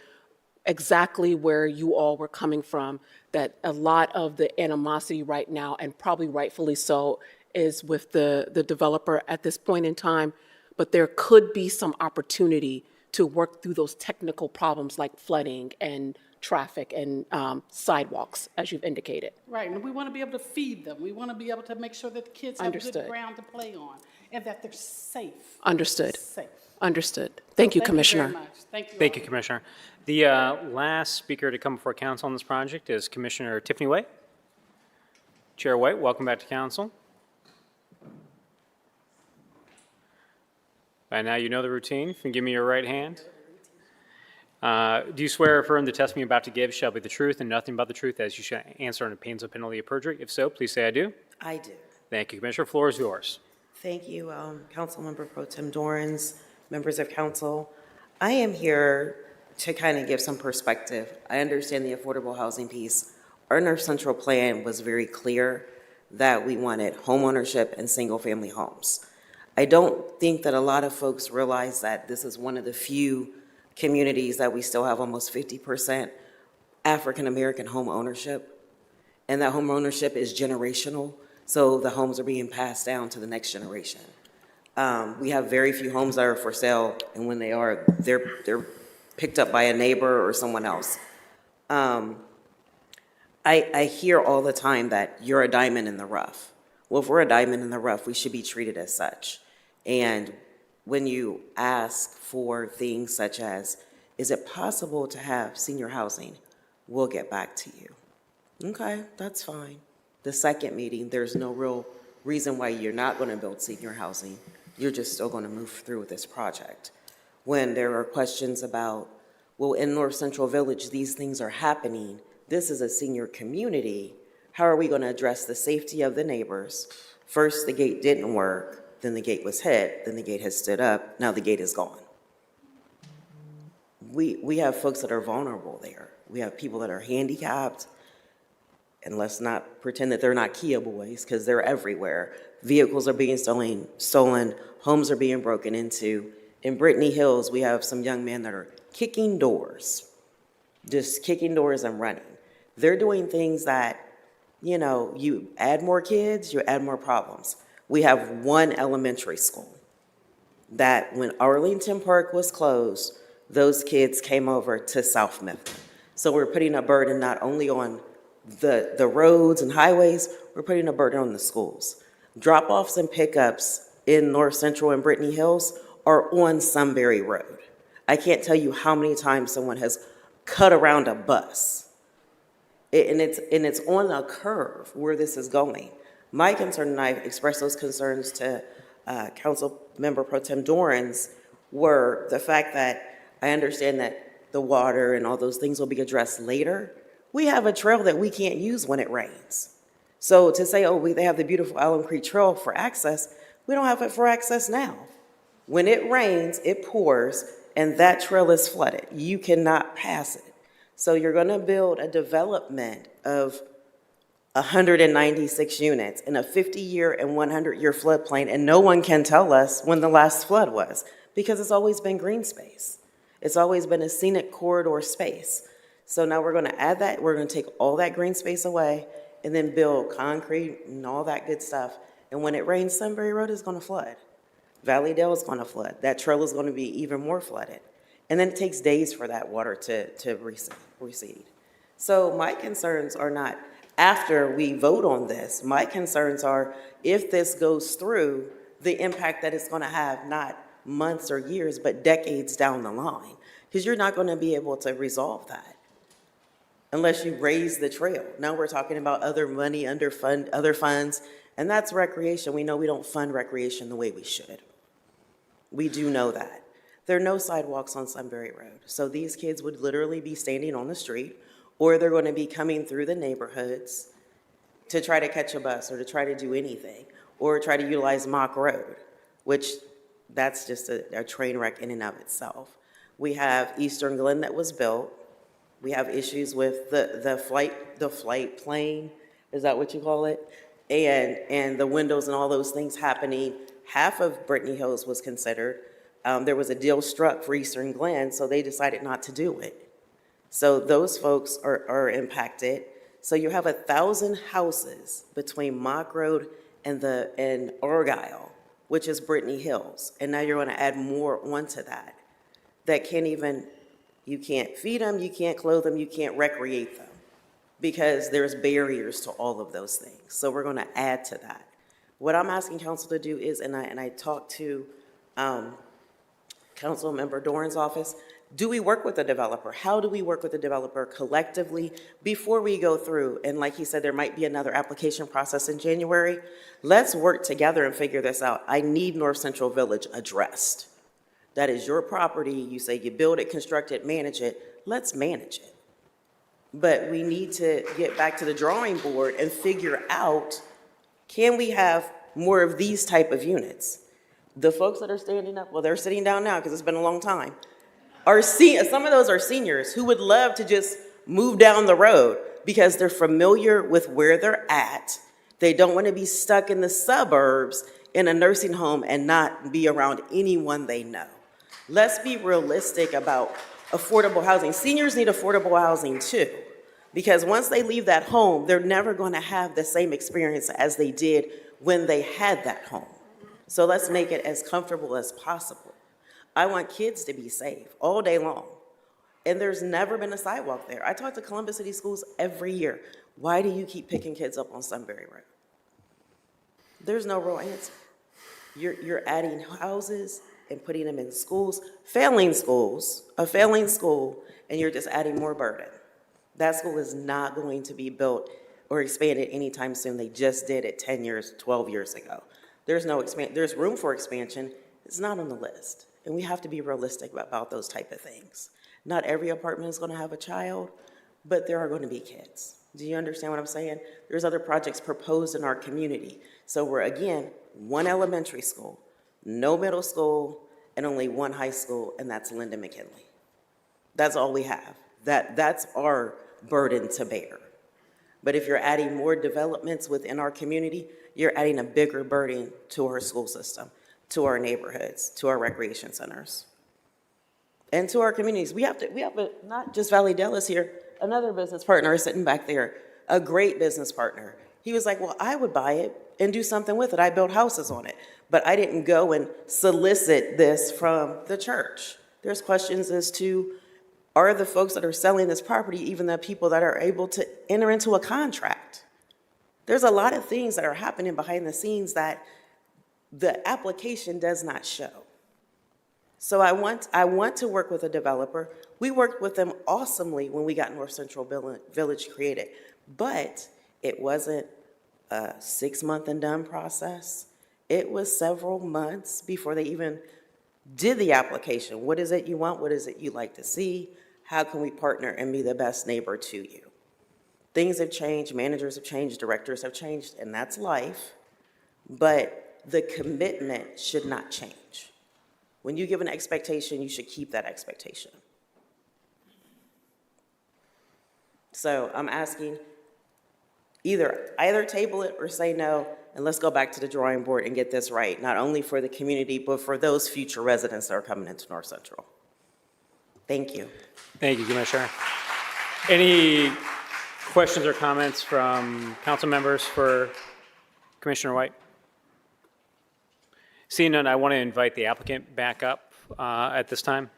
exactly where you all were coming from, that a lot of the animosity right now, and probably rightfully so, is with the developer at this point in time, but there could be some opportunity to work through those technical problems like flooding and traffic and sidewalks, as you've indicated. Right, and we want to be able to feed them. We want to be able to make sure that the kids have good ground to play on and that they're safe. Understood. Safe. Understood. Thank you, Commissioner. Thank you very much. Thank you, Commissioner. The last speaker to come before council on this project is Commissioner Tiffany White. Chair White, welcome back to council. By now you know the routine. If you can give me your right hand. Do you swear or affirm the testimony you're about to give shall be the truth and nothing but the truth, as you shall answer under pains of penalty of perjury? If so, please say I do. I do. Thank you, Commissioner. Floor is yours. Thank you, Councilmember Pro Tem Dorans, members of council. I am here to kind of give some perspective. I understand the affordable housing piece. Our North Central plan was very clear that we wanted homeownership and single-family homes. I don't think that a lot of folks realize that this is one of the few communities that we still have almost 50% African-American home ownership, and that home ownership is generational, so the homes are being passed down to the next generation. We have very few homes that are for sale, and when they are, they're picked up by a neighbor or someone else. I hear all the time that you're a diamond in the rough. Well, if we're a diamond in the rough, we should be treated as such. And when you ask for things such as, is it possible to have senior housing? We'll get back to you. Okay, that's fine. The second meeting, there's no real reason why you're not going to build senior housing. You're just still going to move through with this project. When there are questions about, well, in North Central Village, these things are happening. This is a senior community. How are we going to address the safety of the neighbors? First, the gate didn't work. Then the gate was hit. Then the gate has stood up. Now the gate is gone. We have folks that are vulnerable there. We have people that are handicapped. And let's not pretend that they're not Kia boys, because they're everywhere. Vehicles are being stolen, homes are being broken into. In Brittany Hills, we have some young men that are kicking doors, just kicking doors and running. They're doing things that, you know, you add more kids, you add more problems. We have one elementary school that when Arlington Park was closed, those kids came over to South Memphis. So we're putting a burden not only on the roads and highways, we're putting a burden on the schools. Drop-offs and pickups in North Central and Brittany Hills are on Sunbury Road. I can't tell you how many times someone has cut around a bus. And it's on a curve where this is going. My concern, and I expressed those concerns to Council Member Pro Tem Dorans, were the fact that I understand that the water and all those things will be addressed later. We have a trail that we can't use when it rains. So to say, oh, they have the beautiful Alum Creek Trail for access, we don't have it for access now. When it rains, it pours, and that trail is flooded. You cannot pass it. So you're going to build a development of 196 units in a 50-year and 100-year floodplain, and no one can tell us when the last flood was, because it's always been green space. It's always been a scenic corridor space. So now we're going to add that. We're going to take all that green space away and then build concrete and all that good stuff. And when it rains, Sunbury Road is going to flood. Valley Dale is going to flood. That trail is going to be even more flooded. And then it takes days for that water to recede. So my concerns are not after we vote on this. My concerns are if this goes through, the impact that it's going to have, not months or years, but decades down the line. Because you're not going to be able to resolve that unless you raise the trail. Now we're talking about other money, other funds, and that's recreation. We know we don't fund recreation the way we should. We do know that. There are no sidewalks on Sunbury Road. So these kids would literally be standing on the street, or they're going to be coming through the neighborhoods to try to catch a bus or to try to do anything, or try to utilize Mock Road, which that's just a train wreck in and of itself. We have Eastern Glen that was built. We have issues with the flight plane, is that what you call it? And the windows and all those things happening. Half of Brittany Hills was considered. There was a deal struck for Eastern Glen, so they decided not to do it. So those folks are impacted. So you have 1,000 houses between Mock Road and Argyle, which is Brittany Hills. And now you're going to add more onto that can't even, you can't feed them, you can't clothe them, you can't recreate them because there's barriers to all of those things. So we're going to add to that. What I'm asking council to do is, and I talked to Council Member Doran's office, do we work with the developer? How do we work with the developer collectively before we go through? And like he said, there might be another application process in January. Let's work together and figure this out. I need North Central Village addressed. That is your property. You say you build it, construct it, manage it. Let's manage it. But we need to get back to the drawing board and figure out, can we have more of these type of units? The folks that are standing up, well, they're sitting down now because it's been a long time. Some of those are seniors who would love to just move down the road because they're familiar with where they're at. They don't want to be stuck in the suburbs in a nursing home and not be around anyone they know. Let's be realistic about affordable housing. Seniors need affordable housing too, because once they leave that home, they're never going to have the same experience as they did when they had that home. So let's make it as comfortable as possible. I want kids to be safe all day long. And there's never been a sidewalk there. I talk to Columbus City Schools every year. Why do you keep picking kids up on Sunbury Road? There's no real answer. You're adding houses and putting them in schools, a failing school, and you're just adding more burden. That school is not going to be built or expanded anytime soon. They just did it 10 years, 12 years ago. There's room for expansion. It's not on the list. And we have to be realistic about those type of things. Not every apartment is going to have a child, but there are going to be kids. Do you understand what I'm saying? There's other projects proposed in our community. So we're, again, one elementary school, no middle school, and only one high school, and that's Linda McKinley. That's all we have. That's our burden to bear. But if you're adding more developments within our community, you're adding a bigger burden to our school system, to our neighborhoods, to our recreation centers, and to our communities. We have not just Valley Dell is here, another business partner is sitting back there, a great business partner. He was like, well, I would buy it and do something with it. I built houses on it, but I didn't go and solicit this from the church. There's questions as to, are the folks that are selling this property even the people that are able to enter into a contract? There's a lot of things that are happening behind the scenes that the application does not show. So I want to work with a developer. We worked with them awesomely when we got North Central Village created, but it wasn't a 6-month and done process. It was several months before they even did the application. What is it you want? What is it you'd like to see? How can we partner and be the best neighbor to you? Things have changed, managers have changed, directors have changed, and that's life. But the commitment should not change. When you give an expectation, you should keep that expectation. So I'm asking either table it or say no, and let's go back to the drawing board and get this right, not only for the community, but for those future residents that are coming into North Central. Thank you. Thank you, Commissioner. Any questions or comments from council members for Commissioner White? Seeing none, I want to invite the applicant back up at this time.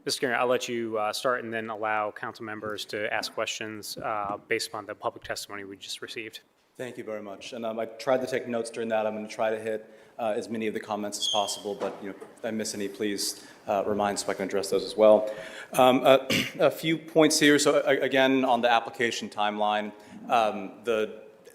Mr. Skinner, I'll let you start and then allow council members to ask questions based upon the public testimony we just received. Thank you very much. And I tried to take notes during that. I'm going to try to hit as many of the comments as possible, but if I miss any, please remind so I can address those as well. A few points here. So again, on the application timeline,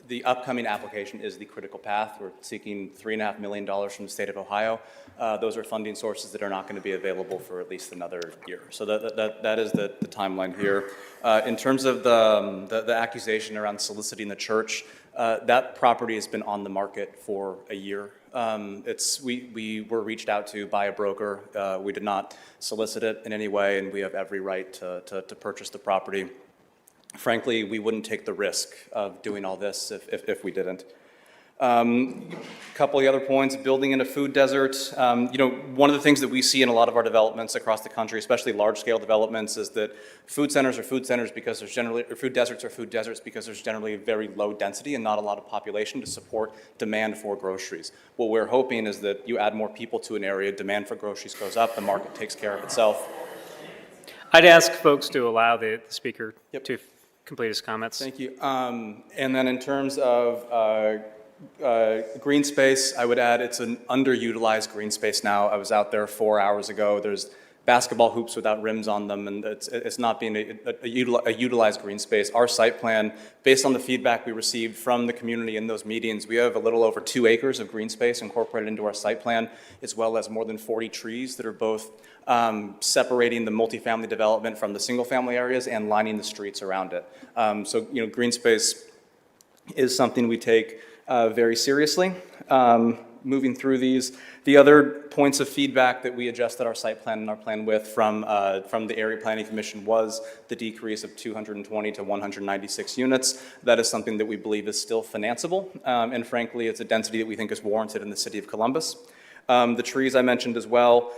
the upcoming application is the critical path. We're seeking $3.5 million from the state of Ohio. Those are funding sources that are not going to be available for at least another year. So that is the timeline here. In terms of the accusation around soliciting the church, that property has been on the market for a year. We were reached out to by a broker. We did not solicit it in any way, and we have every right to purchase the property. Frankly, we wouldn't take the risk of doing all this if we didn't. A couple of the other points, building in a food desert. One of the things that we see in a lot of our developments across the country, especially large-scale developments, is that food centers are food centers because there's generally, or food deserts are food deserts because there's generally a very low density and not a lot of population to support demand for groceries. What we're hoping is that you add more people to an area, demand for groceries goes up, the market takes care of itself. I'd ask folks to allow the speaker to complete his comments. Thank you. And then in terms of green space, I would add it's an underutilized green space now. I was out there 4 hours ago. There's basketball hoops without rims on them, and it's not being a utilized green space. Our site plan, based on the feedback we received from the community in those meetings, we have a little over 2 acres of green space incorporated into our site plan, as well as more than 40 trees that are both separating the multifamily development from the single-family areas and lining the streets around it. So, green space is something we take very seriously. Moving through these, the other points of feedback that we adjusted our site plan and our plan with from the Area Planning Commission was the decrease of 220 to 196 units. That is something that we believe is still financeable, and frankly, it's a density that we think is warranted in the city of Columbus. The trees I mentioned as well.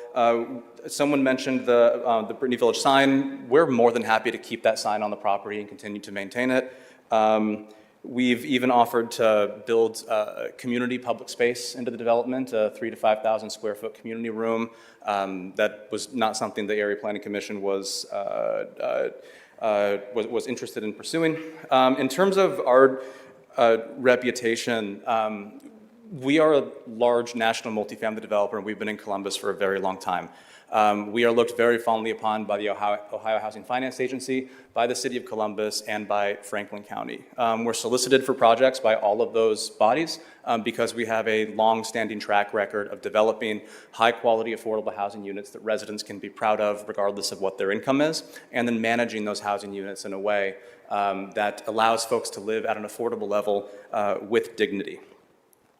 Someone mentioned the Brittany Village sign. We're more than happy to keep that sign on the property and continue to maintain it. We've even offered to build community public space into the development, a 3,000 to 5,000 square foot community room. That was not something the Area Planning Commission was interested in pursuing. In terms of our reputation, we are a large national multifamily developer, and we've been in Columbus for a very long time. We are looked very fondly upon by the Ohio Housing Finance Agency, by the City of Columbus, and by Franklin County. We're solicited for projects by all of those bodies because we have a long-standing track record of developing high-quality, affordable housing units that residents can be proud of regardless of what their income is, and then managing those housing units in a way that allows folks to live at an affordable level with dignity.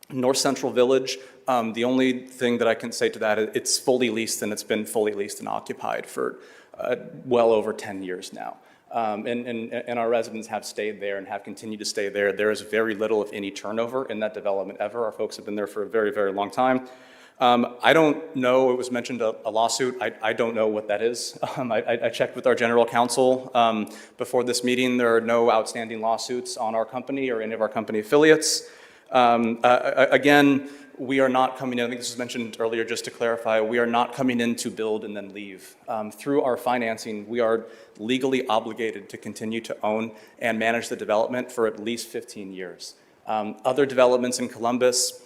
North Central Village, the only thing that I can say to that is it's fully leased, and it's been fully leased and occupied for well over 10 years now. And our residents have stayed there and have continued to stay there. There is very little, if any, turnover in that development ever. Our folks have been there for a very, very long time. I don't know, it was mentioned a lawsuit. I don't know what that is. I checked with our general counsel before this meeting. There are no outstanding lawsuits on our company or any of our company affiliates. Again, we are not coming in, I think this was mentioned earlier, just to clarify, we are not coming in to build and then leave. Through our financing, we are legally obligated to continue to own and manage the development for at least 15 years. Other developments in Columbus,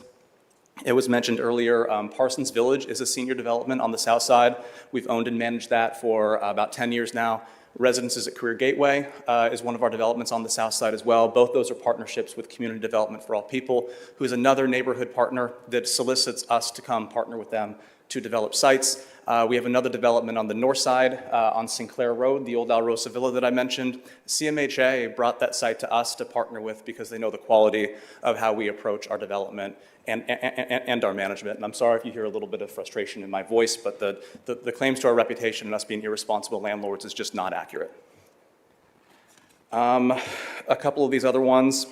it was mentioned earlier, Parsons Village is a senior development on the south side. We've owned and managed that for about 10 years now. Residences at Career Gateway is one of our developments on the south side as well. Both those are partnerships with Community Development for All People, who is another neighborhood partner that solicits us to come partner with them to develop sites. We have another development on the north side on Sinclair Road, the old Alrosa Villa that I mentioned. CMHA brought that site to us to partner with because they know the quality of how we approach our development and our management. And I'm sorry if you hear a little bit of frustration in my voice, but the claims to our reputation and us being irresponsible landlords is just not accurate. A couple of these other ones.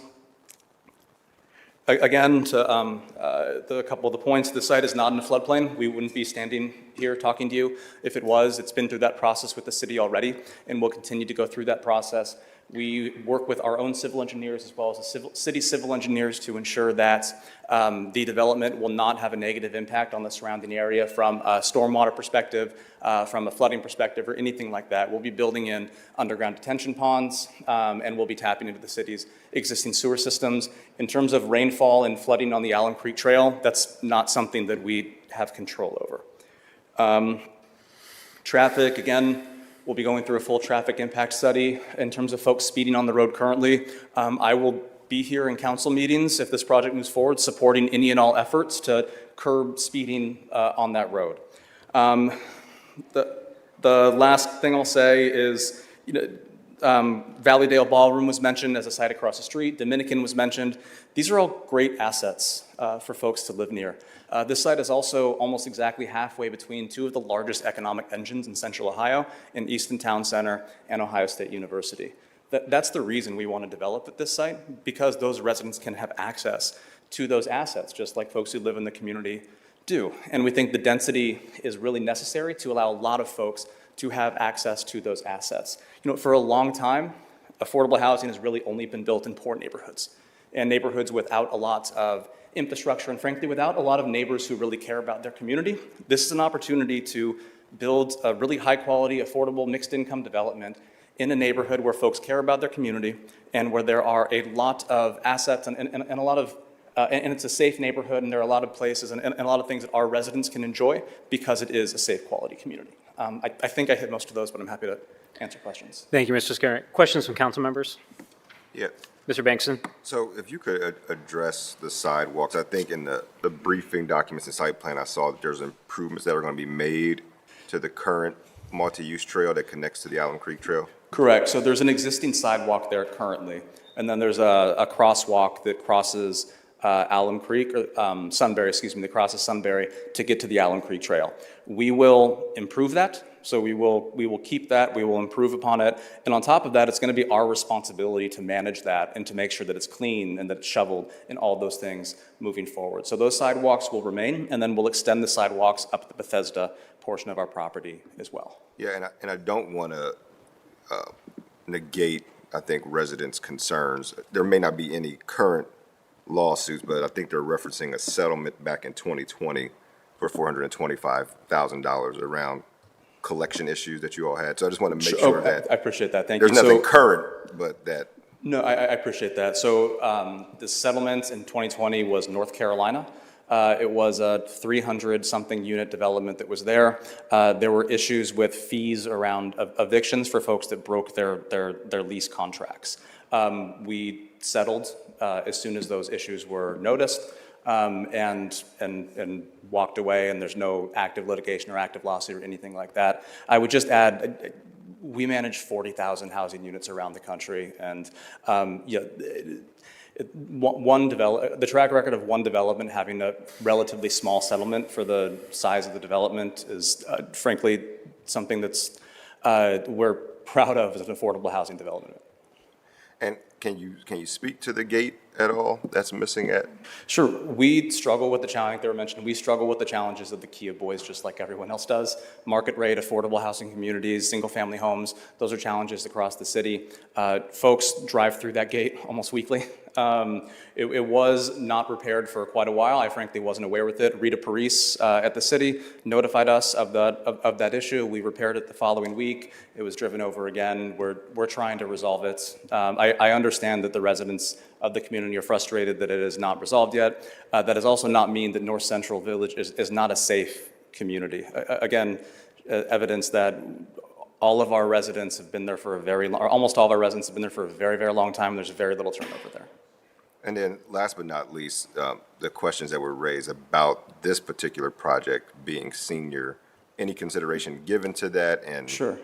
Again, to a couple of the points, the site is not in a floodplain. We wouldn't be standing here talking to you if it was. It's been through that process with the city already, and we'll continue to go through that process. We work with our own civil engineers as well as the city civil engineers to ensure that the development will not have a negative impact on the surrounding area from a stormwater perspective, from a flooding perspective, or anything like that. We'll be building in underground detention ponds, and we'll be tapping into the city's existing sewer systems. In terms of rainfall and flooding on the Allen Creek Trail, that's not something that we have control over. Traffic, again, we'll be going through a full traffic impact study. In terms of folks speeding on the road currently, I will be here in council meetings if this project moves forward, supporting any and all efforts to curb speeding on that road. The last thing I'll say is, Valleydale Ballroom was mentioned as a site across the street. Dominican was mentioned. These are all great assets for folks to live near. This site is also almost exactly halfway between two of the largest economic engines in Central Ohio, in Easton Town Center and Ohio State University. That's the reason we want to develop at this site, because those residents can have access to those assets, just like folks who live in the community do. And we think the density is really necessary to allow a lot of folks to have access to those assets. For a long time, affordable housing has really only been built in poor neighborhoods, and neighborhoods without a lot of infrastructure, and frankly, without a lot of neighbors who really care about their community. This is an opportunity to build a really high-quality, affordable, mixed-income development in a neighborhood where folks care about their community and where there are a lot of assets and a lot of and it's a safe neighborhood, and there are a lot of places and a lot of things that our residents can enjoy because it is a safe, quality community. I think I hit most of those, but I'm happy to answer questions. Thank you, Mr. Scarrett. Questions from council members? Yeah. Mr. Bankston? So if you could address the sidewalks, I think in the briefing documents and site plan, I saw that there's improvements that are going to be made to the current multi-use trail that connects to the Allen Creek Trail. Correct. So there's an existing sidewalk there currently, and then there's a crosswalk that crosses Allen Creek, or Sunbury, that crosses Sunbury to get to the Allen Creek Trail. We will improve that. So we will keep that, we will improve upon it, and on top of that, it's going to be our responsibility to manage that and to make sure that it's clean and that it's shoveled and all those things moving forward. So those sidewalks will remain, and then we'll extend the sidewalks up the Bethesda portion of our property as well. Yeah, and I don't want to negate, I think, residents' concerns. There may not be any current lawsuits, but I think they're referencing a settlement back in 2020 for $425,000 around collection issues that you all had. So I just want to make sure that I appreciate that. Thank you. There's nothing current, but that. No, I appreciate that. So the settlement in 2020 was North Carolina. It was a 300-something unit development that was there. There were issues with fees around evictions for folks that broke their lease contracts. We settled as soon as those issues were noticed. And walked away, and there's no active litigation or active lawsuit or anything like that. I would just add, we manage 40,000 housing units around the country, and the track record of one development having a relatively small settlement for the size of the development is frankly something that's we're proud of as an affordable housing development. And can you speak to the gate at all that's missing at? Sure. We struggle with the challenge they were mentioned. We struggle with the challenges of the Kia boys just like everyone else does. Market rate, affordable housing communities, single family homes, those are challenges across the city. Folks drive through that gate almost weekly. It was not repaired for quite a while. I frankly wasn't aware with it. Rita Paris at the city notified us of that issue. We repaired it the following week. It was driven over again. We're trying to resolve it. I understand that the residents of the community are frustrated that it is not resolved yet. That does also not mean that North Central Village is not a safe community. Again, evidence that All of our residents have been there for a very, or almost all of our residents have been there for a very, very long time, and there's very little turnover there. And then, last but not least, the questions that were raised about this particular project being senior, any consideration given to that? And, Sure.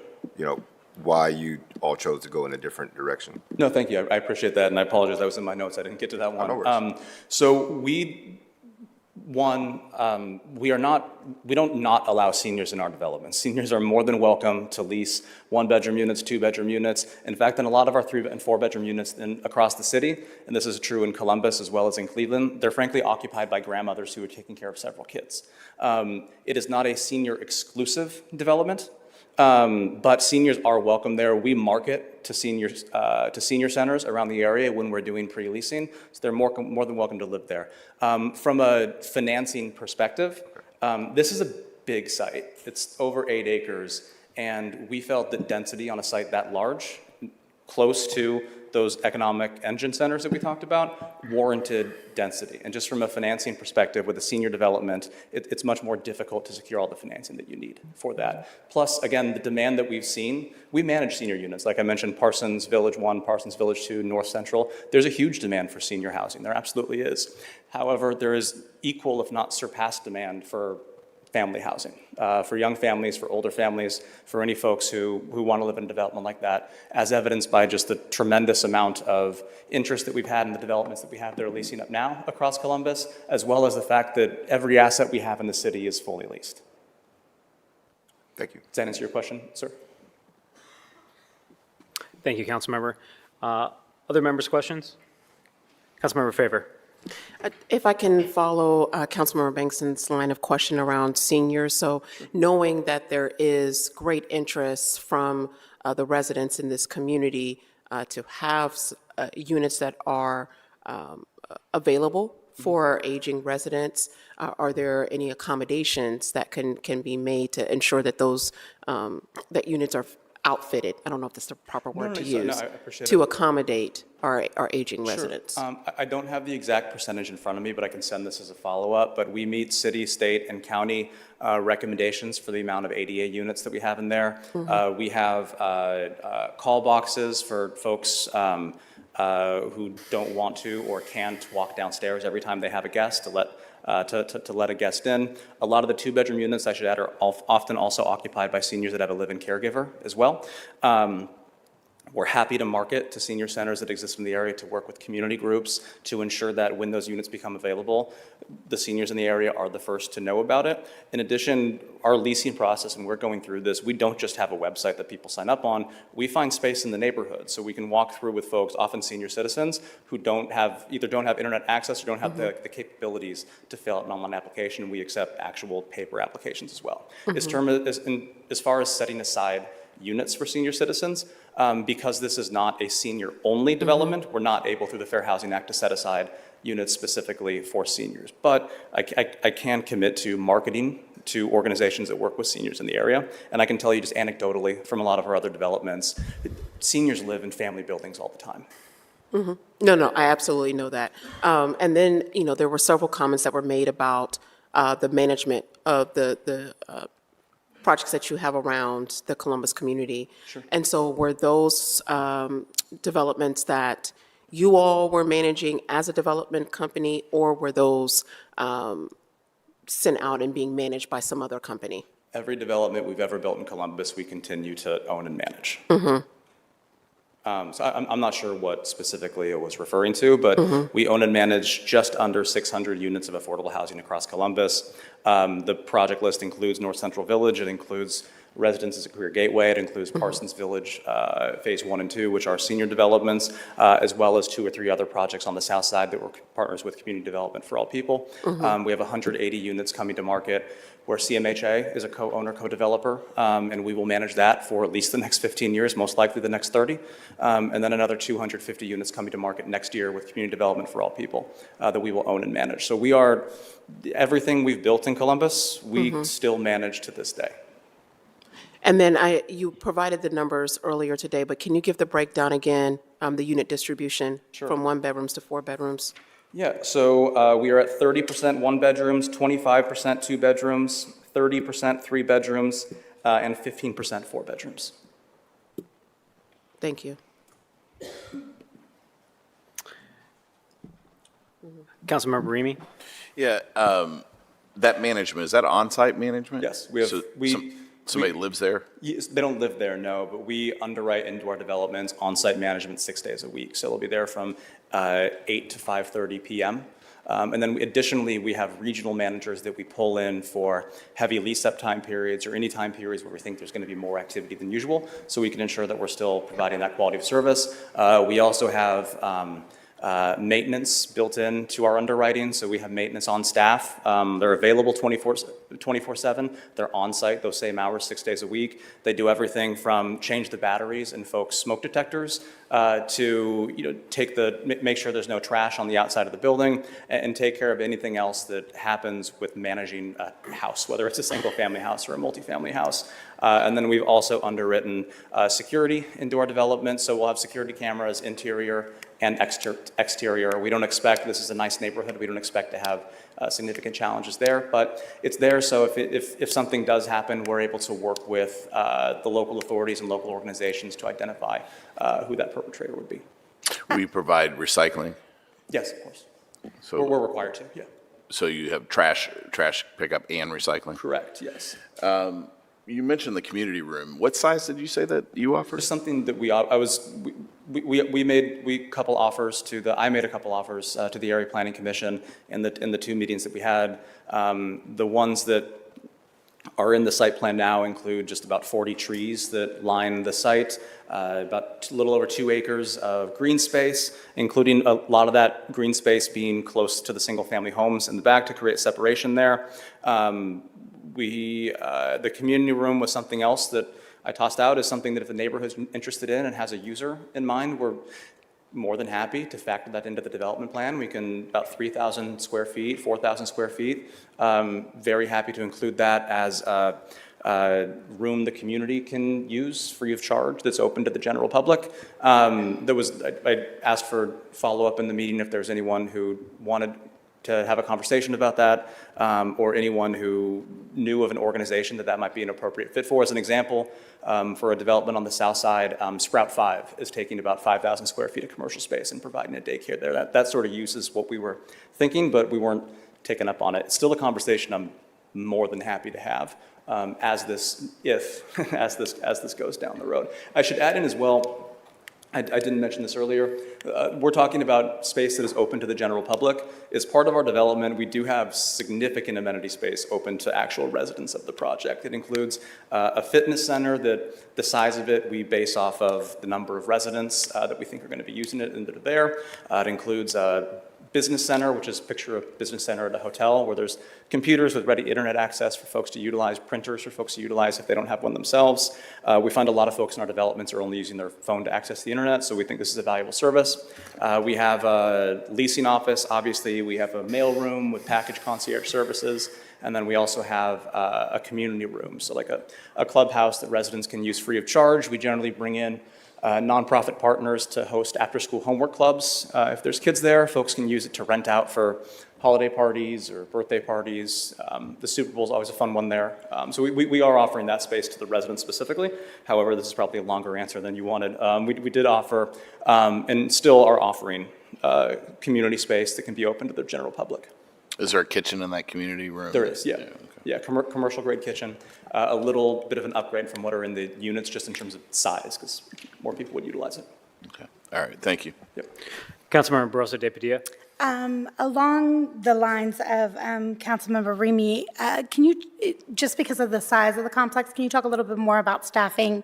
Why you all chose to go in a different direction? No, thank you. I appreciate that, and I apologize. That was in my notes. I didn't get to that one. No worries. So we don't not allow seniors in our developments. Seniors are more than welcome to lease one-bedroom units, two-bedroom units. In fact, in a lot of our three- and four-bedroom units across the city, and this is true in Columbus as well as in Cleveland, they're frankly occupied by grandmothers who are taking care of several kids. It is not a senior-exclusive development. But seniors are welcome there. We market to senior centers around the area when we're doing pre-leasing, so they're more than welcome to live there. From a financing perspective, this is a big site. It's over 8 acres, and we felt that density on a site that large, close to those economic engine centers that we talked about, warranted density. And just from a financing perspective with a senior development, it's much more difficult to secure all the financing that you need for that. Plus, again, the demand that we've seen, we manage senior units. Like I mentioned, Parsons Village 1, Parsons Village 2, North Central. There's a huge demand for senior housing. There absolutely is. However, there is equal, if not surpassed, demand for family housing, for young families, for older families, for any folks who want to live in a development like that, as evidenced by just the tremendous amount of interest that we've had in the developments that we have that are leasing up now across Columbus, as well as the fact that every asset we have in the city is fully leased. Thank you. Does that answer your question, sir? Thank you, Councilmember. Other members' questions? Councilmember Favor. If I can follow Councilmember Bankston's line of question around seniors, so knowing that there is great interest from the residents in this community to have units that are available for our aging residents, are there any accommodations that can be made to ensure that those that units are outfitted, I don't know if that's the proper word to use, I appreciate to it. accommodate our aging residents? Sure. I don't have the exact percentage in front of me, but I can send this as a follow-up. But we meet city, state, and county recommendations for the amount of ADA units that we have in there. We have call boxes for folks who don't want to or can't walk downstairs every time they have a guest to let a guest in. A lot of the two-bedroom units, I should add, are often also occupied by seniors that have a live-in caregiver as well. We're happy to market to senior centers that exist in the area to work with community groups to ensure that when those units become available, the seniors in the area are the first to know about it. In addition, our leasing process, and we're going through this, we don't just have a website that people sign up on. We find space in the neighborhood, so we can walk through with folks, often senior citizens, who either don't have internet access or don't have the capabilities to fill out an online application. We accept actual paper applications as well. As far as setting aside units for senior citizens, because this is not a senior-only development, we're not able through the Fair Housing Act to set aside units specifically for seniors. But I can commit to marketing to organizations that work with seniors in the area. And I can tell you just anecdotally from a lot of our other developments, seniors live in family buildings all the time. No, I absolutely know that. And then, there were several comments that were made about the management of the projects that you have around the Columbus community. Sure. And so were those developments that you all were managing as a development company, or were those sent out and being managed by some other company? Every development we've ever built in Columbus, we continue to own and manage. So I'm not sure what specifically it was referring to, but we own and manage just under 600 units of affordable housing across Columbus. The project list includes North Central Village. It includes Residences at Career Gateway. It includes Parsons Village Phase 1 and 2, which are senior developments, as well as 2 or 3 other projects on the south side that we're partners with Community Development for All People. We have 180 units coming to market where CMHA is a co-owner, co-developer, and we will manage that for at least the next 15 years, most likely the next 30. And then another 250 units coming to market next year with Community Development for All People that we will own and manage. So we are, everything we've built in Columbus, we still manage to this day. And then you provided the numbers earlier today, but can you give the breakdown again, the unit distribution from 1 bedrooms to 4 bedrooms? Yeah, so we are at 30% 1 bedrooms, 25% 2 bedrooms, 30% 3 bedrooms, and 15% 4 bedrooms. Thank you. Councilmember Remy? Yeah, that management, is that on-site management? Yes, we have, So somebody lives there? Yes, they don't live there, no, but we underwrite into our developments on-site management 6 days a week. So they'll be there from 8 to 5:30 p.m. And then additionally, we have regional managers that we pull in for heavy lease-up time periods or any time periods where we think there's going to be more activity than usual, so we can ensure that we're still providing that quality of service. We also have maintenance built into our underwriting, so we have maintenance on staff. They're available 24/7. They're on site those same hours, 6 days a week. They do everything from change the batteries in folks' smoke detectors to make sure there's no trash on the outside of the building and take care of anything else that happens with managing a house, whether it's a single-family house or a multifamily house. And then we've also underwritten security into our development, so we'll have security cameras interior and exterior. We don't expect, this is a nice neighborhood, we don't expect to have significant challenges there, but it's there, so if something does happen, we're able to work with the local authorities and local organizations to identify who that perpetrator would be. We provide recycling? Yes, of course. So We're required to, yeah. So you have trash pickup and recycling? Correct, yes. You mentioned the community room. What size did you say that you offer? Just something that I made a couple offers to the Area Planning Commission in the two meetings that we had. The ones that are in the site plan now include just about 40 trees that line the site, about a little over 2 acres of green space, including a lot of that green space being close to the single-family homes in the back to create separation there. The community room was something else that I tossed out as something that if the neighborhood's interested in and has a user in mind, we're more than happy to factor that into the development plan. We can, about 3,000 square feet, 4,000 square feet. Very happy to include that as a room the community can use free of charge that's open to the general public. I asked for follow-up in the meeting if there's anyone who wanted to have a conversation about that, or anyone who knew of an organization that might be an appropriate fit for. As an example, for a development on the south side, Sprout 5 is taking about 5,000 square feet of commercial space and providing a daycare there. That sort of use is what we were thinking, but we weren't taken up on it. It's still a conversation I'm more than happy to have as this goes down the road. I should add in as well, I didn't mention this earlier. We're talking about space that is open to the general public. As part of our development, we do have significant amenity space open to actual residents of the project. It includes a fitness center that the size of it we base off of the number of residents that we think are going to be using it and that are there. It includes a business center, which is picture a business center at a hotel where there's computers with ready internet access for folks to utilize, printers for folks to utilize if they don't have one themselves. We find a lot of folks in our developments are only using their phone to access the internet, so we think this is a valuable service. We have a leasing office, obviously. We have a mail room with package concierge services. And then we also have a community room, so like a clubhouse that residents can use free of charge. We generally bring in nonprofit partners to host after-school homework clubs. If there's kids there, folks can use it to rent out for holiday parties or birthday parties. The Super Bowl is always a fun one there. So we are offering that space to the residents specifically. However, this is probably a longer answer than you wanted. We did offer and still are offering community space that can be open to the general public. Is there a kitchen in that community room? There is, yeah. Yeah, commercial grade kitchen. A little bit of an upgrade from what are in the units just in terms of size, because more people would utilize it. Okay. All right. Thank you. Yep. Councilmember Barosa de Padilla. Along the lines of Councilmember Remy, can you, just because of the size of the complex, can you talk a little bit more about staffing?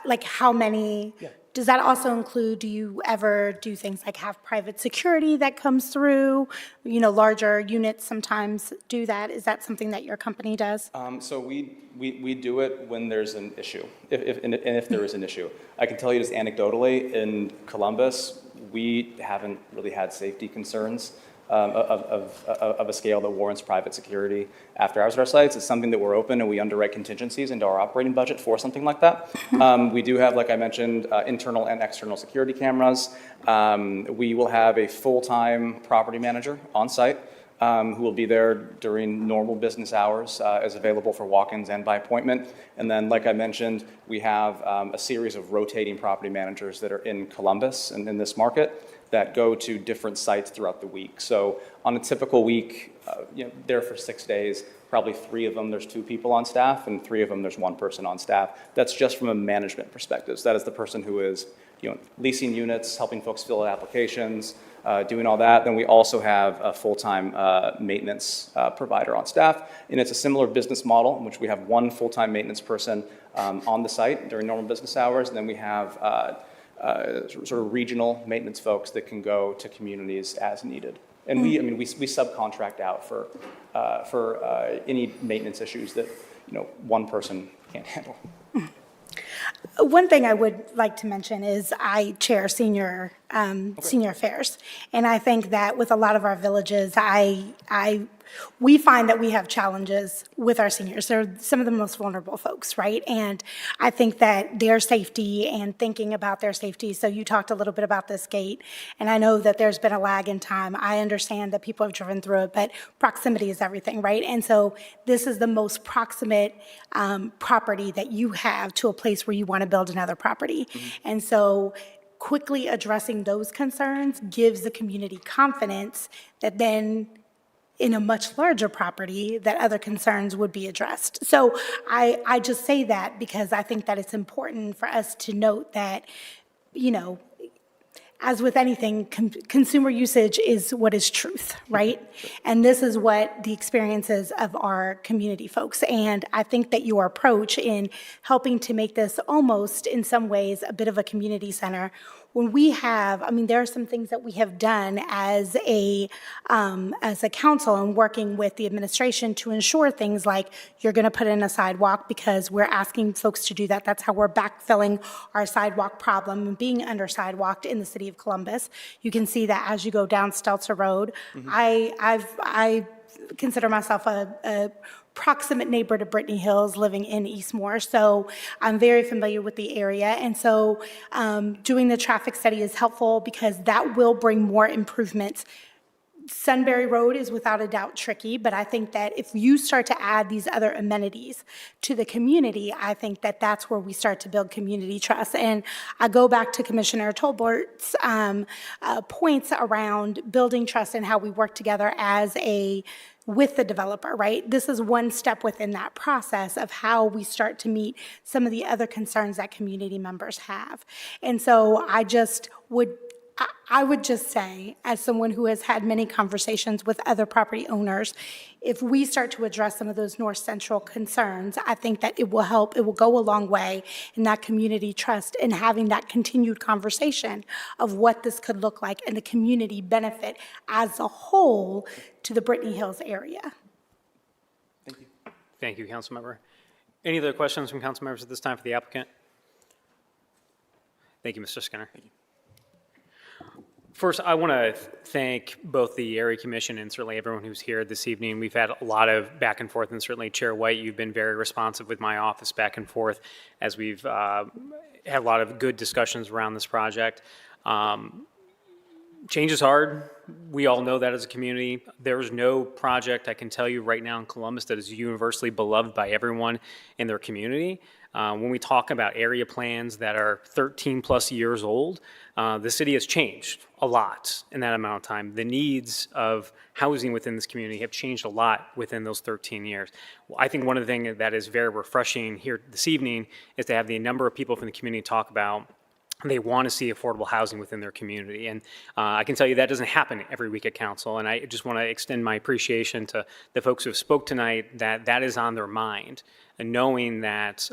Like how many? Yeah. Does that also include, do you ever do things like have private security that comes through? You know, larger units sometimes do that. Is that something that your company does? So we do it when there's an issue, if there is an issue. I can tell you just anecdotally, in Columbus, we haven't really had safety concerns of a scale that warrants private security after hours at our sites. It's something that we're open and we underwrite contingencies into our operating budget for something like that. We do have, like I mentioned, internal and external security cameras. We will have a full-time property manager on site who will be there during normal business hours, is available for walk-ins and by appointment. And then, like I mentioned, we have a series of rotating property managers that are in Columbus and in this market that go to different sites throughout the week. So on a typical week, there for 6 days, probably 3 of them, there's 2 people on staff, and 3 of them, there's 1 person on staff. That's just from a management perspective. So that is the person who is leasing units, helping folks fill out applications, doing all that. Then we also have a full-time maintenance provider on staff, and it's a similar business model in which we have 1 full-time maintenance person on the site during normal business hours, and then we have sort of regional maintenance folks that can go to communities as needed. And we subcontract out for any maintenance issues that 1 person can't handle. One thing I would like to mention is I chair senior affairs, and I think that with a lot of our villages, we find that we have challenges with our seniors. They're some of the most vulnerable folks, right? And I think that their safety and thinking about their safety, so you talked a little bit about this gate, and I know that there's been a lag in time. I understand that people have driven through it, but proximity is everything, right? And so this is the most proximate property that you have to a place where you want to build another property. And so quickly addressing those concerns gives the community confidence that then in a much larger property that other concerns would be addressed. So I just say that because I think that it's important for us to note that, as with anything, consumer usage is what is truth, right? And this is what the experience is of our community folks. And I think that your approach in helping to make this almost, in some ways, a bit of a community center, when we have, there are some things that we have done as a council and working with the administration to ensure things like you're going to put in a sidewalk because we're asking folks to do that. That's how we're backfilling our sidewalk problem and being under sidewalked in the city of Columbus. You can see that as you go down Stelzer Road. I consider myself a proximate neighbor to Brittany Hills living in Eastmore, so I'm very familiar with the area. And so doing the traffic study is helpful because that will bring more improvements. Sunbury Road is without a doubt tricky, but I think that if you start to add these other amenities to the community, I think that that's where we start to build community trust. And I go back to Commissioner Tolbert's points around building trust and how we work together with the developer, right? This is one step within that process of how we start to meet some of the other concerns that community members have. And so I would just say, as someone who has had many conversations with other property owners, if we start to address some of those north central concerns, I think that it will help, it will go a long way in that community trust and having that continued conversation of what this could look like and the community benefit as a whole to the Brittany Hills area. Thank you. Thank you, Councilmember. Any other questions from council members at this time for the applicant? Thank you, Mr. Skinner. Thank you. First, I want to thank both the Area Commission and certainly everyone who's here this evening. We've had a lot of back and forth, and certainly Chair White, you've been very responsive with my office back and forth as we've had a lot of good discussions around this project. Change is hard. We all know that as a community. There's no project I can tell you right now in Columbus that is universally beloved by everyone in their community. When we talk about area plans that are 13 plus years old, the city has changed a lot in that amount of time. The needs of housing within this community have changed a lot within those 13 years. Well, I think one of the things that is very refreshing here this evening is to have the number of people from the community talk about they want to see affordable housing within their community. And I can tell you that doesn't happen every week at council. And I just want to extend my appreciation to the folks who have spoke tonight that that is on their mind. And knowing that,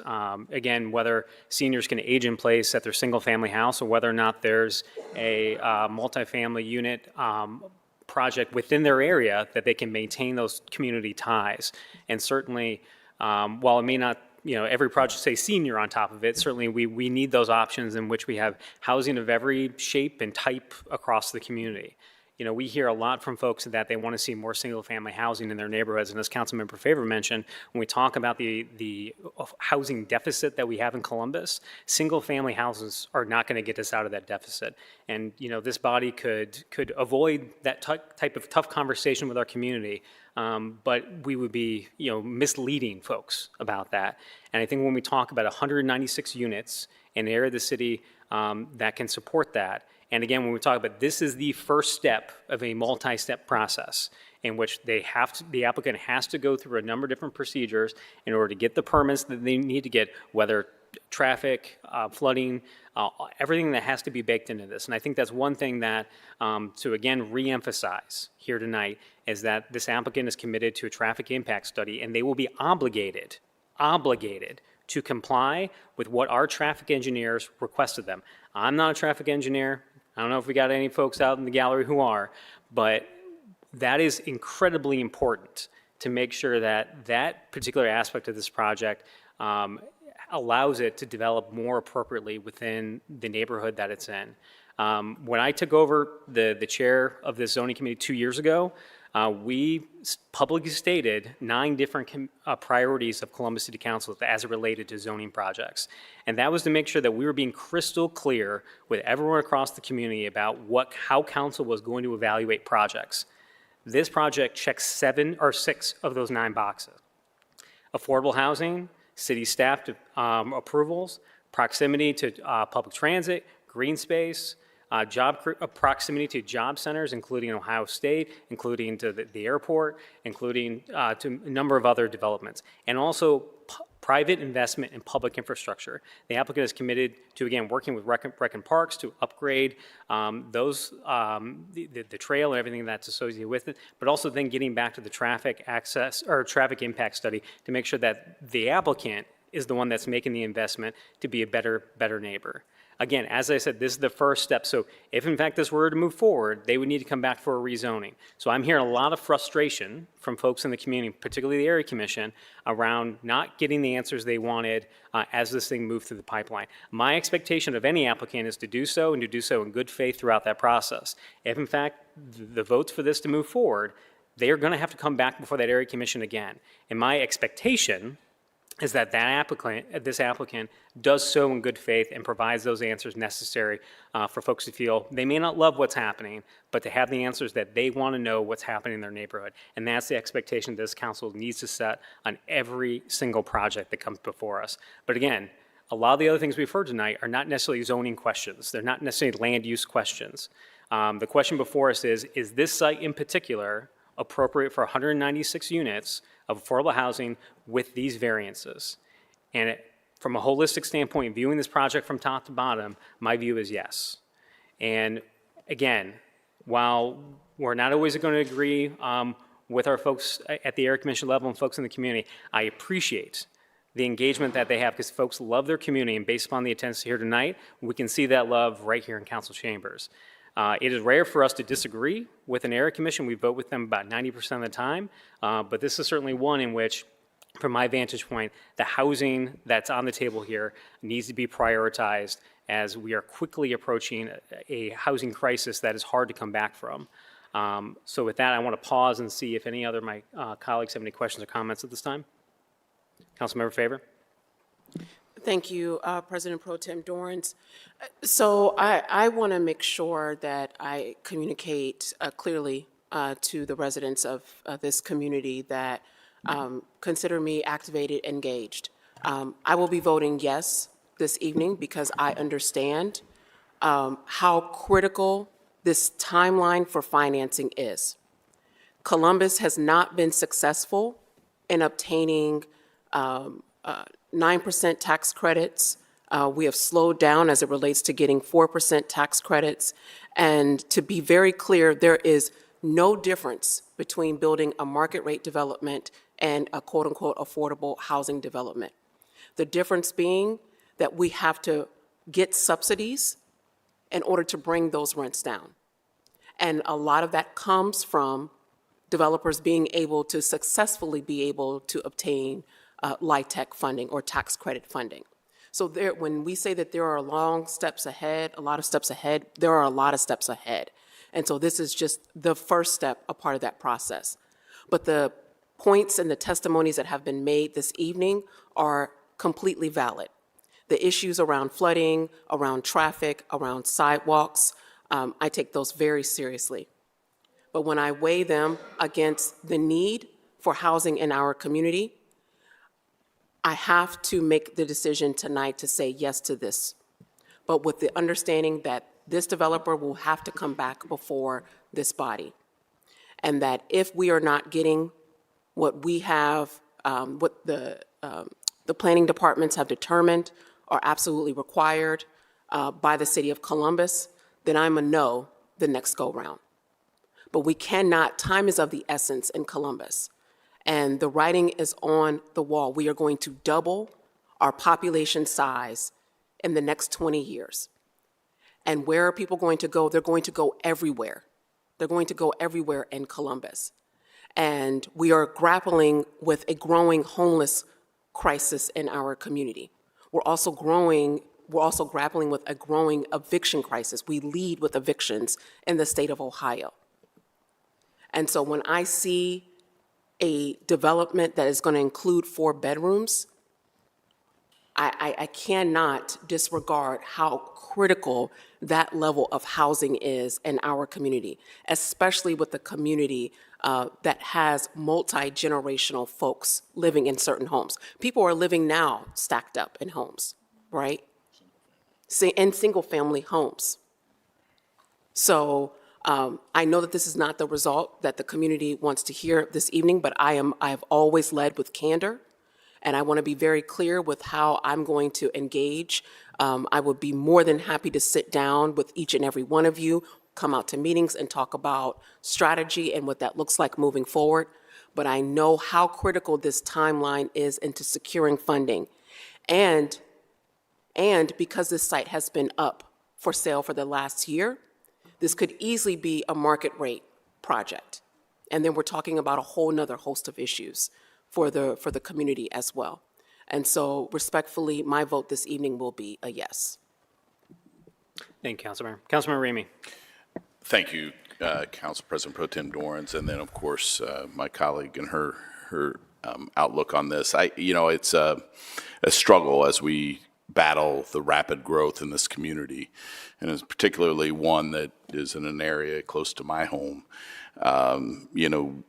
again, whether seniors can age in place at their single family house or whether or not there's a multifamily unit project within their area, that they can maintain those community ties. And certainly, while it may not every project say senior on top of it, certainly we need those options in which we have housing of every shape and type across the community. we hear a lot from folks that they want to see more single-family housing in their neighborhoods. And as Councilmember Favor mentioned, when we talk about the housing deficit that we have in Columbus, single-family houses are not going to get us out of that deficit. And, this body could avoid that type of tough conversation with our community, but we would be, misleading folks about that. And I think when we talk about 196 units in the area of the city that can support that, and again, when we talk about this is the first step of a multi-step process in which the applicant has to go through a number of different procedures in order to get the permits that they need to get, whether traffic, flooding, everything that has to be baked into this. And I think that's one thing that, to again reemphasize here tonight, is that this applicant is committed to a traffic impact study, and they will be obligated to comply with what our traffic engineers requested them. I'm not a traffic engineer. I don't know if we got any folks out in the gallery who are, but that is incredibly important to make sure that that particular aspect of this project allows it to develop more appropriately within the neighborhood that it's in. When I took over the chair of this zoning committee 2 years ago, we publicly stated 9 different priorities of Columbus City Council as it related to zoning projects. And that was to make sure that we were being crystal clear with everyone across the community about how council was going to evaluate projects. This project checks 7 or 6 of those 9 boxes. Affordable housing, city staff approvals, proximity to public transit, green space, proximity to job centers, including Ohio State, including to the airport, including to a number of other developments, and also private investment in public infrastructure. The applicant is committed to, again, working with Rec and Parks to upgrade the trail and everything that's associated with it, but also then getting back to the traffic access or traffic impact study to make sure that the applicant is the one that's making the investment to be a better neighbor. Again, as I said, this is the first step. So if in fact this were to move forward, they would need to come back for a rezoning. So I'm hearing a lot of frustration from folks in the community, particularly the Area Commission, around not getting the answers they wanted as this thing moved through the pipeline. My expectation of any applicant is to do so and to do so in good faith throughout that process. If in fact the votes for this to move forward, they are going to have to come back before that Area Commission again. And my expectation is that this applicant does so in good faith and provides those answers necessary for folks to feel they may not love what's happening, but to have the answers that they want to know what's happening in their neighborhood. And that's the expectation this council needs to set on every single project that comes before us. But again, a lot of the other things we've heard tonight are not necessarily zoning questions. They're not necessarily land use questions. The question before us is this site in particular appropriate for 196 units of affordable housing with these variances? And from a holistic standpoint, viewing this project from top to bottom, my view is yes. And again, while we're not always going to agree with our folks at the Area Commission level and folks in the community, I appreciate the engagement that they have because folks love their community, and based upon the attendance here tonight, we can see that love right here in council chambers. It is rare for us to disagree with an Area Commission. We vote with them about 90% of the time, but this is certainly one in which, from my vantage point, the housing that's on the table here needs to be prioritized as we are quickly approaching a housing crisis that is hard to come back from. So with that, I want to pause and see if any other of my colleagues have any questions or comments at this time. Councilmember Favor. Thank you, President Pro Tem Dorrance. So I want to make sure that I communicate clearly to the residents of this community that consider me activated, engaged. I will be voting yes this evening because I understand how critical this timeline for financing is. Columbus has not been successful in obtaining 9% tax credits. We have slowed down as it relates to getting 4% tax credits. And to be very clear, there is no difference between building a market rate development and a quote unquote affordable housing development. The difference being that we have to get subsidies in order to bring those rents down. And a lot of that comes from developers being able to successfully be able to obtain LIHTC funding or tax credit funding. So when we say that there are a lot of steps ahead, there are a lot of steps ahead. And so this is just the first step, a part of that process. But the points and the testimonies that have been made this evening are completely valid. The issues around flooding, around traffic, around sidewalks, I take those very seriously. But when I weigh them against the need for housing in our community, I have to make the decision tonight to say yes to this, but with the understanding that this developer will have to come back before this body. And that if we are not getting what we have, what the planning departments have determined are absolutely required by the city of Columbus, then I'm a no the next go-round. But we cannot, time is of the essence in Columbus. And the writing is on the wall. We are going to double our population size in the next 20 years. And where are people going to go? They're going to go everywhere. They're going to go everywhere in Columbus. And we are grappling with a growing homeless crisis in our community. We're also grappling with a growing eviction crisis. We lead with evictions in the state of Ohio. And so when I see a development that is going to include 4 bedrooms, I cannot disregard how critical that level of housing is in our community, especially with the community that has multi-generational folks living in certain homes. People are living now stacked up in homes, right? In single-family homes. So I know that this is not the result that the community wants to hear this evening, but I've always led with candor, and I want to be very clear with how I'm going to engage. I would be more than happy to sit down with each and every one of you, come out to meetings and talk about strategy and what that looks like moving forward. But I know how critical this timeline is into securing funding. And because this site has been up for sale for the last year, this could easily be a market rate project. And then we're talking about a whole nother host of issues for the community as well. And so respectfully, my vote this evening will be a yes. Thank you, Councilmember. Councilmember Ramey. Thank you, Council President Pro Tem Dorans, and then, of course, my colleague and her outlook on this. It's a struggle as we battle the rapid growth in this community, and it's particularly one that is in an area close to my home.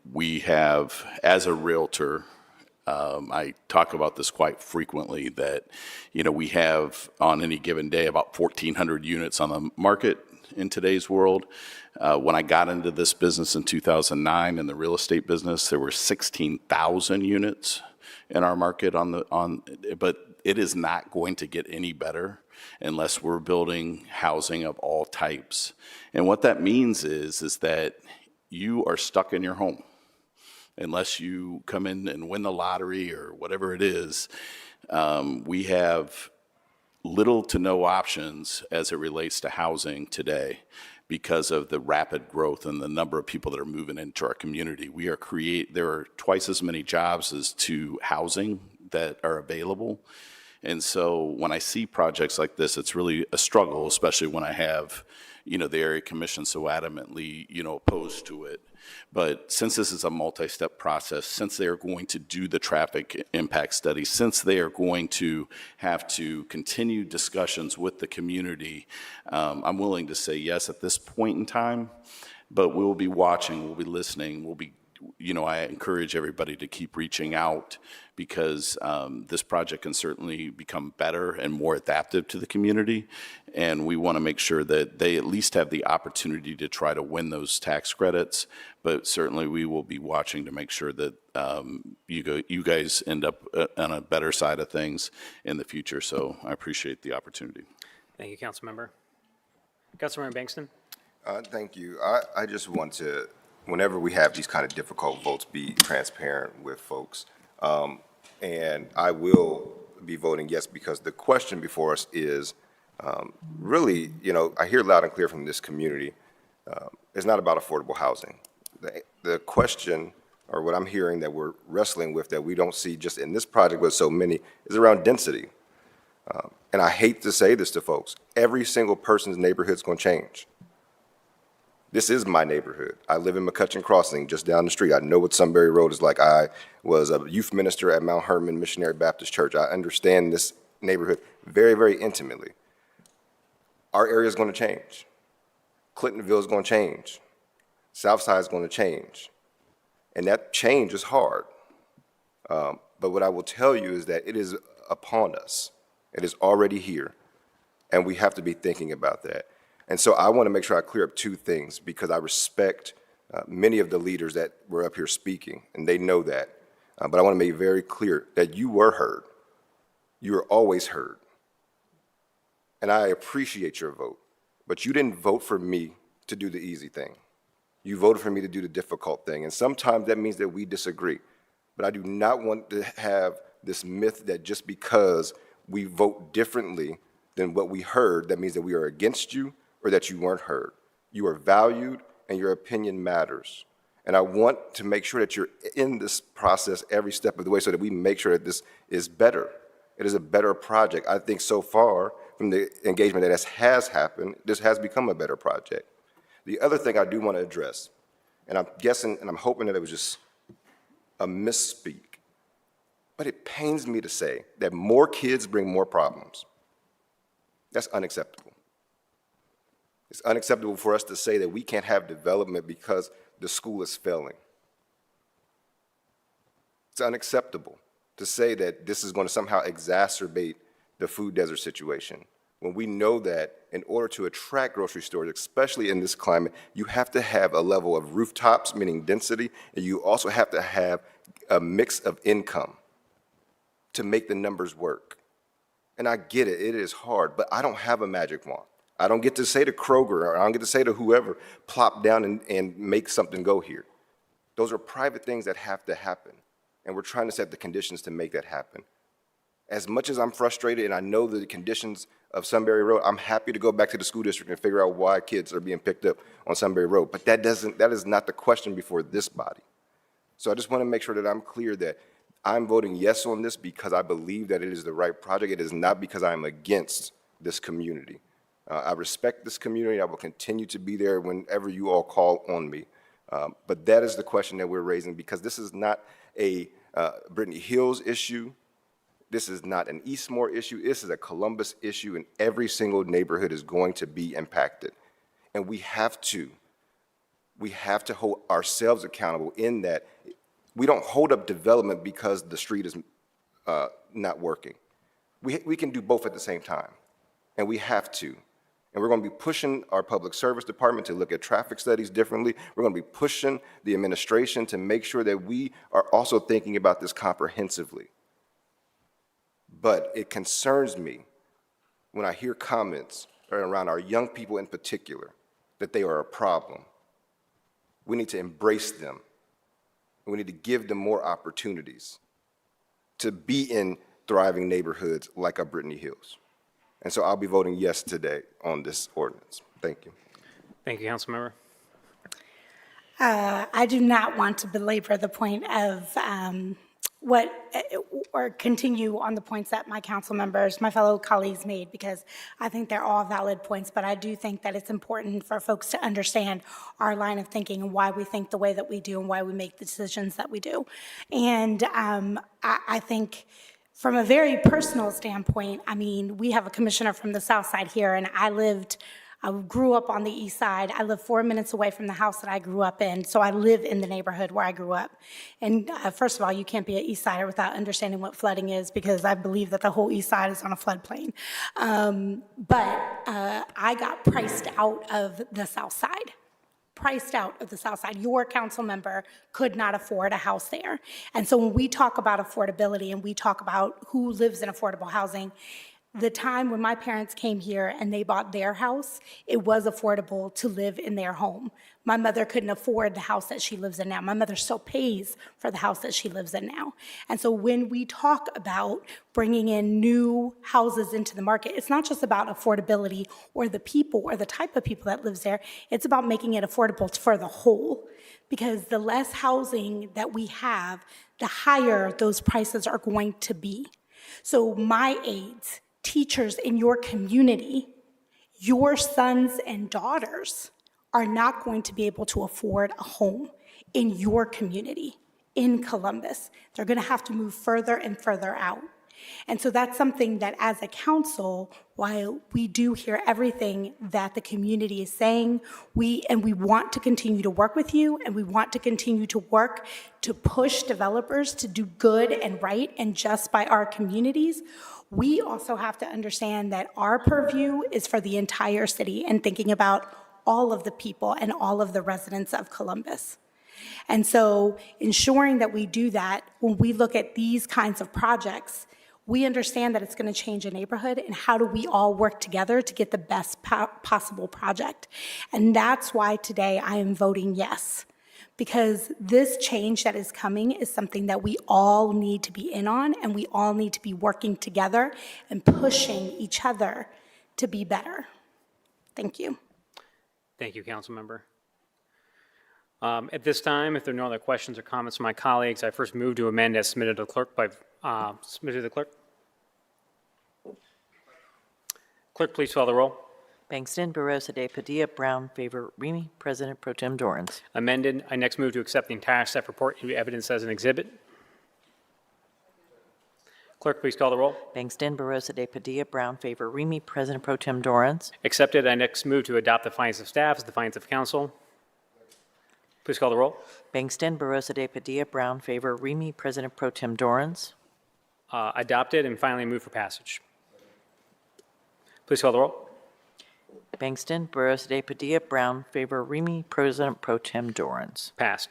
We have, as a realtor, I talk about this quite frequently, that, we have on any given day about 1,400 units on the market in today's world. When I got into this business in 2009 in the real estate business, there were 16,000 units in our market but it is not going to get any better unless we're building housing of all types. And what that means is that you are stuck in your home unless you come in and win the lottery or whatever it is. We have little to no options as it relates to housing today because of the rapid growth and the number of people that are moving into our community. There are twice as many jobs as to housing that are available. And so when I see projects like this, it's really a struggle, especially when I have, the area commission so adamantly, opposed to it. But since this is a multi-step process, since they are going to do the traffic impact study, since they are going to have to continue discussions with the community, I'm willing to say yes at this point in time, but we'll be watching, we'll be listening, I encourage everybody to keep reaching out because this project can certainly become better and more adaptive to the community. And we want to make sure that they at least have the opportunity to try to win those tax credits. But certainly we will be watching to make sure that you guys end up on a better side of things in the future. So I appreciate the opportunity. Thank you, Councilmember. Councilmember Bankston. Thank you. I just want to, whenever we have these kind of difficult votes, be transparent with folks. And I will be voting yes because the question before us is really, I hear loud and clear from this community, it's not about affordable housing. The question, or what I'm hearing that we're wrestling with that we don't see just in this project but so many, is around density. And I hate to say this to folks, every single person's neighborhood is going to change. This is my neighborhood. I live in McCutcheon Crossing, just down the street. I know what Sunbury Road is like. I was a youth minister at Mount Hermon Missionary Baptist Church. I understand this neighborhood very, very intimately. Our area is going to change. Clintonville is going to change. Southside is going to change. And that change is hard. But what I will tell you is that it is upon us. It is already here. And we have to be thinking about that. And so I want to make sure I clear up two things, because I respect many of the leaders that were up here speaking, and they know that. But I want to make it very clear that you were heard. You were always heard. And I appreciate your vote. But you didn't vote for me to do the easy thing. You voted for me to do the difficult thing. And sometimes that means that we disagree. But I do not want to have this myth that just because we vote differently than what we heard, that means that we are against you or that you weren't heard. You are valued and your opinion matters. And I want to make sure that you're in this process every step of the way so that we make sure that this is better. It is a better project. I think so far from the engagement that has happened, this has become a better project. The other thing I do want to address, and I'm guessing and I'm hoping that it was just a misspeak, but it pains me to say that more kids bring more problems. That's unacceptable. It's unacceptable for us to say that we can't have development because the school is failing. It's unacceptable to say that this is going to somehow exacerbate the food desert situation, when we know that in order to attract grocery stores, especially in this climate, you have to have a level of rooftops, meaning density, and you also have to have a mix of income to make the numbers work. And I get it, it is hard, but I don't have a magic wand. I don't get to say to Kroger, or I don't get to say to whoever, plop down and make something go here. Those are private things that have to happen, and we're trying to set the conditions to make that happen. As much as I'm frustrated and I know the conditions of Sunbury Road, I'm happy to go back to the school district and figure out why kids are being picked up on Sunbury Road. But that is not the question before this body. So I just want to make sure that I'm clear that I'm voting yes on this because I believe that it is the right project. It is not because I'm against this community. I respect this community. I will continue to be there whenever you all call on me. But that is the question that we're raising, because this is not a Brittany Hills issue. This is not an Eastmore issue. This is a Columbus issue, and every single neighborhood is going to be impacted. And we have to hold ourselves accountable in that we don't hold up development because the street is not working. We can do both at the same time, and we have to. And we're going to be pushing our public service department to look at traffic studies differently. We're going to be pushing the administration to make sure that we are also thinking about this comprehensively. But it concerns me when I hear comments around our young people in particular that they are a problem. We need to embrace them. We need to give them more opportunities to be in thriving neighborhoods like a Brittany Hills. And so I'll be voting yes today on this ordinance. Thank you. Thank you, Councilmember. I do not want to belabor the point of or continue on the points that my council members, my fellow colleagues made, because I think they're all valid points, but I do think that it's important for folks to understand our line of thinking and why we think the way that we do and why we make the decisions that we do. And I think from a very personal standpoint, I mean, we have a commissioner from the South Side here, and I grew up on the East Side. I live 4 minutes away from the house that I grew up in, so I live in the neighborhood where I grew up. And first of all, you can't be an East Sider without understanding what flooding is, because I believe that the whole East Side is on a floodplain. But I got priced out of the South Side. Priced out of the South Side. Your council member could not afford a house there. And so when we talk about affordability and we talk about who lives in affordable housing, the time when my parents came here and they bought their house, it was affordable to live in their home. My mother couldn't afford the house that she lives in now. My mother still pays for the house that she lives in now. And so when we talk about bringing in new houses into the market, it's not just about affordability or the people or the type of people that lives there. It's about making it affordable for the whole. Because the less housing that we have, the higher those prices are going to be. So my aides, teachers in your community, your sons and daughters are not going to be able to afford a home in your community, in Columbus. They're going to have to move further and further out. And so that's something that as a council, while we do hear everything that the community is saying, we want to continue to work with you, and we want to continue to work to push developers to do good and right and just by our communities. We also have to understand that our purview is for the entire city and thinking about all of the people and all of the residents of Columbus. And so ensuring that we do that when we look at these kinds of projects, we understand that it's going to change a neighborhood, and how do we all work together to get the best possible project? And that's why today I am voting yes, because this change that is coming is something that we all need to be in on, and we all need to be working together and pushing each other to be better. Thank you. Thank you, Councilmember. At this time, if there are no other questions or comments from my colleagues, I first move to amend as submitted to the clerk submitted to the clerk. Clerk, please call the roll. Bangston, Barosa de Padilla, Brown, favor, Remy, President Pro Tem Dorans. Amended. I next move to accept the entire staff report into evidence as an exhibit. Clerk, please call the roll. Bangston, Barosa de Padilla, Brown, favor, Remy, President Pro Tem Dorans. Accepted. I next move to adopt the findings of staff as the findings of council. Please call the roll. Bangston, Barosa de Padilla, Brown, favor, Remy, President Pro Tem Dorans. Adopted. And finally move for passage. Please call the roll. Bangston, Barosa de Padilla, Brown, favor, Remy, President Pro Tem Dorans. Passed.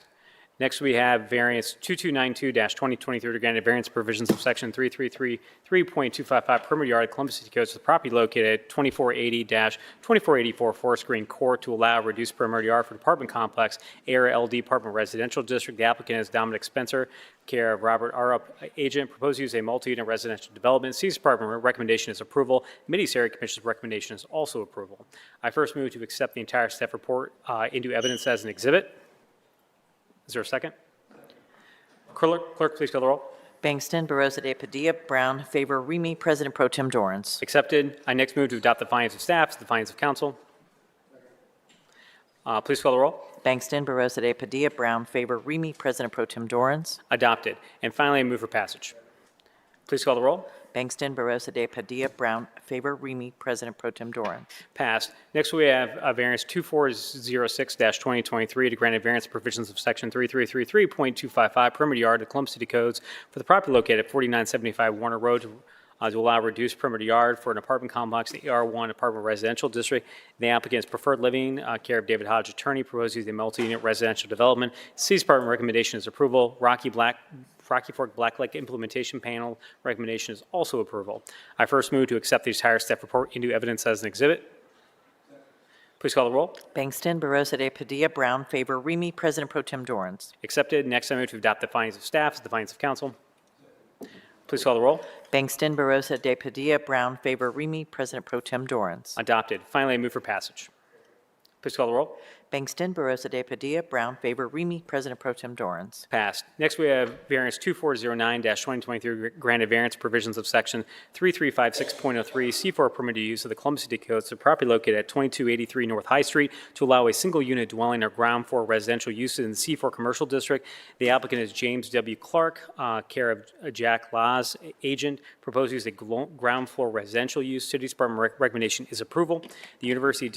Next, we have variance 2292-2023 to grant a variance provisions of section 3333.255 permit yard of Columbus City Codes for the property located at 2480-2484 Forest Green Court to allow reduced perimeter yard for the apartment complex, AR LD Apartment Residential District. The applicant is Dominic Spencer, care of Robert Arup, agent. Proposed use a multi-unit residential development. City's department recommendation is approval. Committee's area commission's recommendation is also approval. I first move to accept the entire staff report into evidence as an exhibit. Is there a second? Clerk, please call the roll. Bangston, Barosa de Padilla, Brown, favor, Remy, President Pro Tem Dorans. Accepted. I next move to adopt the findings of staff as the findings of council. Please call the roll. Bangston, Barosa de Padilla, Brown, favor, Remy, President Pro Tem Dorans. Adopted. And finally, I move for passage. Please call the roll. Bangston, Barosa de Padilla, Brown, favor, Remy, President Pro Tem Dorans. Passed. Next, we have variance 2406-2023 to grant a variance provisions of section 3333.255 perimeter yard of Columbus City Codes for the property located at 4975 Warner Road to allow reduced perimeter yard for an apartment complex in the R1 Apartment Residential District. The applicant is Preferred Living, care of David Hodge, attorney. Proposed use a multi-unit residential development. City's department recommendation is approval. Rocky Fork Black Lake Implementation Panel recommendation is also approval. I first move to accept the entire staff report into evidence as an exhibit. Please call the roll. Bangston, Barosa de Padilla, Brown, favor, Remy, President Pro Tem Dorans. Accepted. Next, I move to adopt the findings of staff as the findings of council. Please call the roll. Bangston, Barosa de Padilla, Brown, favor, Remy, President Pro Tem Dorans. Adopted. Finally, I move for passage. Please call the roll. Bangston, Barosa de Padilla, Brown, favor, Remy, President Pro Tem Dorans. Passed. Next, we have variance 2409-2023, granted variance provisions of section 3356.03 C4 permitted use of the Columbus City Codes to property located at 2283 North High Street to allow a single-unit dwelling or ground floor residential use in the C4 Commercial District. The applicant is James W. Clark, care of Jack Laws, agent. Proposed use a ground floor residential use. City's department recommendation is approval. The University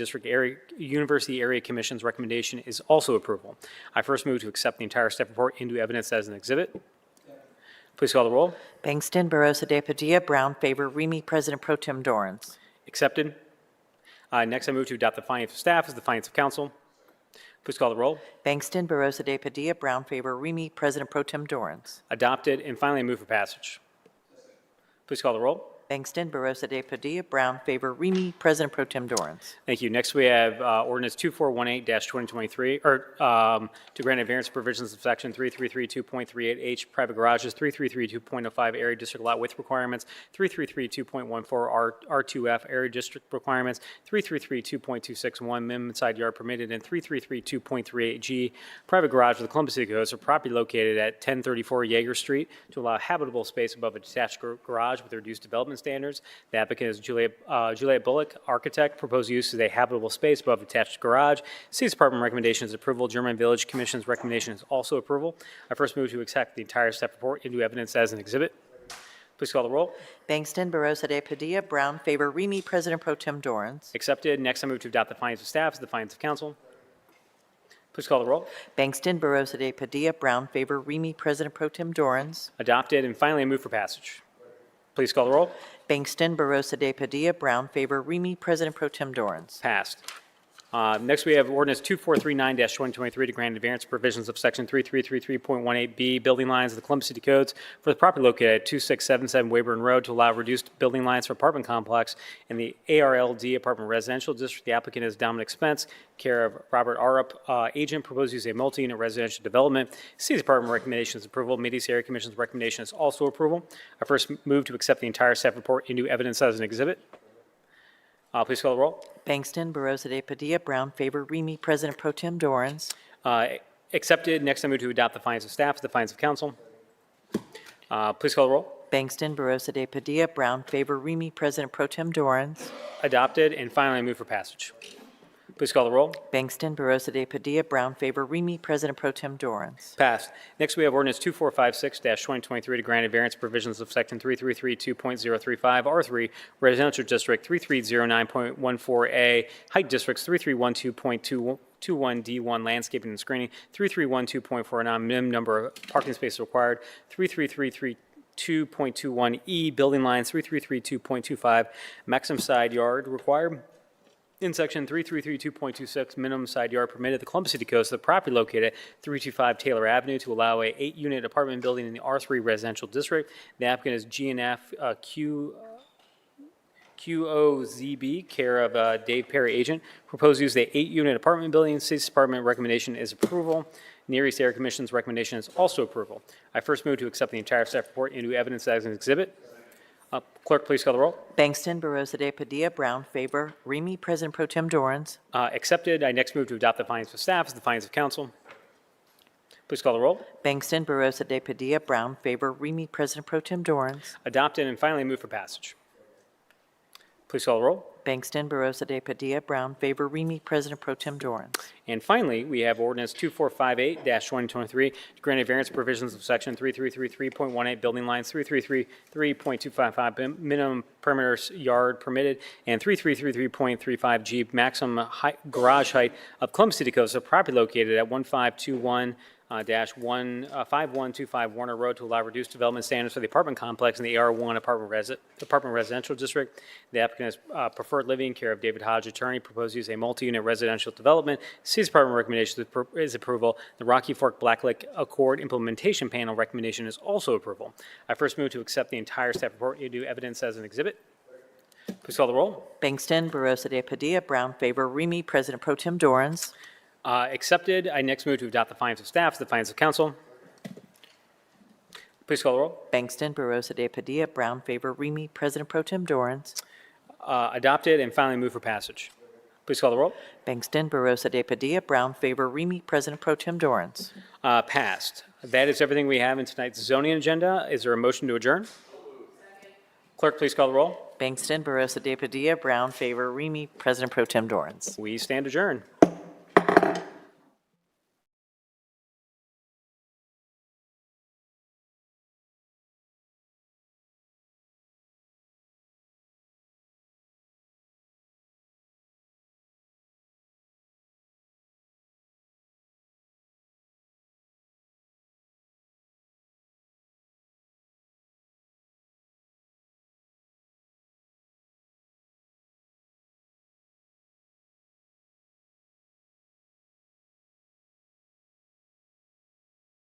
Area Commission's recommendation is also approval. I first move to accept the entire staff report into evidence as an exhibit. Please call the roll. Bangston, Barosa de Padilla, Brown, favor, Remy, President Pro Tem Dorans. Accepted. Next, I move to adopt the findings of staff as the findings of council. Please call the roll. Bangston, Barosa de Padilla, Brown, favor, Remy, President Pro Tem Dorans. Adopted. And finally, I move for passage. Please call the roll. Bangston, Barosa de Padilla, Brown, favor, Remy, President Pro Tem Dorans. Thank you. Next, we have ordinance 2418-2023, to grant a variance provisions of section 3332.38H, private garages, 3332.05 area district lot width requirements, 3332.14 R2F area district requirements, 3332.261 minimum side yard permitted, and 3332.38G, private garage with the Columbus City Codes for property located at 1034 Yeager Street to allow habitable space above a detached garage with a reduced development standards. The applicant is Juliet Bullock, architect. Proposed use is a habitable space above attached garage. City's Department recommendation is approval. Adjournment Village Commission's recommendation is also approval. I first move to accept the entire staff report into evidence as an exhibit. Please call the roll. Bangston, Barosa de Padilla, Brown, favor, Remy, President Pro Tem Dorans. Accepted. Next, I move to adopt the findings of staff as the findings of council. Please call the roll. Bangston, Barosa de Padilla, Brown, favor, Remy, President Pro Tem Dorans. Adopted. And finally, I move for passage. Please call the roll. Bangston, Barosa de Padilla, Brown, favor, Remy, President Pro Tem Dorans. Passed. Next, we have ordinance 2439-2023 to grant variance provisions of section 3333.18B, building lines of the Columbus City Codes for the property located at 2677 Wayburn Road to allow reduced building lines for apartment complex in the ARLD Apartment Residential District. The applicant is Dominic Spence, care of Robert Arup, agent. Proposed use a multi-unit residential development. City's Department recommendation is approval. Medias Area Commission's recommendation is also approval. I first move to accept the entire staff report into evidence as an exhibit. Please call the roll. Bangston, Barosa de Padilla, Brown, favor, Remy, President Pro Tem Dorans. Accepted. Next, I move to adopt the findings of staff as the findings of council. Please call the roll. Bangston, Barosa de Padilla, Brown, favor, Remy, President Pro Tem Dorans. Adopted. And finally, I move for passage. Please call the roll. Bangston, Barosa de Padilla, Brown, favor, Remy, President Pro Tem Dorans. Passed. Next, we have ordinance 2456-2023 to grant a variance provisions of section 3332.035 R3 Residential District, 3309.14A Height Districts, 3312.21D1 Landscaping and Screening, 3312.49 minimum number of parking spaces required, 3332.21E Building Lines, 3332.25 maximum side yard required. In section 3332.26, minimum side yard permitted, the Columbus City Codes, the property located at 325 Taylor Avenue to allow a 8-unit apartment building in the R3 residential district. The applicant is G&F QOZB, care of Dave Perry, agent. Proposed use of the 8-unit apartment building. City's Department recommendation is approval. Nearest Area Commission's recommendation is also approval. I first move to accept the entire staff report into evidence as an exhibit. Clerk, please call the roll. Bangston, Barosa de Padilla, Brown, favor, Remy, President Pro Tem Dorans. Accepted. I next move to adopt the findings of staff as the findings of council. Please call the roll. Bangston, Barosa de Padilla, Brown, favor, Remy, President Pro Tem Dorans. Adopted. And finally, move for passage. Please call the roll. Bangston, Barosa de Padilla, Brown, favor, Remy, President Pro Tem Dorans. And finally, we have ordinance 2458-2023 to grant a variance provisions of section 3333.18 building lines, 3333.255 minimum perimeter yard permitted, and 3333.35 G maximum garage height of Columbus City Codes, the property located at 1521 5125 Warner Road to allow reduced development standards for the apartment complex in the AR1 apartment residential district. The applicant is preferred living, care of David Hodge, attorney. Proposed use a multi-unit residential development. City's Department recommendation is approval. The Rocky Fork Black Lake Accord implementation panel recommendation is also approval. I first move to accept the entire staff report into evidence as an exhibit. Please call the roll. Bangston, Barosa de Padilla, Brown, favor, Remy, President Pro Tem Dorans. Accepted. I next move to adopt the findings of staff as the findings of council. Please call the roll. Bangston, Barosa de Padilla, Brown, favor, Remy, President Pro Tem Dorans. Adopted. And finally move for passage. Please call the roll. Bangston, Barosa de Padilla, Brown, favor, Remy, President Pro Tem Dorans. Passed. That is everything we have in tonight's zoning agenda. Is there a motion to adjourn? Clerk, please call the roll. Bangston, Barosa de Padilla, Brown, favor, Remy, President Pro Tem Dorans. We stand adjourned.